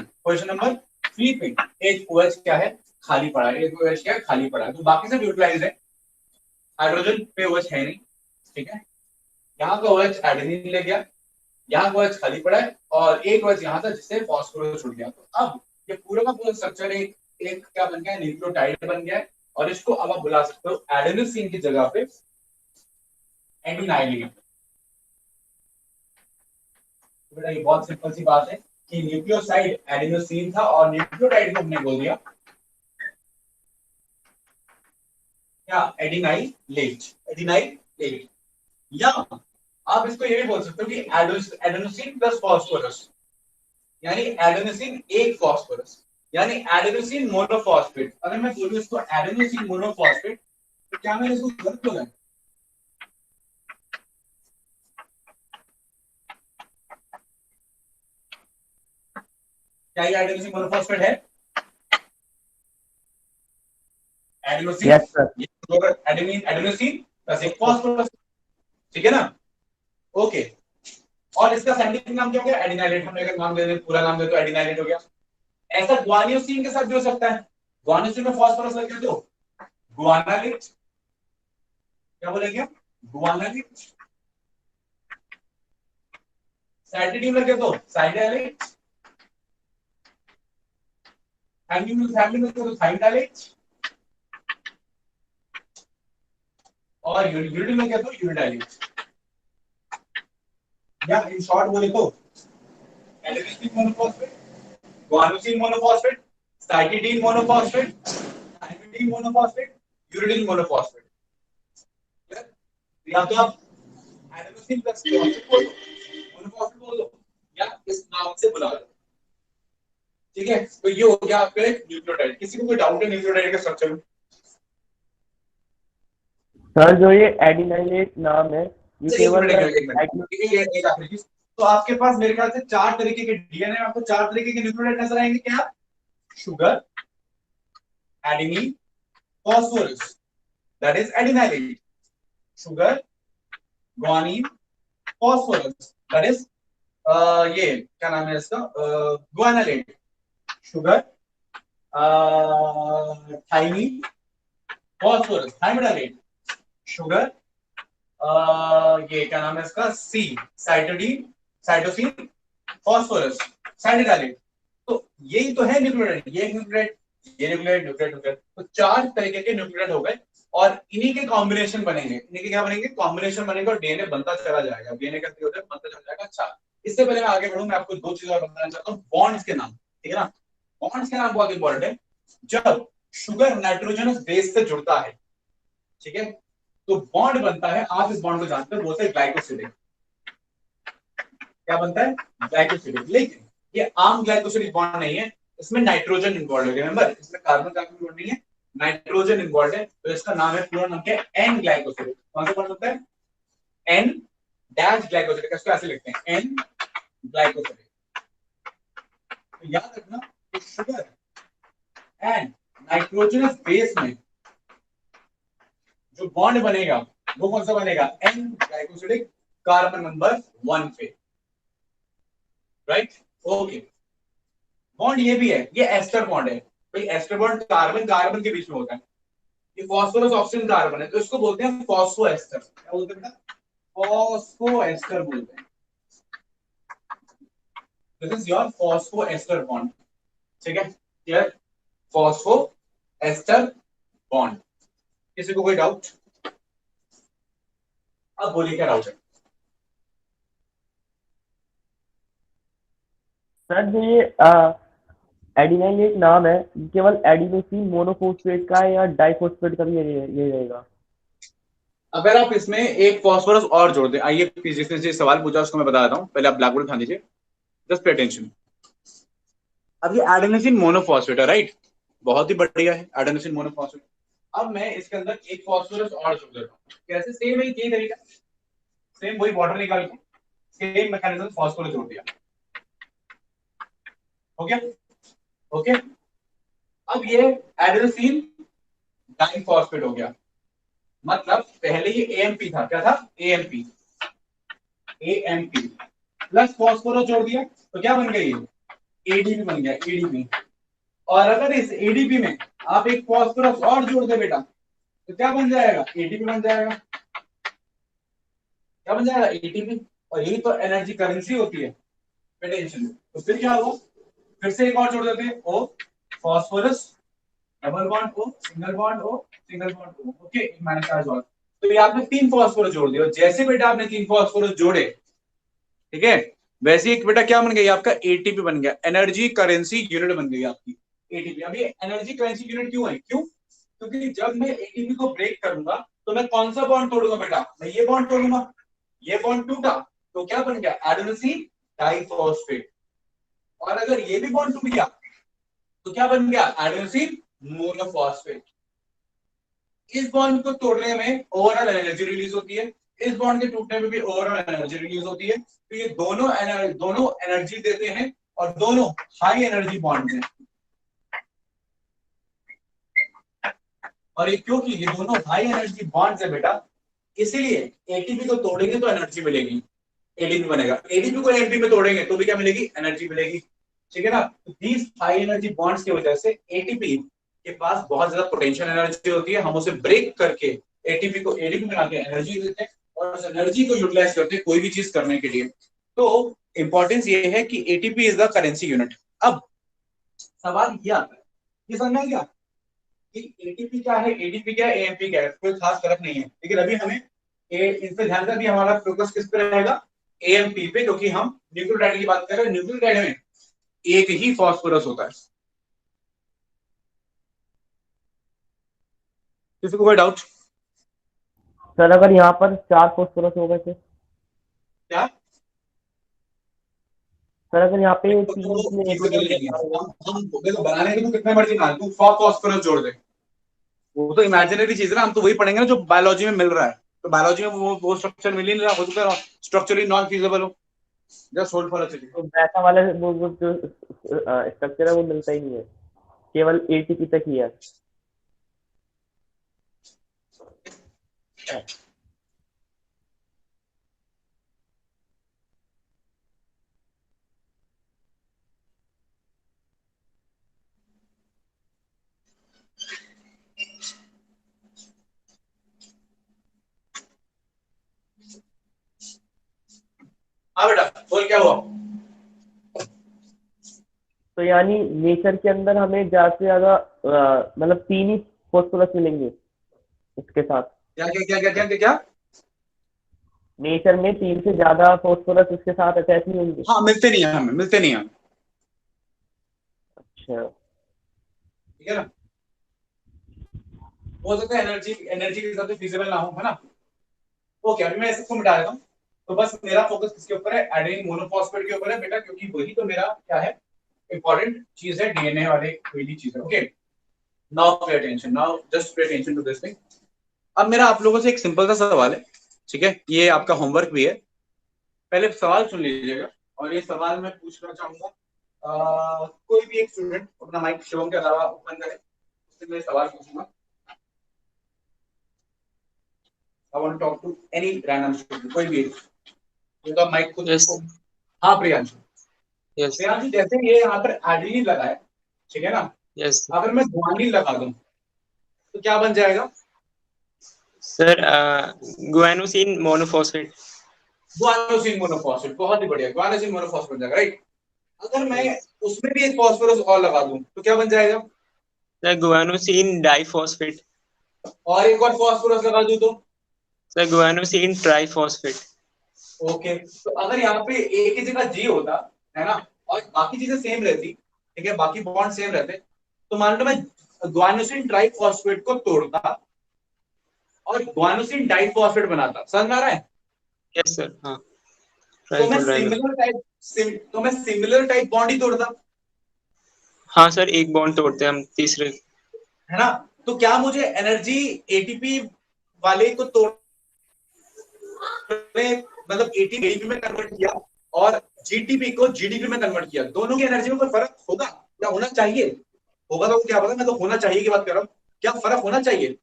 एक OH क्या है, खाली पड़ा है, एक OH क्या है, खाली पड़ा है, तो बाकी सब यूटिलाइज है। हाइड्रोजन पे OH है नहीं, ठीक है, यहाँ का OH एडेनिन ले गया, यहाँ का OH खाली पड़ा है और एक OH यहाँ था जिससे फॉस्फोरस छूट गया। तो अब ये पूरा का पूरा स्ट्रक्चर एक क्या बन गया, न्यूक्लियोटाइड बन गया है। और इसको अब आप बुला सकते हो एडेनोसिन की जगह पे एडिनाइलिन। बेटा ये बहुत सिंपल सी बात है कि न्यूक्लियोसाइड एडेनोसिन था और न्यूक्लियोटाइड को हमने बोल दिया क्या, एडिनाइलेट, एडिनाइलेट। या आप इसको ये भी बोल सकते हो कि एडेनोसिन प्लस फॉस्फोरस, यानी एडेनोसिन एक फॉस्फोरस, यानी एडेनोसिन मोनोफॉस्फेट। अगर मैं बोलूं इसको एडेनोसिन मोनोफॉस्फेट तो क्या मैंने इसको गलत बोला है? क्या ये एडेनोसिन मोनोफॉस्फेट है? Adenosine, yes sir. Adenosine plus एक फॉस्फोरस, ठीक है ना? ओके, और इसका साइंटिफिक नाम क्या हो गया? एडिनाइलेट। हमने अगर नाम दे दें, पूरा नाम दे तो एडिनाइलेट हो गया। ऐसा ग्वानियोसिन के साथ भी हो सकता है। ग्वानियोसिन में फॉस्फोरस लग गया तो ग्वानालेट, क्या बोलेंगे? ग्वानालेट। साइटिडीन लग गया तो साइडालेट। थायमिन लग गया तो थाइडालेट। और यूरिडिन लग गया तो यूरिडालेट। या इन शॉर्ट बोले तो adenosine monophosphate, guanosine monophosphate, cytidine monophosphate, thymidine monophosphate, uridine monophosphate. या तो आप एडेनोसिन प्लस मोनोफॉस्फेट बोल दो या इस नाम से बुला दो, ठीक है? तो ये हो गया आपका न्यूक्लियोटाइड। किसी को कोई डाउट है न्यूक्लियोटाइड के स्ट्रक्चर में? सर जो ये एडिनाइलेट नाम है ये केवल एक आखिरी चीज, तो आपके पास मेरे ख्याल से 4 तरीके के डीएनए, आपको 4 तरीके के न्यूक्लियोटाइड नजर आएंगे। क्या? Sugar, adenine, phosphorus, that is adenylate. Sugar, guanine, phosphorus, that is ये क्या नाम है इसका, guanylate. Sugar, thymine, phosphorus, thymidylate. Sugar, ये क्या नाम है इसका, C cytidine, cytosine, phosphorus, cytidylate. तो यही तो है न्यूक्लियोटाइड। ये न्यूक्लियोटाइड, ये न्यूक्लियोटाइड, न्यूक्लियोटाइड। तो 4 तरीके के न्यूक्लियोटाइड हो गए और इन्हीं के कॉम्बिनेशन बनेंगे। इन्हीं के क्या बनेंगे? कॉम्बिनेशन बनेगा और डीएनए बनता चला जाएगा। डीएनए कैसे होता है? बनता चला जाएगा। अच्छा, इससे पहले मैं आगे बढ़ूं, मैं आपको 2 चीजें और बताना चाहता हूँ। बॉन्ड्स के नाम, ठीक है ना? बॉन्ड्स के नाम बहुत इंपॉर्टेंट है। जब शुगर नाइट्रोजनस बेस से जुड़ता है, ठीक है, तो बॉन्ड बनता है। आप इस बॉन्ड को जानते हो, बोलते हैं ग्लाइकोसिडिक। क्या बनता है? ग्लाइकोसिडिक। लेकिन ये आम ग्लाइकोसिडिक बॉन्ड नहीं है, इसमें नाइट्रोजन इन्वॉल्व है। रिमेंबर, इसमें कार्बन कार्बन बॉन्ड नहीं है, नाइट्रोजन इन्वॉल्व है। तो इसका नाम है, पूरा नाम क्या है? N glycosidic. कौन सा बॉन्ड होता है? N dash glycosidic. इसको ऐसे लिखते हैं, एन ग्लाइकोसिडिक। तो याद रखना कि शुगर एंड नाइट्रोजनस बेस में जो बॉन्ड बनेगा वो कौन सा बनेगा? एन ग्लाइकोसिडिक, कार्बन नंबर 1 पे, राइट? ओके, बॉन्ड ये भी है, ये एस्टर बॉन्ड है। भाई एस्टर बॉन्ड कार्बन कार्बन के बीच में होता है। ये फॉस्फोरस ऑक्सीजन कार्बन है, तो इसको बोलते हैं फॉस्फो एस्टर। क्या बोलते हैं? फॉस्फो एस्टर बोलते हैं। This is your phospho ester bond, ठीक है? क्लियर? Phospho ester bond. किसी को कोई डाउट? अब बोलिए क्या डाउट है? सर जो ये एडिनाइलेट नाम है ये केवल एडिनोसिन मोनोफॉस्फेट का है या डाइफॉस्फेट का भी ये रहेगा? अगर आप इसमें एक फॉस्फोरस और जोड़ दें, आइए जिसने जो सवाल पूछा उसको मैं बता देता हूं। पहले आप ब्लैक बोर्ड ध्यान दीजिए, जस्ट पे अटेंशन। अब ये एडेनोसिन मोनोफॉस्फेट है, राइट? बहुत ही बढ़िया है एडेनोसिन मोनोफॉस्फेट। अब मैं इसके अंदर एक फॉस्फोरस और जोड़ देता हूं। कैसे? सेम है, यही तरीका, सेम वही वाटर निकाल के सेम मैकेनिज्म, फॉस्फोरस जोड़ दिया, हो गया? ओके, अब ये एडेनोसिन डाइफॉस्फेट हो गया। मतलब पहले ये एएमपी था, क्या था? एएमपी, एएमपी प्लस फॉस्फोरस जोड़ दिया तो क्या बन गई? एडीपी बन गया, एडीपी। और अगर इस एडीपी में आप एक फॉस्फोरस और जोड़ दे बेटा, तो क्या बन जाएगा, एटीपी बन जाएगा। क्या बन जाएगा, एटीपी। और यही तो एनर्जी करेंसी होती है पोटेंशियल। तो फिर क्या होगा, फिर से एक और जोड़ देते हैं, O phosphorus, double bond O, single bond O, single bond O, okay, एक माइनस चार्ज और। तो ये आपने 3 फॉस्फोरस जोड़ दिए, और जैसे बेटा आपने 3 फॉस्फोरस जोड़े, ठीक है, वैसे एक बेटा क्या बन गई आपका, एटीपी बन गया, एनर्जी करेंसी यूनिट बन गई आपकी एटीपी। अब ये एनर्जी करेंसी यूनिट क्यों है, क्यों, क्योंकि जब मैं एटीपी को ब्रेक करूंगा तो मैं कौन सा बॉन्ड तोड़ूंगा बेटा, मैं ये बॉन्ड तोड़ूंगा, ये बॉन्ड टूटा तो क्या बन गया, एडेनोसिन डाइफॉस्फेट। और अगर ये भी बॉन्ड टूट गया तो क्या बन गया, एडेनोसिन मोनोफॉस्फेट। इस बॉन्ड को तोड़ने में ओवरऑल एनर्जी रिलीज होती है, इस बॉन्ड के टूटने में भी ओवरऑल एनर्जी रिलीज होती है। तो ये दोनों एनर्जी देते हैं, और दोनों हाई एनर्जी बॉन्ड्स हैं। और ये क्योंकि ये दोनों हाई एनर्जी बॉन्ड्स है बेटा, इसीलिए एटीपी को तोड़ेंगे तो एनर्जी मिलेगी, एटीपी बनेगा। एटीपी को एटीपी में तोड़ेंगे तो भी क्या मिलेगी, एनर्जी मिलेगी, ठीक है ना। दीज हाई एनर्जी बॉन्ड्स की वजह से एटीपी के पास बहुत ज्यादा पोटेंशियल एनर्जी होती है। हम उसे ब्रेक करके एटीपी को एटीपी बना के एनर्जी देते हैं, और उस एनर्जी को यूटिलाइज करते हैं कोई भी चीज करने के लिए। तो इंपॉर्टेंस ये है कि ATP is the currency unit. अब सवाल ये आता है, ये समझ में आ गया कि एटीपी क्या है, एटीपी क्या है, एएमपी क्या है, कोई खास फर्क नहीं है। लेकिन अभी हमें इनसे ध्यान से भी हमारा फोकस किस पे रहेगा, एएमपी पे, क्योंकि हम न्यूक्लियोटाइड की बात कर रहे हैं। न्यूक्लियोटाइड में एक ही फास्फोरस होता है। किसी को कोई डाउट? सर अगर यहाँ पर 4 फॉस्फोरस हो गए थे, क्या सर अगर यहाँ पे तो 3 वो में feasible नहीं है। हम देखो बनाने के तो कितने मर्जी मान, तू 4 फास्फोरस जोड़ दे, वो तो इमेजिनरी चीज है ना, हम तो वही पढ़ेंगे ना जो बायोलॉजी में मिल रहा है। तो बायोलॉजी में वो स्ट्रक्चर मिल ही नहीं रहा, हो सकता है स्ट्रक्चरली नॉन फीजिबल हो। Just hold for a second. तो वैसा वाला वो जो स्ट्रक्चर है वो मिलता ही नहीं है, केवल एटीपी तक ही है। हाँ बेटा बोल, क्या हुआ? तो यानी नेचर के अंदर हमें ज्यादा से ज्यादा मतलब 3 ही फॉस्फोरस मिलेंगे इसके साथ। क्या क्या क्या क्या क्या क्या, क्या? नेचर में 3 से ज्यादा फॉस्फोरस इसके साथ अटैच नहीं होंगे। हाँ मिलते नहीं है हमें, मिलते नहीं है। अच्छा ठीक है ना, हो सकता है एनर्जी के हिसाब से फीजिबल ना हो, है ना। ओके अभी मैं इसको मिटा देता हूँ। तो बस मेरा फोकस किसके ऊपर है, एडेनिन मोनोफॉस्फेट के ऊपर है बेटा, क्योंकि वही तो मेरा क्या है, इंपॉर्टेंट चीज है, डीएनए वाले पहली चीज है। Okay now pay attention, now just pay attention to this thing. अब मेरा आप लोगों से एक सिंपल सा सवाल है, ठीक है, ये आपका होमवर्क भी है। पहले सवाल सुन लीजिएगा, और ये सवाल मैं पूछना चाहूंगा, कोई भी एक स्टूडेंट अपना माइक शिवम के अलावा ओपन करे, उससे मैं सवाल पूछूंगा। I want to talk to any random student, कोई भी एक माइक खुद। Yes. हाँ प्रियांशु, Yes. प्रियांशु जैसे ये यहाँ पर एडेनिन लगा है, ठीक है ना, Yes. अगर मैं गुआनिन लगा दूं तो क्या बन जाएगा? Sir guanosine monophosphate. Guanosine monophosphate, बहुत ही बढ़िया, गुआनोसिन मोनोफॉस्फेट बन जाएगा, राइट। अगर मैं उसमें भी एक फॉस्फोरस और लगा दूं तो क्या बन जाएगा? Sir guanosine diphosphate. और एक और फॉस्फोरस लगा दूं तो? Sir guanosine triphosphate. ओके तो अगर यहाँ पे एक ही जगह जी होता है ना, और बाकी चीजें सेम रहती, ठीक है, बाकी बॉन्ड सेम रहते, तो मान लो मैं गुआनोसिन ट्राइफॉस्फेट को तोड़ता और गुआनोसिन डाइफॉस्फेट बनाता, समझ में आ रहा है? Yes sir. हाँ तो मैं ट्राइफॉस्फेट। सिमिलर टाइप बॉन्ड ही तोड़ता, हाँ सर एक बॉन्ड तोड़ते हैं हम तीसरे। है ना। तो क्या मुझे एनर्जी एटीपी वाले को तोड़ने, मतलब एटीपी में कन्वर्ट किया और जीटीपी को जीडीपी में कन्वर्ट किया, दोनों की एनर्जी में कोई फर्क होगा या होना चाहिए? होगा तो क्या पता, मैं तो होना चाहिए की बात कर रहा हूँ, क्या फर्क होना चाहिए?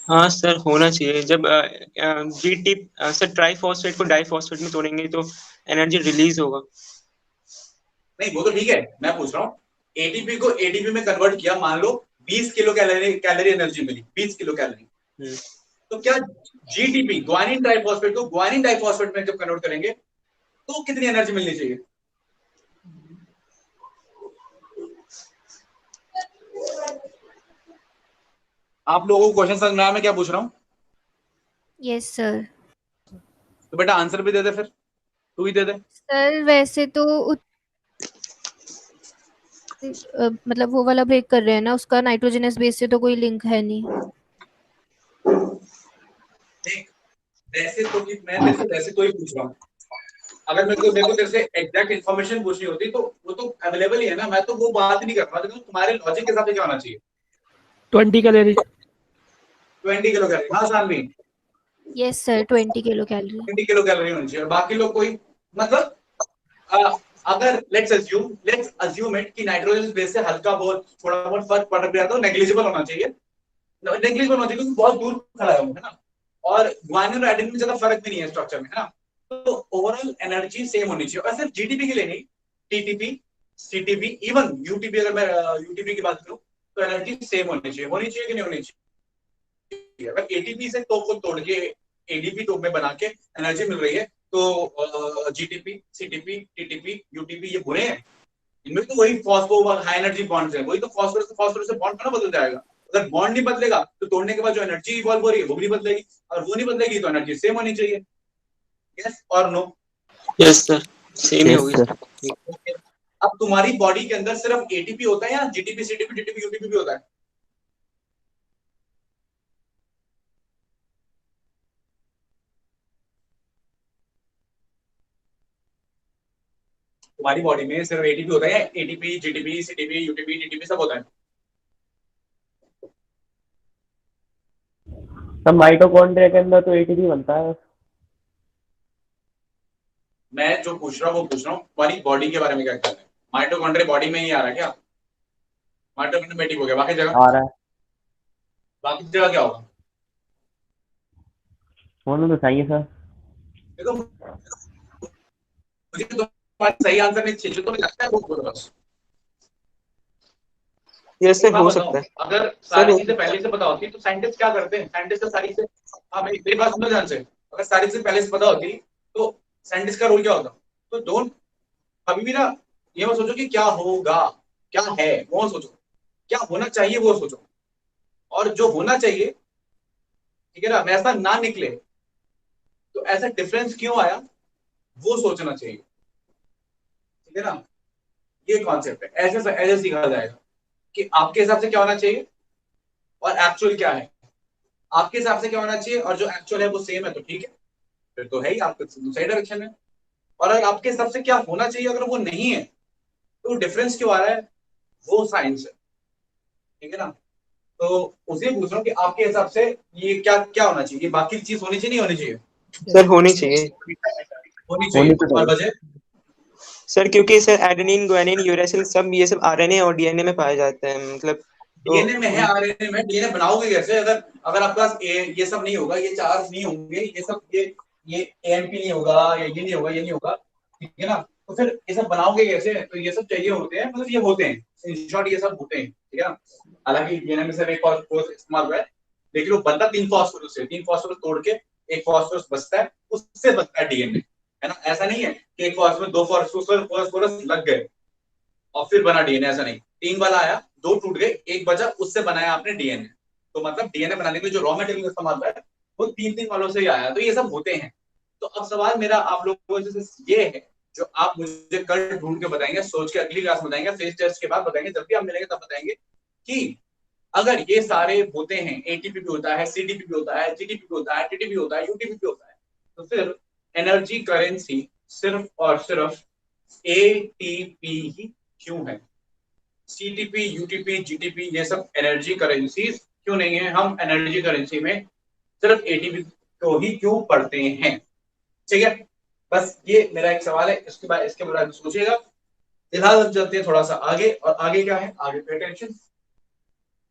हाँ सर होना चाहिए। जब जीटी सर ट्राइफॉस्फेट को डाइफॉस्फेट में तोड़ेंगे तो एनर्जी रिलीज होगा। नहीं वो तो ठीक है, मैं पूछ रहा हूँ एटीपी को एटीपी में कन्वर्ट किया, मान लो 20 किलो कैलोरी एनर्जी मिली, 20 किलो कैलोरी। तो क्या जीटीपी ग्वानिन ट्राइफॉस्फेट को ग्वानिन डाइफॉस्फेट में जब कन्वर्ट करेंगे तो कितनी एनर्जी मिलनी चाहिए? आप लोगों को क्वेश्चन समझ में आया मैं क्या पूछ रहा हूँ? Yes sir. तो बेटा आंसर भी दे दे, फिर तू ही दे दे। सर वैसे तो मतलब वो वाला ब्रेक कर रहे हैं ना, उसका नाइट्रोजनस बेस से तो कोई लिंक है नहीं। देख वैसे तो मैं तेरे से वैसे तो ही पूछ रहा हूँ, अगर मेरे को तेरे से एग्जैक्ट इन्फॉर्मेशन पूछनी होती तो वो तो अवेलेबल ही है ना, मैं तो वो बात नहीं कर रहा था। तुम्हारे लॉजिक के हिसाब से क्या होना चाहिए? 20 कैलोरी। 20 kilo calorie. हाँ Sanvi, yes sir 20 kilo calorie. 20 kilo calorie होनी चाहिए। और बाकी लोग कोई मतलब अगर लेट्स अज्यूम इट कि नाइट्रोजन बेस से हल्का बहुत थोड़ा बहुत फर्क पड़ गया तो नेग्लिजिबल होना चाहिए, नेग्लिजिबल होना चाहिए क्योंकि बहुत दूर खड़ा है वो, है ना। और ग्वानिन और एडेनिन में ज्यादा फर्क भी नहीं है स्ट्रक्चर में, है ना। तो ओवरऑल एनर्जी सेम होनी चाहिए। और सिर्फ जीटीपी के लिए नहीं, टीटीपी, सीटीपी, इवन यूटीपी, अगर मैं यूटीपी की बात करूं तो एनर्जी सेम होनी चाहिए कि नहीं होनी चाहिए? अगर एटीपी से टोप को तोड़ के एडीपी टोप में बना के एनर्जी मिल रही है तो जीटीपी, सीटीपी, टीटीपी, यूटीपी ये बुरे हैं? इनमें तो वही फॉस्फो हाई एनर्जी बॉन्ड्स है, वही तो फॉस्फोरस से बॉन्ड ना बदल जाएगा। अगर बॉन्ड नहीं बदलेगा तो तोड़ने के बाद जो एनर्जी इवॉल्व हो रही है वो भी नहीं बदलेगी, और वो नहीं बदलेगी तो एनर्जी सेम होनी चाहिए। यस और नो? यस सर, सेम ही यस होगी। सर। अब तुम्हारी बॉडी के अंदर सिर्फ एटीपी होता है या जीटीपी, सीटीपी, टीटीपी, यूटीपी भी होता है? तुम्हारी बॉडी में सिर्फ एटीपी होता है या ATP, GTP, CTP, UTP, TTP सब होता है? सब माइटोकॉन्ड्रिया के अंदर तो एटीपी बनता है। मैं जो पूछ रहा हूँ वो पूछ रहा हूँ तुम्हारी बॉडी के बारे में क्या कहते हैं। माइटोकॉन्ड्रिया बॉडी में ही आ रहा है क्या? माइटोकॉन्ड्रिया में ठीक हो गया, बाकी जगह? आ रहा है, बाकी जगह क्या होगा? होना तो चाहिए सर। देखो मुझे तो तुम्हारा सही आंसर नहीं चाहिए, तो लगता है वो बोलो बस। यस सर, बात हो बताओ, सकता है। अगर सारी चीजें पहले से पता होती तो साइंटिस्ट क्या करते हैं? साइंटिस्ट का सारी से, हाँ मेरी बात सुनो ध्यान से, अगर सारी चीजें पहले से पता होती तो साइंटिस्ट का रोल क्या होता? तो डोंट कभी भी ना ये मत सोचो कि क्या होगा, क्या है वो मत सोचो, क्या होना चाहिए वो सोचो। और जो होना चाहिए, ठीक है ना, वैसा ना निकले तो ऐसा डिफरेंस क्यों आया वो सोचना चाहिए, ठीक है ना। ये कॉन्सेप्ट है, ऐसे ऐसे सीखा जाएगा कि आपके हिसाब से क्या होना चाहिए और एक्चुअल क्या है। आपके हिसाब से क्या होना चाहिए और जो एक्चुअल है वो सेम है तो ठीक है, फिर तो है ही, आपके सही डायरेक्शन में। और अगर आपके हिसाब से क्या होना चाहिए अगर वो नहीं है तो डिफरेंस क्यों आ रहा है, वो साइंस है, ठीक है ना। तो उसे पूछ रहा हूँ कि आपके हिसाब से ये क्या क्या होना चाहिए, ये बाकी चीज होनी चाहिए नहीं होनी चाहिए? सर होनी चाहिए। होनी चाहिए। और वजह? सर क्योंकि सर एडेनिन, ग्वानिन, यूरेसिल सब ये सब आरएनए और डीएनए में पाए जाते हैं, मतलब डीएनए में है, आरएनए में। डीएनए बनाओगे कैसे अगर अगर आपके पास ये सब नहीं होगा, ये चार्ज नहीं होंगे, ये सब ये एएमपी नहीं होगा, ये नहीं होगा, ये नहीं होगा, ठीक है ना। तो फिर ये सब बनाओगे कैसे? तो ये सब चाहिए होते हैं, मतलब ये होते हैं, इन शॉर्ट ये सब होते हैं, ठीक है ना। हालांकि डीएनए में सिर्फ एक फॉस्फोरस इस्तेमाल हुआ है, लेकिन वो बनता 3 फॉस्फोरस से, 3 फॉस्फोरस तोड़ के एक फॉस्फोरस बचता है, उससे बनता है डीएनए, है ना। ऐसा नहीं है कि एक फॉस्फोरस 2 फॉस्फोरस लग गए और फिर बना डीएनए, ऐसा नहीं। 3 वाला आया, 2 टूट गए, एक बचा, उससे बनाया आपने डीएनए। तो मतलब डीएनए बनाने के लिए जो रॉ मटेरियल इस्तेमाल हुआ है वो 3 वालों से ही आया, तो ये सब होते हैं। तो अब सवाल मेरा आप लोगों से ये है, जो आप मुझे कल ढूंढ के बताएंगे, सोच के अगली क्लास में बताएंगे, फेस टेस्ट के बाद बताएंगे, जब भी आप मिलेंगे तब बताएंगे कि अगर ये सारे होते हैं, एटीपी भी होता है, सीडीपी भी होता है, जीटीपी भी होता है, टीटीपी होता है, यूटीपी भी होता है, तो फिर एनर्जी करेंसी सिर्फ और सिर्फ एटीपी ही क्यों है? सीटीपी, यूटीपी, जीटीपी ये सब एनर्जी करेंसी क्यों नहीं है? हम एनर्जी करेंसी में सिर्फ एटीपी को ही क्यों पढ़ते हैं? ठीक है, बस ये मेरा एक सवाल है, इसके बाद में सोचिएगा। फिलहाल चलते हैं थोड़ा सा आगे, और आगे क्या है? आगे पे टेंशन,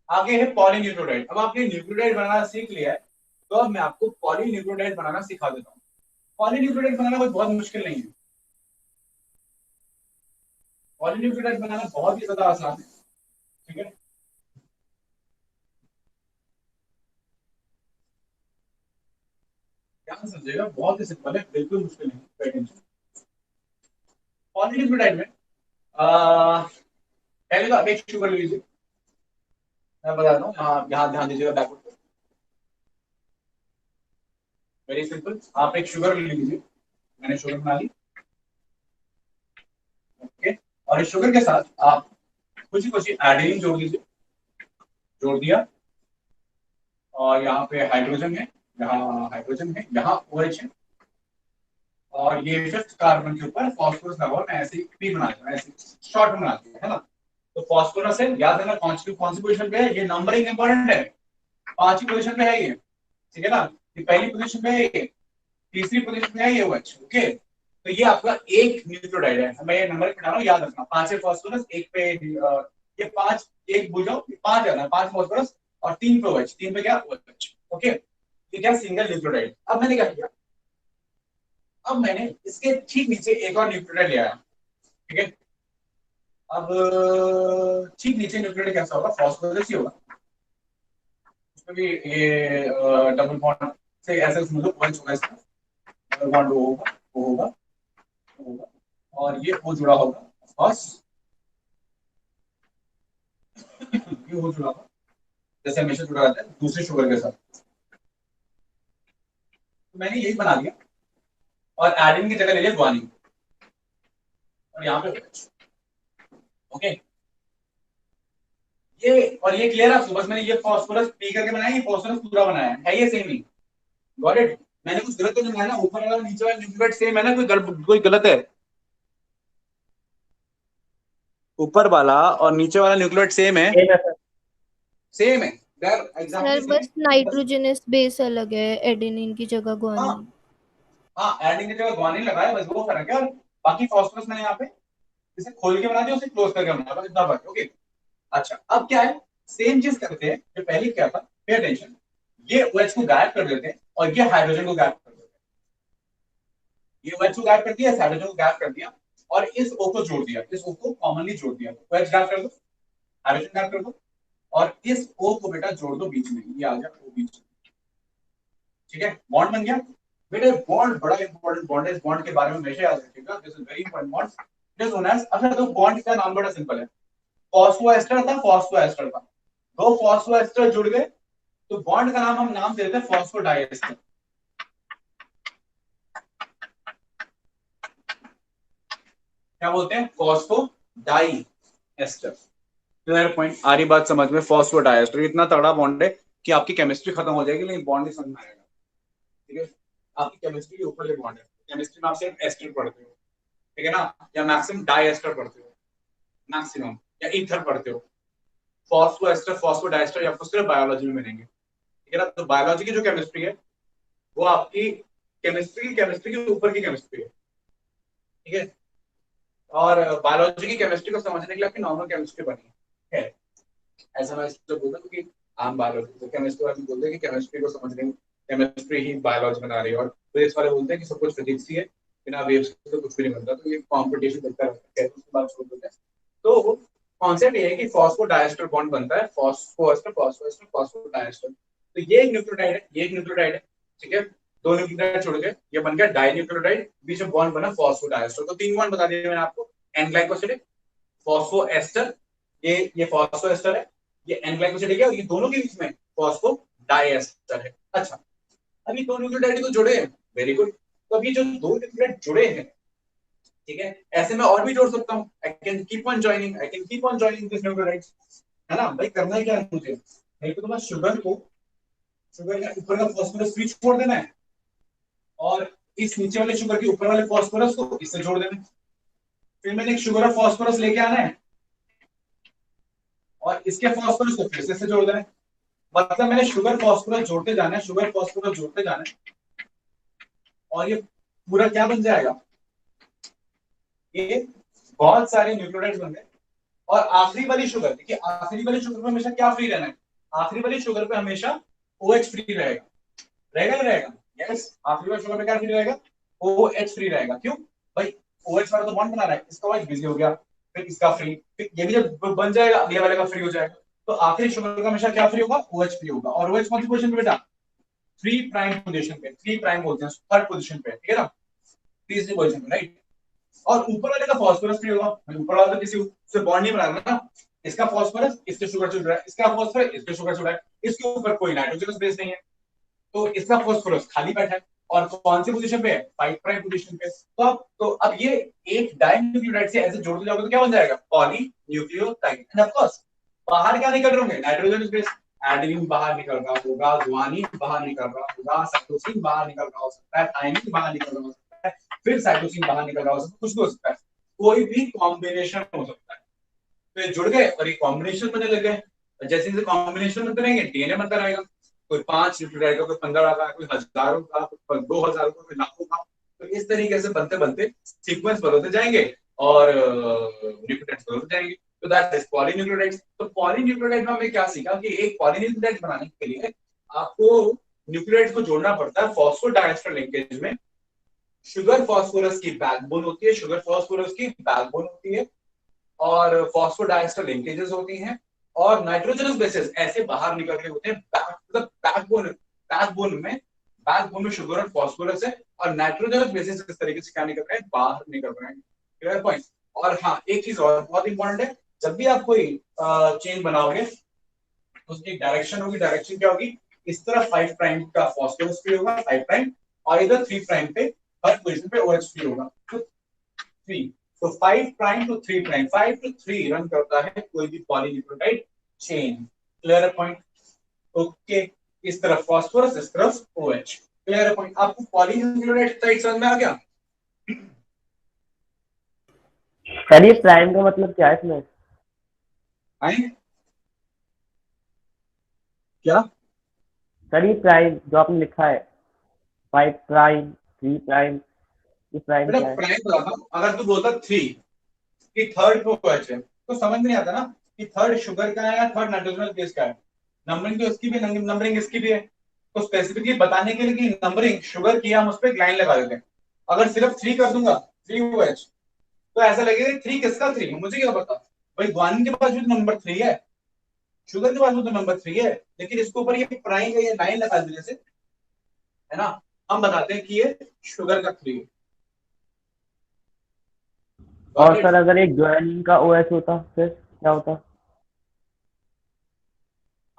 आगे है पॉलीन्यूक्लियोटाइड। अब आपने न्यूक्लियोटाइड बनाना सीख लिया है, तो अब मैं आपको पॉलीन्यूक्लियोटाइड बनाना सिखा देता हूँ। पॉलीन्यूक्लियोटाइड बनाना कोई बहुत मुश्किल नहीं है, पॉलीन्यूक्लियोटाइड बनाना बहुत ही ज्यादा आसान है, ठीक है। समझिएगा, बहुत ही सिंपल है, बिल्कुल मुश्किल नहीं। पॉलीडिस्पेटाइड में पहले तो आप एक शुगर ले लीजिए, मैं बताता हूँ, यहाँ ध्यान दीजिएगा बैकवर्ड पे। वेरी सिंपल, आप एक शुगर ले लीजिए, मैंने शुगर बना ली, ओके। और इस शुगर के साथ आप कुछ एडेनिन जोड़ दीजिए, जोड़ दिया, और यहाँ पे हाइड्रोजन है, यहाँ हाइड्रोजन है, यहाँ OH है, और ये फिफ्थ कार्बन के ऊपर फॉस्फोरस लगा हुआ, मैं ऐसे पी बना दूं, ऐसे शॉर्ट बना दिया है ना। तो फॉस्फोरस है, याद रखना कौन सी पोजीशन पे है, ये नंबरिंग इंपॉर्टेंट है, 5वीं पोजीशन पे है ये, ठीक है ना। ये पहली पोजीशन पे है, ये तीसरी पोजीशन पे है ये OH, ओके। तो ये आपका एक न्यूक्लियोटाइड है, मैं ये नंबर बता रहा हूँ, याद रखना, 5 है फॉस्फोरस, एक पे ये 5, एक भूल जाओ, 5 है ना, 5 फॉस्फोरस और 3 पे OH, 3 पे क्या OH, ओके। ये क्या सिंगल न्यूक्लियोटाइड। अब मैंने क्या किया, अब मैंने इसके ठीक नीचे एक और न्यूक्लियोटाइड ले आया, ठीक है। अब ठीक नीचे न्यूक्लियोटाइड कैसा होगा, फॉस्फोरस ही होगा, उसमें भी ये डबल बॉन्ड से ऐसे समझो OH होगा, इसका डबल बॉन्ड होगा, वो होगा, और ये O जुड़ा होगा, बस ये O जुड़ा होगा, जैसे हमेशा जुड़ा रहता है दूसरे शुगर के साथ। तो मैंने यही बना दिया, और एडेनिन की जगह ले लिया ग्वानिन, और यहाँ पे ओके। ये क्लियर है आपको, बस मैंने ये फॉस्फोरस पी करके बनाया, ये फॉस्फोरस पूरा बनाया है ये सेम ही, गॉट इट। मैंने कुछ गलत तो नहीं बनाया ना, ऊपर वाला नीचे वाला न्यूक्लियोटाइड सेम है ना, कोई गलत है, ऊपर वाला और नीचे वाला न्यूक्लियोटाइड सेम है, सेम है सर बस नाइट्रोजनस बेस अलग है, एडेनिन की जगह ग्वानिन। हाँ एडेनिन की जगह ग्वानिन लगाया, बस वो फर्क है, और बाकी फॉस्फोरस मैंने यहाँ पे इसे खोल के बना दिया, उसे क्लोज करके बना दिया, इतना फर्क, ओके। अच्छा अब क्या है, सेम चीज करते हैं जो पहले क्या था, पे अटेंशन, ये OH को गायब कर देते हैं और ये हाइड्रोजन को गायब कर देते हैं, ये OH को गायब कर दिया, हाइड्रोजन को गायब कर दिया, और इस O को जोड़ दिया, इस O को कॉमनली जोड़ दिया, OH गायब कर दो, हाइड्रोजन गायब कर दो, और इस O को बेटा जोड़ दो बीच में, ये आ गया O बीच में, ठीक है, बॉन्ड बन गया बेटा। बॉन्ड बड़ा इंपॉर्टेंट बॉन्ड है, इस बॉन्ड के बारे में हमेशा याद रखिएगा, this is very important bond, it is known as, अच्छा तो बॉन्ड का नाम बड़ा सिंपल है, फॉस्फोएस्टर था, फॉस्फोएस्टर था, दो फॉस्फोएस्टर जुड़ गए, तो बॉन्ड का नाम हम नाम देते हैं फॉस्फोडाइएस्टर, क्या बोलते हैं, फॉस्फोडाइएस्टर। क्लियर पॉइंट, आ रही बात समझ में, फॉस्फोडाइएस्टर इतना तगड़ा बॉन्ड है कि आपकी केमिस्ट्री खत्म हो जाएगी लेकिन बॉन्ड नहीं समझ में आएगा, ठीक है। आपकी केमिस्ट्री के ऊपर ये बॉन्ड है, केमिस्ट्री में आप सिर्फ एस्टर पढ़ते हो, ठीक है ना, या मैक्सिमम डाइएस्टर पढ़ते हो, मैक्सिमम, या ईथर पढ़ते हो, फॉस्फोएस्टर फॉस्फोडाइएस्टर आपको सिर्फ बायोलॉजी में मिलेंगे, ठीक है ना। तो बायोलॉजी की जो केमिस्ट्री है वो आपकी केमिस्ट्री के ऊपर की केमिस्ट्री है, ठीक है। और बायोलॉजी की केमिस्ट्री को समझने के लिए आपकी नॉर्मल केमिस्ट्री बनी है, ऐसा मैं इसलिए बोलता हूँ कि आम बायोलॉजी तो केमिस्ट्री वाले बोलते हैं कि केमिस्ट्री को समझने में केमिस्ट्री ही बायोलॉजी बना रही है, और फिजिक्स वाले बोलते हैं कि सब कुछ फिजिक्स ही है, बिना वेव्स के तो कुछ भी नहीं बनता, तो ये कॉम्पिटिशन चलता रहता है, उसके बाद छोड़ देते हैं। तो कॉन्सेप्ट ये है कि फॉस्फोडाइएस्टर बॉन्ड बनता है, फॉस्फोएस्टर फॉस्फोएस्टर फॉस्फोडाइएस्टर, तो ये एक न्यूक्लियोटाइड है, ये एक न्यूक्लियोटाइड है, ठीक है, दो न्यूक्लियोटाइड छोड़ के ये बन गया डाइन्यूक्लियोटाइड, बीच में बॉन्ड बना फॉस्फोडाइएस्टर, तो 3 बॉन्ड बता दिए मैंने आपको, एन ग्लाइकोसिडिक, फॉस्फोएस्टर, ये फॉस्फोएस्टर है, ये एन ग्लाइकोसिडिक है, और ये दोनों के बीच में फॉस्फोडाइएस्टर है। अच्छा अभी दो न्यूक्लियोटाइड तो जुड़े हैं, वेरी गुड, तो अभी जो दो न्यूक्लियोटाइड जुड़े हैं, ठीक है, ऐसे मैं और भी जोड़ सकता हूँ, I can keep on joining this nucleotides, है ना भाई, करना है क्या है मुझे, नहीं तो मैं शुगर का ऊपर का फॉस्फोरस फ्री छोड़ देना है, और इस नीचे वाले शुगर के ऊपर वाले फॉस्फोरस को इससे जोड़ देना है, फिर मैंने एक शुगर और फॉस्फोरस लेके आना है, और इसके फॉस्फोरस को फिर से जोड़ देना है, मतलब मैंने शुगर फॉस्फोरस जोड़ते जाना है, शुगर फॉस्फोरस जोड़ते जाना है, और ये पूरा क्या बन जाएगा, ये बहुत सारे न्यूक्लियोटाइड्स बन गए, और आखिरी वाली शुगर, देखिए आखिरी वाली शुगर पे हमेशा क्या फ्री रहना है, आखिरी वाली शुगर पे हमेशा OH फ्री रहेगा, रहेगा नहीं रहेगा, यस, आखिरी वाली शुगर पे क्या फ्री रहेगा, OH फ्री रहेगा, क्यों भाई, OH वाला तो बॉन्ड बना रहा है, इसका OH बिजी हो गया, फिर इसका फ्री, फिर ये भी जब बन जाएगा अगले वाले का फ्री हो जाएगा, तो आखिरी शुगर का हमेशा क्या फ्री होगा, OH फ्री होगा, और OH कौन सी पोजीशन पे बेटा, 3 प्राइम पोजीशन पे, 3 प्राइम बोलते हैं थर्ड पोजीशन पे, ठीक है ना, तीसरी पोजीशन पे, राइट। और ऊपर वाले का फास्फोरस फ्री होगा, ऊपर वाला तो किसी से बॉन्ड नहीं बना रहा ना, इसका फास्फोरस इसके शुगर से जुड़ा है, इसका फास्फोरस इसके शुगर से जुड़ा है, इसके ऊपर कोई नाइट्रोजनस बेस नहीं है, तो इसका फास्फोरस खाली बैठा है। और कौन सी पोजीशन पे है, 5 प्राइम पोजीशन पे। तो अब ये एक डाइन्यूक्लियोटाइड से ऐसे जोड़ते जाओगे तो क्या बन जाएगा, पॉलीन्यूक्लियोटाइड। एंड ऑफ कोर्स बाहर क्या निकल रहे होंगे, नाइट्रोजनस बेस, एडेनिन बाहर निकल रहा होगा, गुआनिन बाहर निकल रहा होगा, साइटोसिन बाहर निकल रहा हो सकता है, थाइमिन बाहर निकल रहा हो सकता है, फिर साइटोसिन बाहर निकल रहा हो सकता है, कुछ भी हो सकता है, कोई भी कॉम्बिनेशन हो सकता है। तो ये जुड़ गए और ये कॉम्बिनेशन बनने लग गए। जैसे जैसे कॉम्बिनेशन बनते रहेंगे डीएनए बनता रहेगा, कोई 5 न्यूक्लियोटाइड का, कोई 15 का, कोई हजारों का, कोई 2000 का, कोई लाखों का। तो इस तरीके से बनते बनते सीक्वेंस बदलते जाएंगे और न्यूक्लियोटाइड्स बदलते जाएंगे। तो दैट इज पॉलीन्यूक्लियोटाइड्स। तो पॉलीन्यूक्लियोटाइड में हमने क्या सीखा कि एक पॉलीन्यूक्लियोटाइड बनाने के लिए आपको न्यूक्लियोटाइड्स को जोड़ना पड़ता है फॉस्फोडाइएस्टर लिंकेज में। शुगर फॉस्फोरस की बैकबोन होती है, शुगर फॉस्फोरस की बैकबोन होती है, और फॉस्फोडाइएस्टर लिंकेजेस होती हैं, और नाइट्रोजनस बेसेस ऐसे बाहर निकल रहे होते हैं, मतलब बैकबोन में शुगर और फॉस्फोरस है, और नाइट्रोजनस बेसेस इस तरीके से क्या निकल रहे हैं, बाहर निकल रहे हैं। Clear point. और हाँ, एक चीज और बहुत इंपॉर्टेंट है, जब भी आप कोई चेन बनाओगे तो उसकी डायरेक्शन होगी, डायरेक्शन क्या होगी, इस तरफ 5 प्राइम का फॉस्फोरस फ्री होगा, 5 प्राइम, और इधर 3 प्राइम पे हर पोजीशन पे OH फ्री होगा, तो 3। तो 5 prime to 3 prime, 5 to 3 run करता है कोई भी polynucleotide chain. Clear point. Okay, इस तरफ फॉस्फोरस, इस तरफ OH। Clear point. आपको पॉलीन्यूक्लियोटाइड समझ में आ गया? सर ये प्राइम का मतलब क्या है इसमें? आए क्या सर ये प्राइम जो आपने लिखा है 5 प्राइम 3 प्राइम, ये प्राइम बेटा? क्या है? प्राइम रहा, अगर तू बोलता 3 कि थर्ड पे OH है तो समझ नहीं आता ना कि थर्ड शुगर का है या थर्ड नाइट्रोजनस बेस का है। नंबरिंग तो इसकी भी, नंबरिंग इसकी भी है, तो स्पेसिफिकली बताने के लिए कि नंबरिंग शुगर की हम उस पर एक लाइन लगा देते हैं। अगर सिर्फ 3 कर दूंगा 3OH तो ऐसा लगेगा 3 किसका 3, मुझे क्या पता। भाई ग्वानिन के पास भी तो नंबर 3 है, शुगर के पास भी तो नंबर 3 है, लेकिन इसके ऊपर ये प्राइम या लाइन लगा देने से, है ना, हम बताते हैं कि ये शुगर का 3 है। और सर अगर एक ग्वानिन का OH होता फिर क्या होता?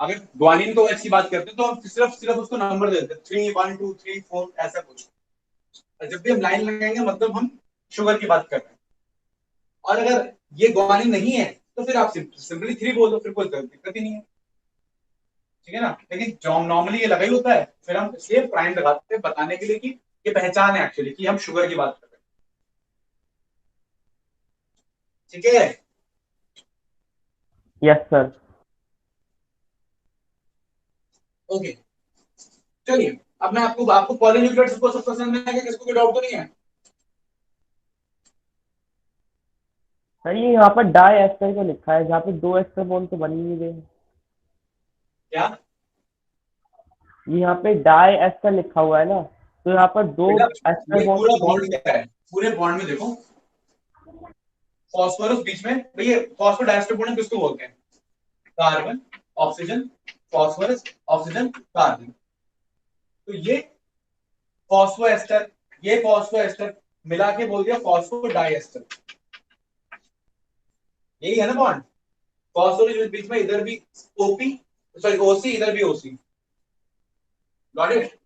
अगर ग्वानिन को OH की बात करते हैं तो हम सिर्फ उसको नंबर देते हैं 3 1 2 3 4 ऐसा कुछ। जब भी हम लाइन लगाएंगे मतलब हम शुगर की बात कर रहे हैं। और अगर ये ग्वानिन नहीं है तो फिर आप सिंपली 3 बोल दो, फिर कोई दिक्कत ही नहीं है, ठीक है ना। लेकिन जो नॉर्मली ये लगा ही होता है, फिर हम इसलिए प्राइम लगाते हैं बताने के लिए कि ये पहचान है एक्चुअली कि हम शुगर की बात कर रहे हैं, ठीक है। Yes sir. ओके, चलिए अब मैं आपको पॉलीन्यूक्लियोटाइड्स को सब पसंद है कि किसको कोई डाउट तो नहीं है? सर ये यहाँ पर डाई एस्टर का लिखा है जहाँ पे 2 एस्टर बॉन्ड तो बन ही नहीं गए। क्या ये यहाँ पे डाई एस्टर लिखा हुआ है ना, तो यहाँ पर 2 बेटा, एस्टर ये पूरा बॉन्ड बॉन्ड क्या है, पूरे बॉन्ड में देखो फॉस्फोरस बीच में, भैया फॉस्फोडाइएस्टर बॉन्ड किसको बोलते हैं, carbon oxygen, phosphorus oxygen carbon. तो ये फॉस्फोएस्टर, ये फॉस्फोएस्टर मिला के बोल दिया फॉस्फोडाइएस्टर, यही है ना बॉन्ड। फॉस्फोरस बीच में इधर भी ओपी, सॉरी ओसी, इधर भी OC. Got it?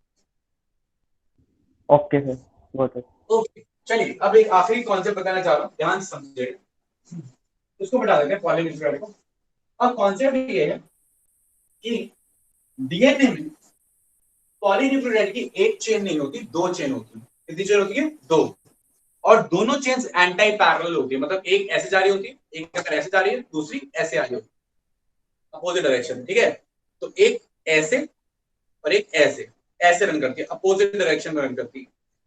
Okay sir, got it. Okay, चलिए अब एक आखिरी कॉन्सेप्ट बताना चाह रहा हूँ, ध्यान से समझिए, उसको बता देते हैं पॉलीन्यूक्लियोटाइड को। अब कॉन्सेप्ट ये है कि डीएनए में पॉलीन्यूक्लियोटाइड की एक चेन नहीं होती, 2 चेन होती है। कितनी चेन होती है? 2। और दोनों चेन्स एंटी पैरेलल होती है, मतलब एक ऐसे जा रही होती है, एक अगर ऐसे जा रही है, दूसरी ऐसे आ रही होती है, अपोजिट डायरेक्शन, ठीक है। तो एक ऐसे और एक ऐसे, ऐसे रन करती है, अपोजिट डायरेक्शन में रन करती है।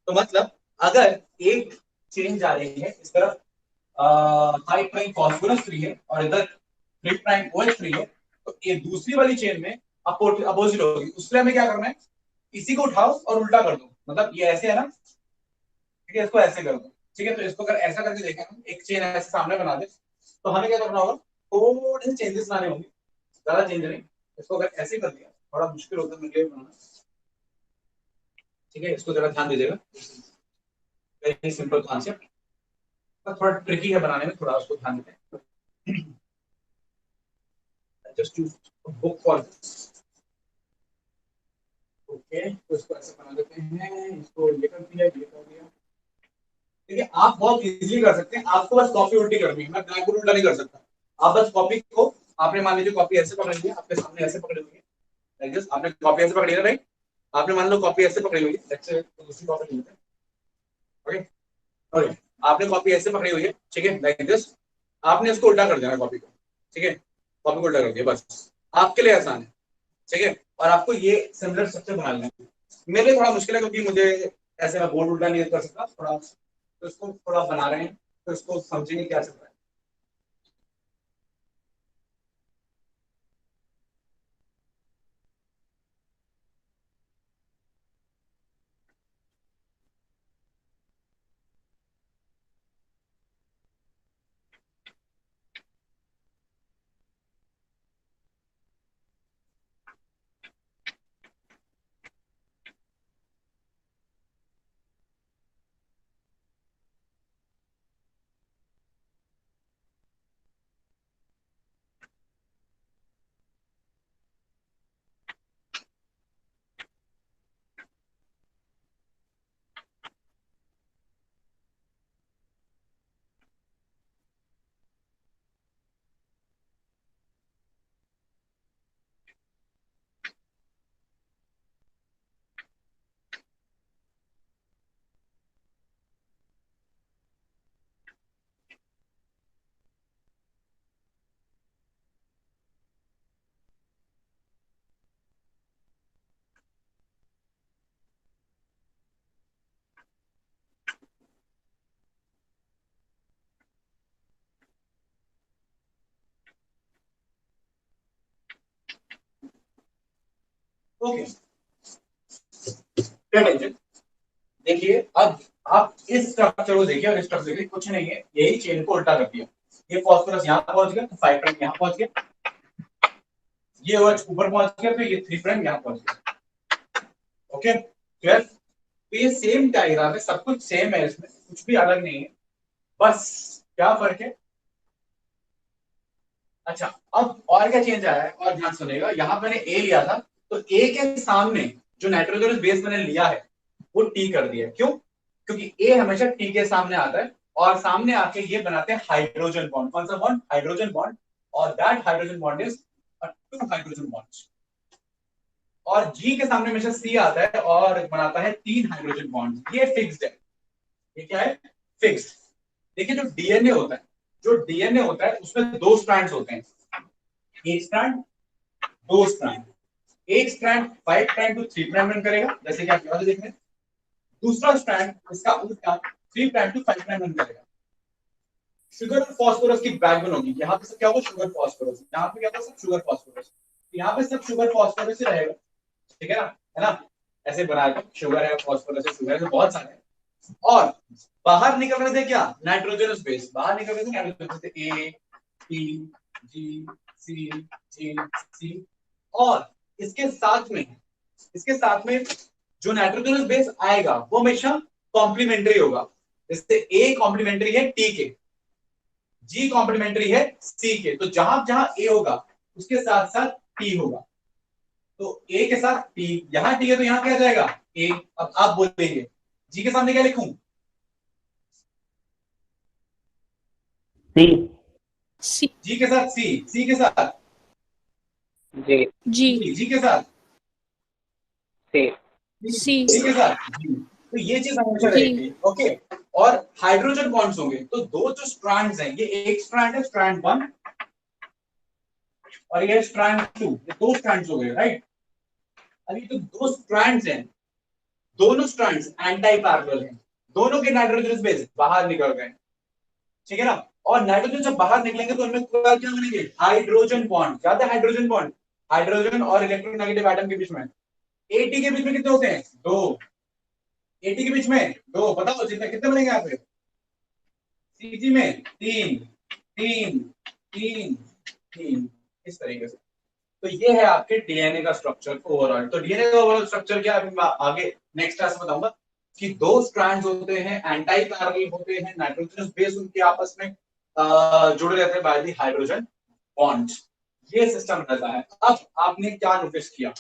तो मतलब अगर एक चेन जा रही है इस तरफ 5 प्राइम फॉस्फोरस फ्री है और इधर 3 प्राइम OH फ्री है, तो ये दूसरी वाली चेन में अपोजिट होगी। उसके लिए हमें क्या करना है, इसी को उठाओ और उल्टा कर दो, मतलब ये ऐसे है ना, ठीक है, इसको ऐसे कर दो, ठीक है। तो इसको अगर ऐसा करके देखें हम, एक चेन ऐसे सामने बना दे, तो हमें क्या करना होगा, थोड़े से चेंजेस लाने होंगे, ज्यादा चेंज नहीं। इसको अगर ऐसे कर दिया, थोड़ा मुश्किल होता है मेरे लिए बनाना, ठीक है, इसको जरा ध्यान दीजिएगा, वेरी सिंपल कॉन्सेप्ट, थोड़ा ट्रिकी है बनाने में, थोड़ा उसको ध्यान दें। Just choose book for this. Okay, तो इसको ऐसे बना देते हैं, इसको ये कर दिया, ये कर दिया। देखिए आप बहुत इजीली कर सकते हैं, आपको बस कॉपी उल्टी करनी है, मैं ब्लैक बोर्ड उल्टा नहीं कर सकता। आप बस कॉपी को, आपने मान लीजिए कॉपी ऐसे पकड़ी हुई है, आपके सामने ऐसे पकड़ी हुई है, लाइक दिस, आपने कॉपी ऐसे पकड़ी है राइट, आपने मान लो कॉपी ऐसे पकड़ी हुई है, लेट्स से दूसरी कॉपी लेते हैं, ओके ओके, आपने कॉपी ऐसे पकड़ी हुई है, ठीक है, लाइक दिस, आपने इसको उल्टा कर देना कॉपी को, ठीक है, कॉपी को उल्टा कर दिया, बस आपके लिए आसान है, ठीक है, और आपको ये सिमिलर स्ट्रक्चर बना लेना है। मेरे लिए थोड़ा मुश्किल है क्योंकि मुझे ऐसे मैं बोर्ड उल्टा नहीं कर सकता, थोड़ा तो इसको थोड़ा बना रहे हैं, तो इसको समझेंगे क्या चल रहा है। ओके, देखिए अब आप इस स्ट्रक्चर को देखिए और इस स्ट्रक्चर देखिए, कुछ नहीं है, यही चेन को उल्टा कर दिया, ये फास्फोरस यहाँ पहुंच गया तो 5 प्राइम यहाँ पहुंच गया, ये OH ऊपर पहुंच गया तो ये 3 प्राइम यहाँ पहुंच गया, ओके क्लियर। तो ये सेम डायग्राम है, सब कुछ सेम है, इसमें कुछ भी अलग नहीं है, बस क्या फर्क है। अच्छा, अब और क्या चेंज आया है, और ध्यान सुनेगा, यहाँ मैंने ए लिया था, तो ए के सामने जो नाइट्रोजनस बेस मैंने लिया है वो टी कर दिया, क्यों? क्योंकि ए हमेशा टी के सामने आता है, और सामने आके ये बनाते हैं हाइड्रोजन बॉन्ड। कौन सा बॉन्ड? हाइड्रोजन बॉन्ड, और that hydrogen bond is two hydrogen bonds. और जी के सामने हमेशा सी आता है और बनाता है 3 हाइड्रोजन बॉन्ड, ये फिक्स्ड है, ये क्या है? फिक्स्ड। देखिए जो डीएनए होता है, जो डीएनए होता है उसमें 2 स्ट्रैंड्स होते हैं, एक स्ट्रैंड, 2 स्ट्रैंड, एक strand 5 prime to 3 prime run करेगा, जैसे कि आप यहां से देख रहे हैं, दूसरा स्ट्रैंड इसका उल्टा 3 प्राइम टू 5 प्राइम रन करेगा। शुगर और फास्फोरस की बैकबोन होगी, यहाँ पे सब क्या होगा? शुगर फास्फोरस, यहाँ पे क्या होगा? सब शुगर फास्फोरस, यहाँ पे सब शुगर फास्फोरस ही रहेगा, ठीक है ना? है ना? ऐसे बनाया था, शुगर है, फास्फोरस है, शुगर है, बहुत सारे हैं। और बाहर निकल रहे थे क्या? नाइट्रोजनस बेस, बाहर निकल रहे थे नाइट्रोजनस, ए टी जी सी जी सी, और इसके साथ में जो नाइट्रोजनस बेस आएगा वो हमेशा कॉम्प्लीमेंट्री होगा, जैसे ए कॉम्प्लीमेंट्री है टी के, जी कॉम्प्लीमेंट्री है सी के, तो जहां जहां ए होगा उसके साथ साथ टी होगा, तो ए के साथ टी, यहां टी है तो यहां क्या जाएगा? ए। अब आप बोलेंगे जी के सामने क्या लिखूं? सी। जी के साथ सी, सी के साथ जी जी के साथ सी सी के साथ जी, तो ये चीज हमेशा रहेगी, ओके। और हाइड्रोजन बॉन्ड्स होंगे, तो 2 जो स्ट्रैंड्स हैं, ये एक स्ट्रैंड है, स्ट्रैंड 1, और ये स्ट्रैंड 2, ये 2 स्ट्रैंड्स हो गए, राइट। अभी तो 2 स्ट्रैंड्स हैं, दोनों स्ट्रैंड्स एंटी पैरेलल हैं, दोनों के नाइट्रोजन बेस बाहर निकल गए, ठीक है ना? और नाइट्रोजन जब बाहर निकलेंगे तो उनमें क्या बनेंगे? Hydrogen bond. क्या था हाइड्रोजन बॉन्ड? हाइड्रोजन और इलेक्ट्रोनेगेटिव एटम के बीच में। एटी के बीच में कितने होते हैं? 2। एटी के बीच में 2, बताओ जितने कितने बनेंगे यहाँ पे? सीजी में 3 3 3 3, इस तरीके से। तो ये है आपके डीएनए का स्ट्रक्चर ओवरऑल। तो डीएनए का ओवरऑल स्ट्रक्चर क्या है, आगे नेक्स्ट क्लास में बताऊंगा कि दो स्ट्रैंड्स होते हैं, एंटी पैरेलल होते हैं, नाइट्रोजनस बेस उनके आपस में जुड़े रहते हैं बाय द हाइड्रोजन बॉन्ड्स। ये सिस्टम रहता है। अब आपने क्या नोटिस किया,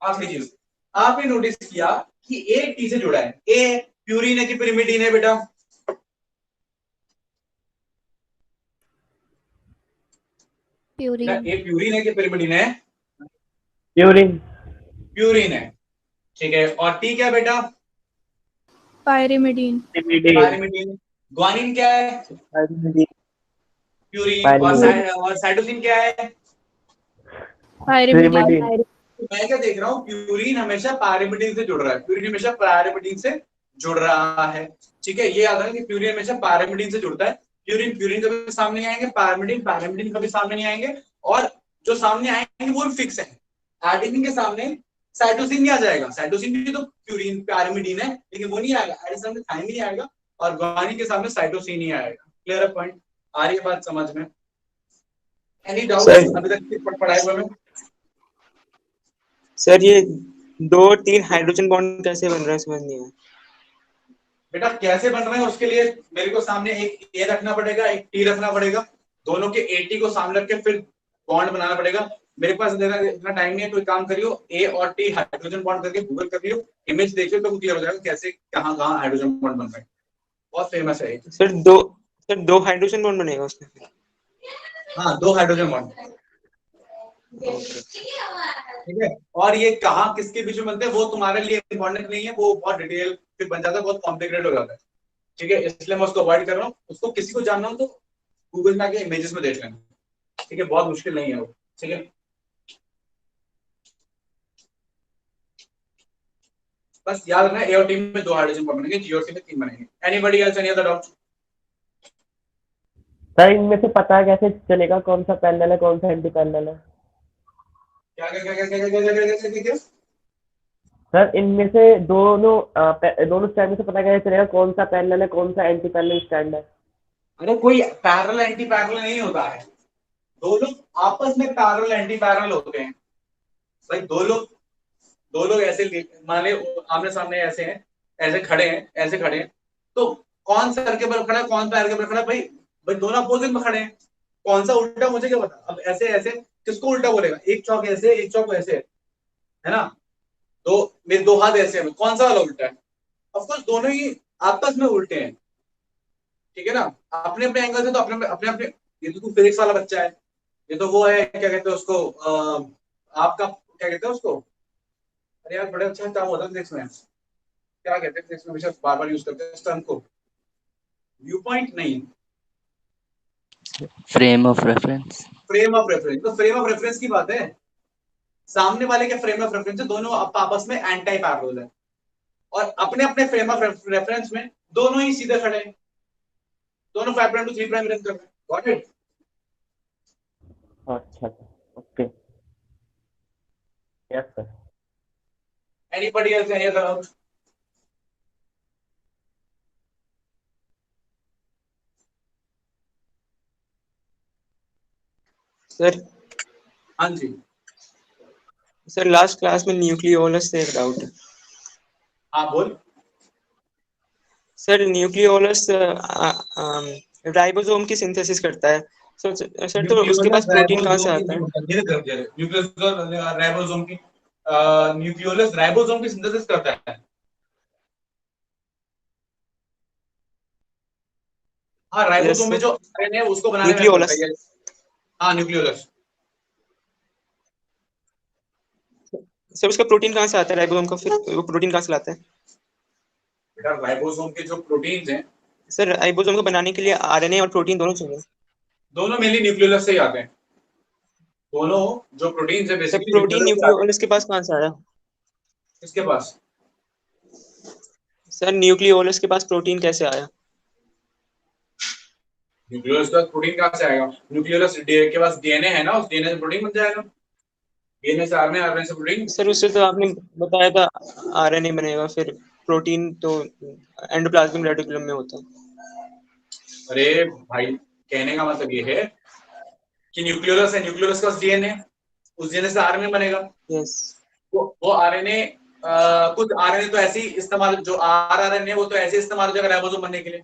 आखिरी चीज आपने नोटिस किया कि ए टी से जुड़ा है। ए प्यूरिन है कि पिरिमिडीन है बेटा? प्यूरिन। ए प्यूरिन है कि पिरिमिडीन है? प्यूरिन। प्यूरिन है, ठीक है। और टी क्या है बेटा? पायरिमिडीन। पायरिमिडीन। ग्वानिन क्या है? प्यूरिन। और साइटोसिन क्या है? पायरिमिडीन। मैं क्या देख रहा हूँ, प्यूरिन हमेशा पायरिमिडीन से जुड़ रहा है, प्यूरिन हमेशा पायरिमिडीन से जुड़ रहा है, ठीक है। ये याद रखना कि प्यूरिन हमेशा पायरिमिडीन से जुड़ता है। प्यूरिन प्यूरिन कभी सामने नहीं आएंगे, पायरिमिडीन पायरिमिडीन कभी सामने नहीं आएंगे, और जो सामने आएंगे वो फिक्स है। एडेनिन के सामने साइटोसिन नहीं आ जाएगा, साइटोसिन भी तो प्यूरिन पायरिमिडीन है, लेकिन वो नहीं आएगा। एडेनिन में थाइमिन नहीं आएगा, और ग्वानिन के सामने साइटोसिन नहीं आएगा। क्लियर है पॉइंट? आ रही है बात समझ में? एनी डाउट अभी तक पढ़ाई हुए में? सर ये 2-3 हाइड्रोजन बॉन्ड कैसे बन रहा है समझ नहीं आया। बेटा कैसे बन रहे हैं उसके लिए मेरे को सामने एक ए रखना पड़ेगा, एक टी रखना पड़ेगा, दोनों के एटी को सामने रख के फिर बॉन्ड बनाना पड़ेगा। मेरे पास इतना टाइम नहीं है, कोई काम करियो, ए और टी हाइड्रोजन बॉन्ड करके गूगल कर लियो, इमेज देखियो तो क्लियर हो जाएगा कैसे कहाँ कहाँ हाइड्रोजन बॉन्ड बन रहे हैं। बहुत फेमस है। सर दो हाइड्रोजन बॉन्ड बनेगा उसमें? हाँ, 2 हाइड्रोजन बॉन्ड, ठीक है। और ये कहाँ किसके बीच में बनते हैं वो तुम्हारे लिए इंपॉर्टेंट नहीं है, वो बहुत डिटेल फिर बन जाता है, बहुत कॉम्प्लिकेटेड हो जाता है, ठीक है। इसलिए मैं उसको अवॉइड कर रहा हूँ। उसको किसी को जानना हो तो गूगल में आके इमेजेस में देख लेना, ठीक है। बहुत मुश्किल नहीं है वो, ठीक है। बस याद रखना ए और टी में 2 हाइड्रोजन बॉन्ड बनेंगे, जी और सी में 3 बनेंगे। Anybody else any other doubt? Sir इनमें से पता कैसे चलेगा कौन सा पैरेलल है कौन सा एंटी पैरेलल है? क्या क्या क्या क्या क्या क्या क्या क्या क्या? सर इनमें से दोनों स्टैंड में से पता कैसे चलेगा कौन सा पैरेलल है कौन सा एंटी पैरेलल स्टैंड है? अरे कोई पैरेलल एंटी पैरेलल नहीं होता है, दोनों आपस में पैरेलल एंटी पैरेलल होते हैं भाई। दो लोग ऐसे मान ले आमने सामने ऐसे हैं, ऐसे खड़े हैं, ऐसे खड़े हैं, तो कौन सर के बल खड़ा है कौन पैर के बल खड़ा है? भाई भाई दोनों अपोजिट में खड़े हैं, कौन सा उल्टा मुझे क्या पता। अब ऐसे ऐसे किसको उल्टा बोलेगा? एक चौक ऐसे एक चौक वैसे है ना, तो मेरे 2 हाथ ऐसे हैं, कौन सा वाला उल्टा है? ऑफकोर्स दोनों ही आपस में उल्टे हैं, ठीक है ना। अपने अपने एंगल से तो अपने अपने अपने, ये तो फिजिक्स वाला बच्चा है, ये तो वो है क्या कहते हैं उसको, आपका क्या कहते हैं उसको, अरे यार बड़े अच्छा काम होता है फिजिक्स में, क्या कहते हैं फिजिक्स में हमेशा बार बार यूज करते हैं इस टर्म को, व्यू पॉइंट नहीं, frame of reference. Frame of reference. तो फ्रेम ऑफ रेफरेंस की बात है, सामने वाले के फ्रेम ऑफ रेफरेंस है, दोनों आपस में एंटी पैरेलल है, और अपने अपने फ्रेम ऑफ रेफरेंस में दोनों ही सीधे खड़े हैं, दोनों 5 प्राइम टू 3 प्राइम रन कर रहे हैं। Got it? अच्छा okay yes sir. Anybody else any other doubt? Sir हाँ जी सर लास्ट क्लास में न्यूक्लियोलस से एक डाउट है। हाँ बोल। सर न्यूक्लियोलस राइबोसोम की सिंथेसिस करता है सर तो उसके पास प्रोटीन कहाँ से आता है? राइबोसोम की न्यूक्लियोलस राइबोसोम की सिंथेसिस करता है। हाँ राइबोसोम में जो आरएनए है उसको बनाने में हेल्प करता है। हाँ न्यूक्लियोलस। सर उसका प्रोटीन कहाँ से आता है राइबोसोम का, फिर वो प्रोटीन कहाँ से लाता है? बेटा राइबोसोम के जो प्रोटीन्स हैं सर राइबोसोम को बनाने के लिए आरएनए और प्रोटीन दोनों चाहिए। दोनों मेनली न्यूक्लियोलस से ही आते हैं, दोनों जो प्रोटीन्स है बेसिकली प्रोटीन न्यूक्लियोलस के पास कहाँ से आया? किसके पास? सर न्यूक्लियोलस के पास प्रोटीन कैसे आया? न्यूक्लियोलस का प्रोटीन कहाँ से आएगा? न्यूक्लियोलस के पास डीएनए है ना, उस डीएनए से प्रोटीन बन जाएगा, डीएनए से आरएनए, आरएनए से प्रोटीन। सर उससे तो आपने बताया था आरएनए बनेगा, फिर प्रोटीन तो एंडोप्लाज्मिक रेटिकुलम में होता है। अरे भाई कहने का मतलब ये है कि न्यूक्लियोलस है, न्यूक्लियोलस का डीएनए, उस डीएनए से आरएनए बनेगा। यस। वो आरएनए कुछ आरएनए तो ऐसे ही इस्तेमाल, जो आरआरएनए वो तो ऐसे इस्तेमाल हो जाएगा राइबोसोम बनने के लिए,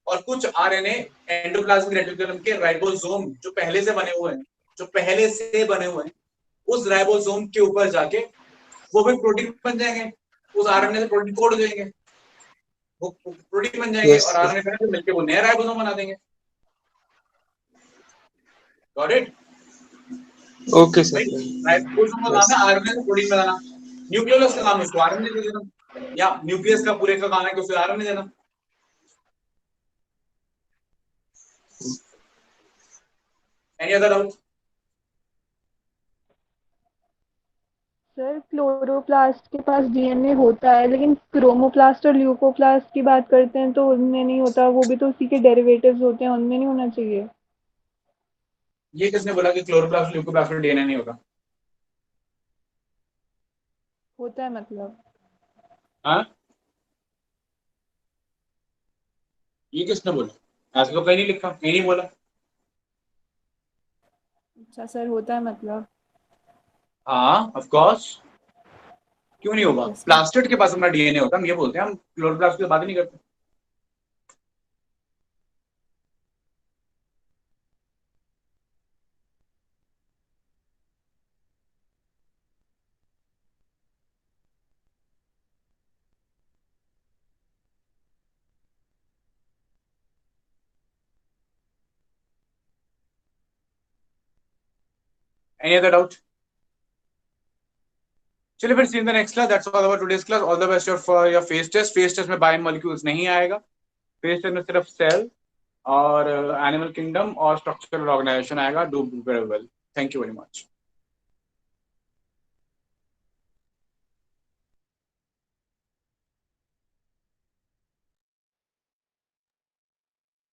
और कुछ आरएनए एंडोप्लाज्मिक रेटिकुलम के राइबोसोम जो पहले से बने हुए हैं, उस राइबोसोम के ऊपर जाके वो भी प्रोटीन बन जाएंगे, उस आरएनए से प्रोटीन कोड हो जाएंगे, वो प्रोटीन बन जाएंगे, और आरएनए फिर मिलकर वो नया राइबोसोम बना देंगे। Got it? Okay sir. Ribosome का काम है आरएनए से प्रोटीन बनाना, न्यूक्लियोलस का काम है उसको आरएनए दे देना, या न्यूक्लियस का पूरे का काम है कि उसे आरएनए देना। Any other doubt? Sir chloroplast के पास डीएनए होता है, लेकिन क्रोमोप्लास्ट और ल्यूकोप्लास्ट की बात करते हैं तो उनमें नहीं होता, वो भी तो उसी के डेरिवेटिव्स होते हैं, उनमें नहीं होना चाहिए। ये किसने बोला कि क्लोरोप्लास्ट ल्यूकोप्लास्ट में डीएनए नहीं होता? होता है मतलब। हाँ, ये किसने बोला? ऐसा तो कहीं नहीं लिखा, कहीं नहीं बोला। अच्छा सर, होता है मतलब। हाँ ऑफ कोर्स, क्यों नहीं होगा? Yes, प्लास्टिड के पास अपना डीएनए होता है, हम ये बोलते हैं, हम क्लोरोप्लास्ट की बात ही नहीं करते। Any other doubt? चलिए फिर, see in the next class. That's all about today's class. All the best for your phase test. Phase test में बायोमोलिक्यूल्स नहीं आएगा, फेस टेस्ट में सिर्फ सेल और एनिमल किंगडम और स्ट्रक्चरल ऑर्गेनाइजेशन आएगा। Do very well. Thank you very much.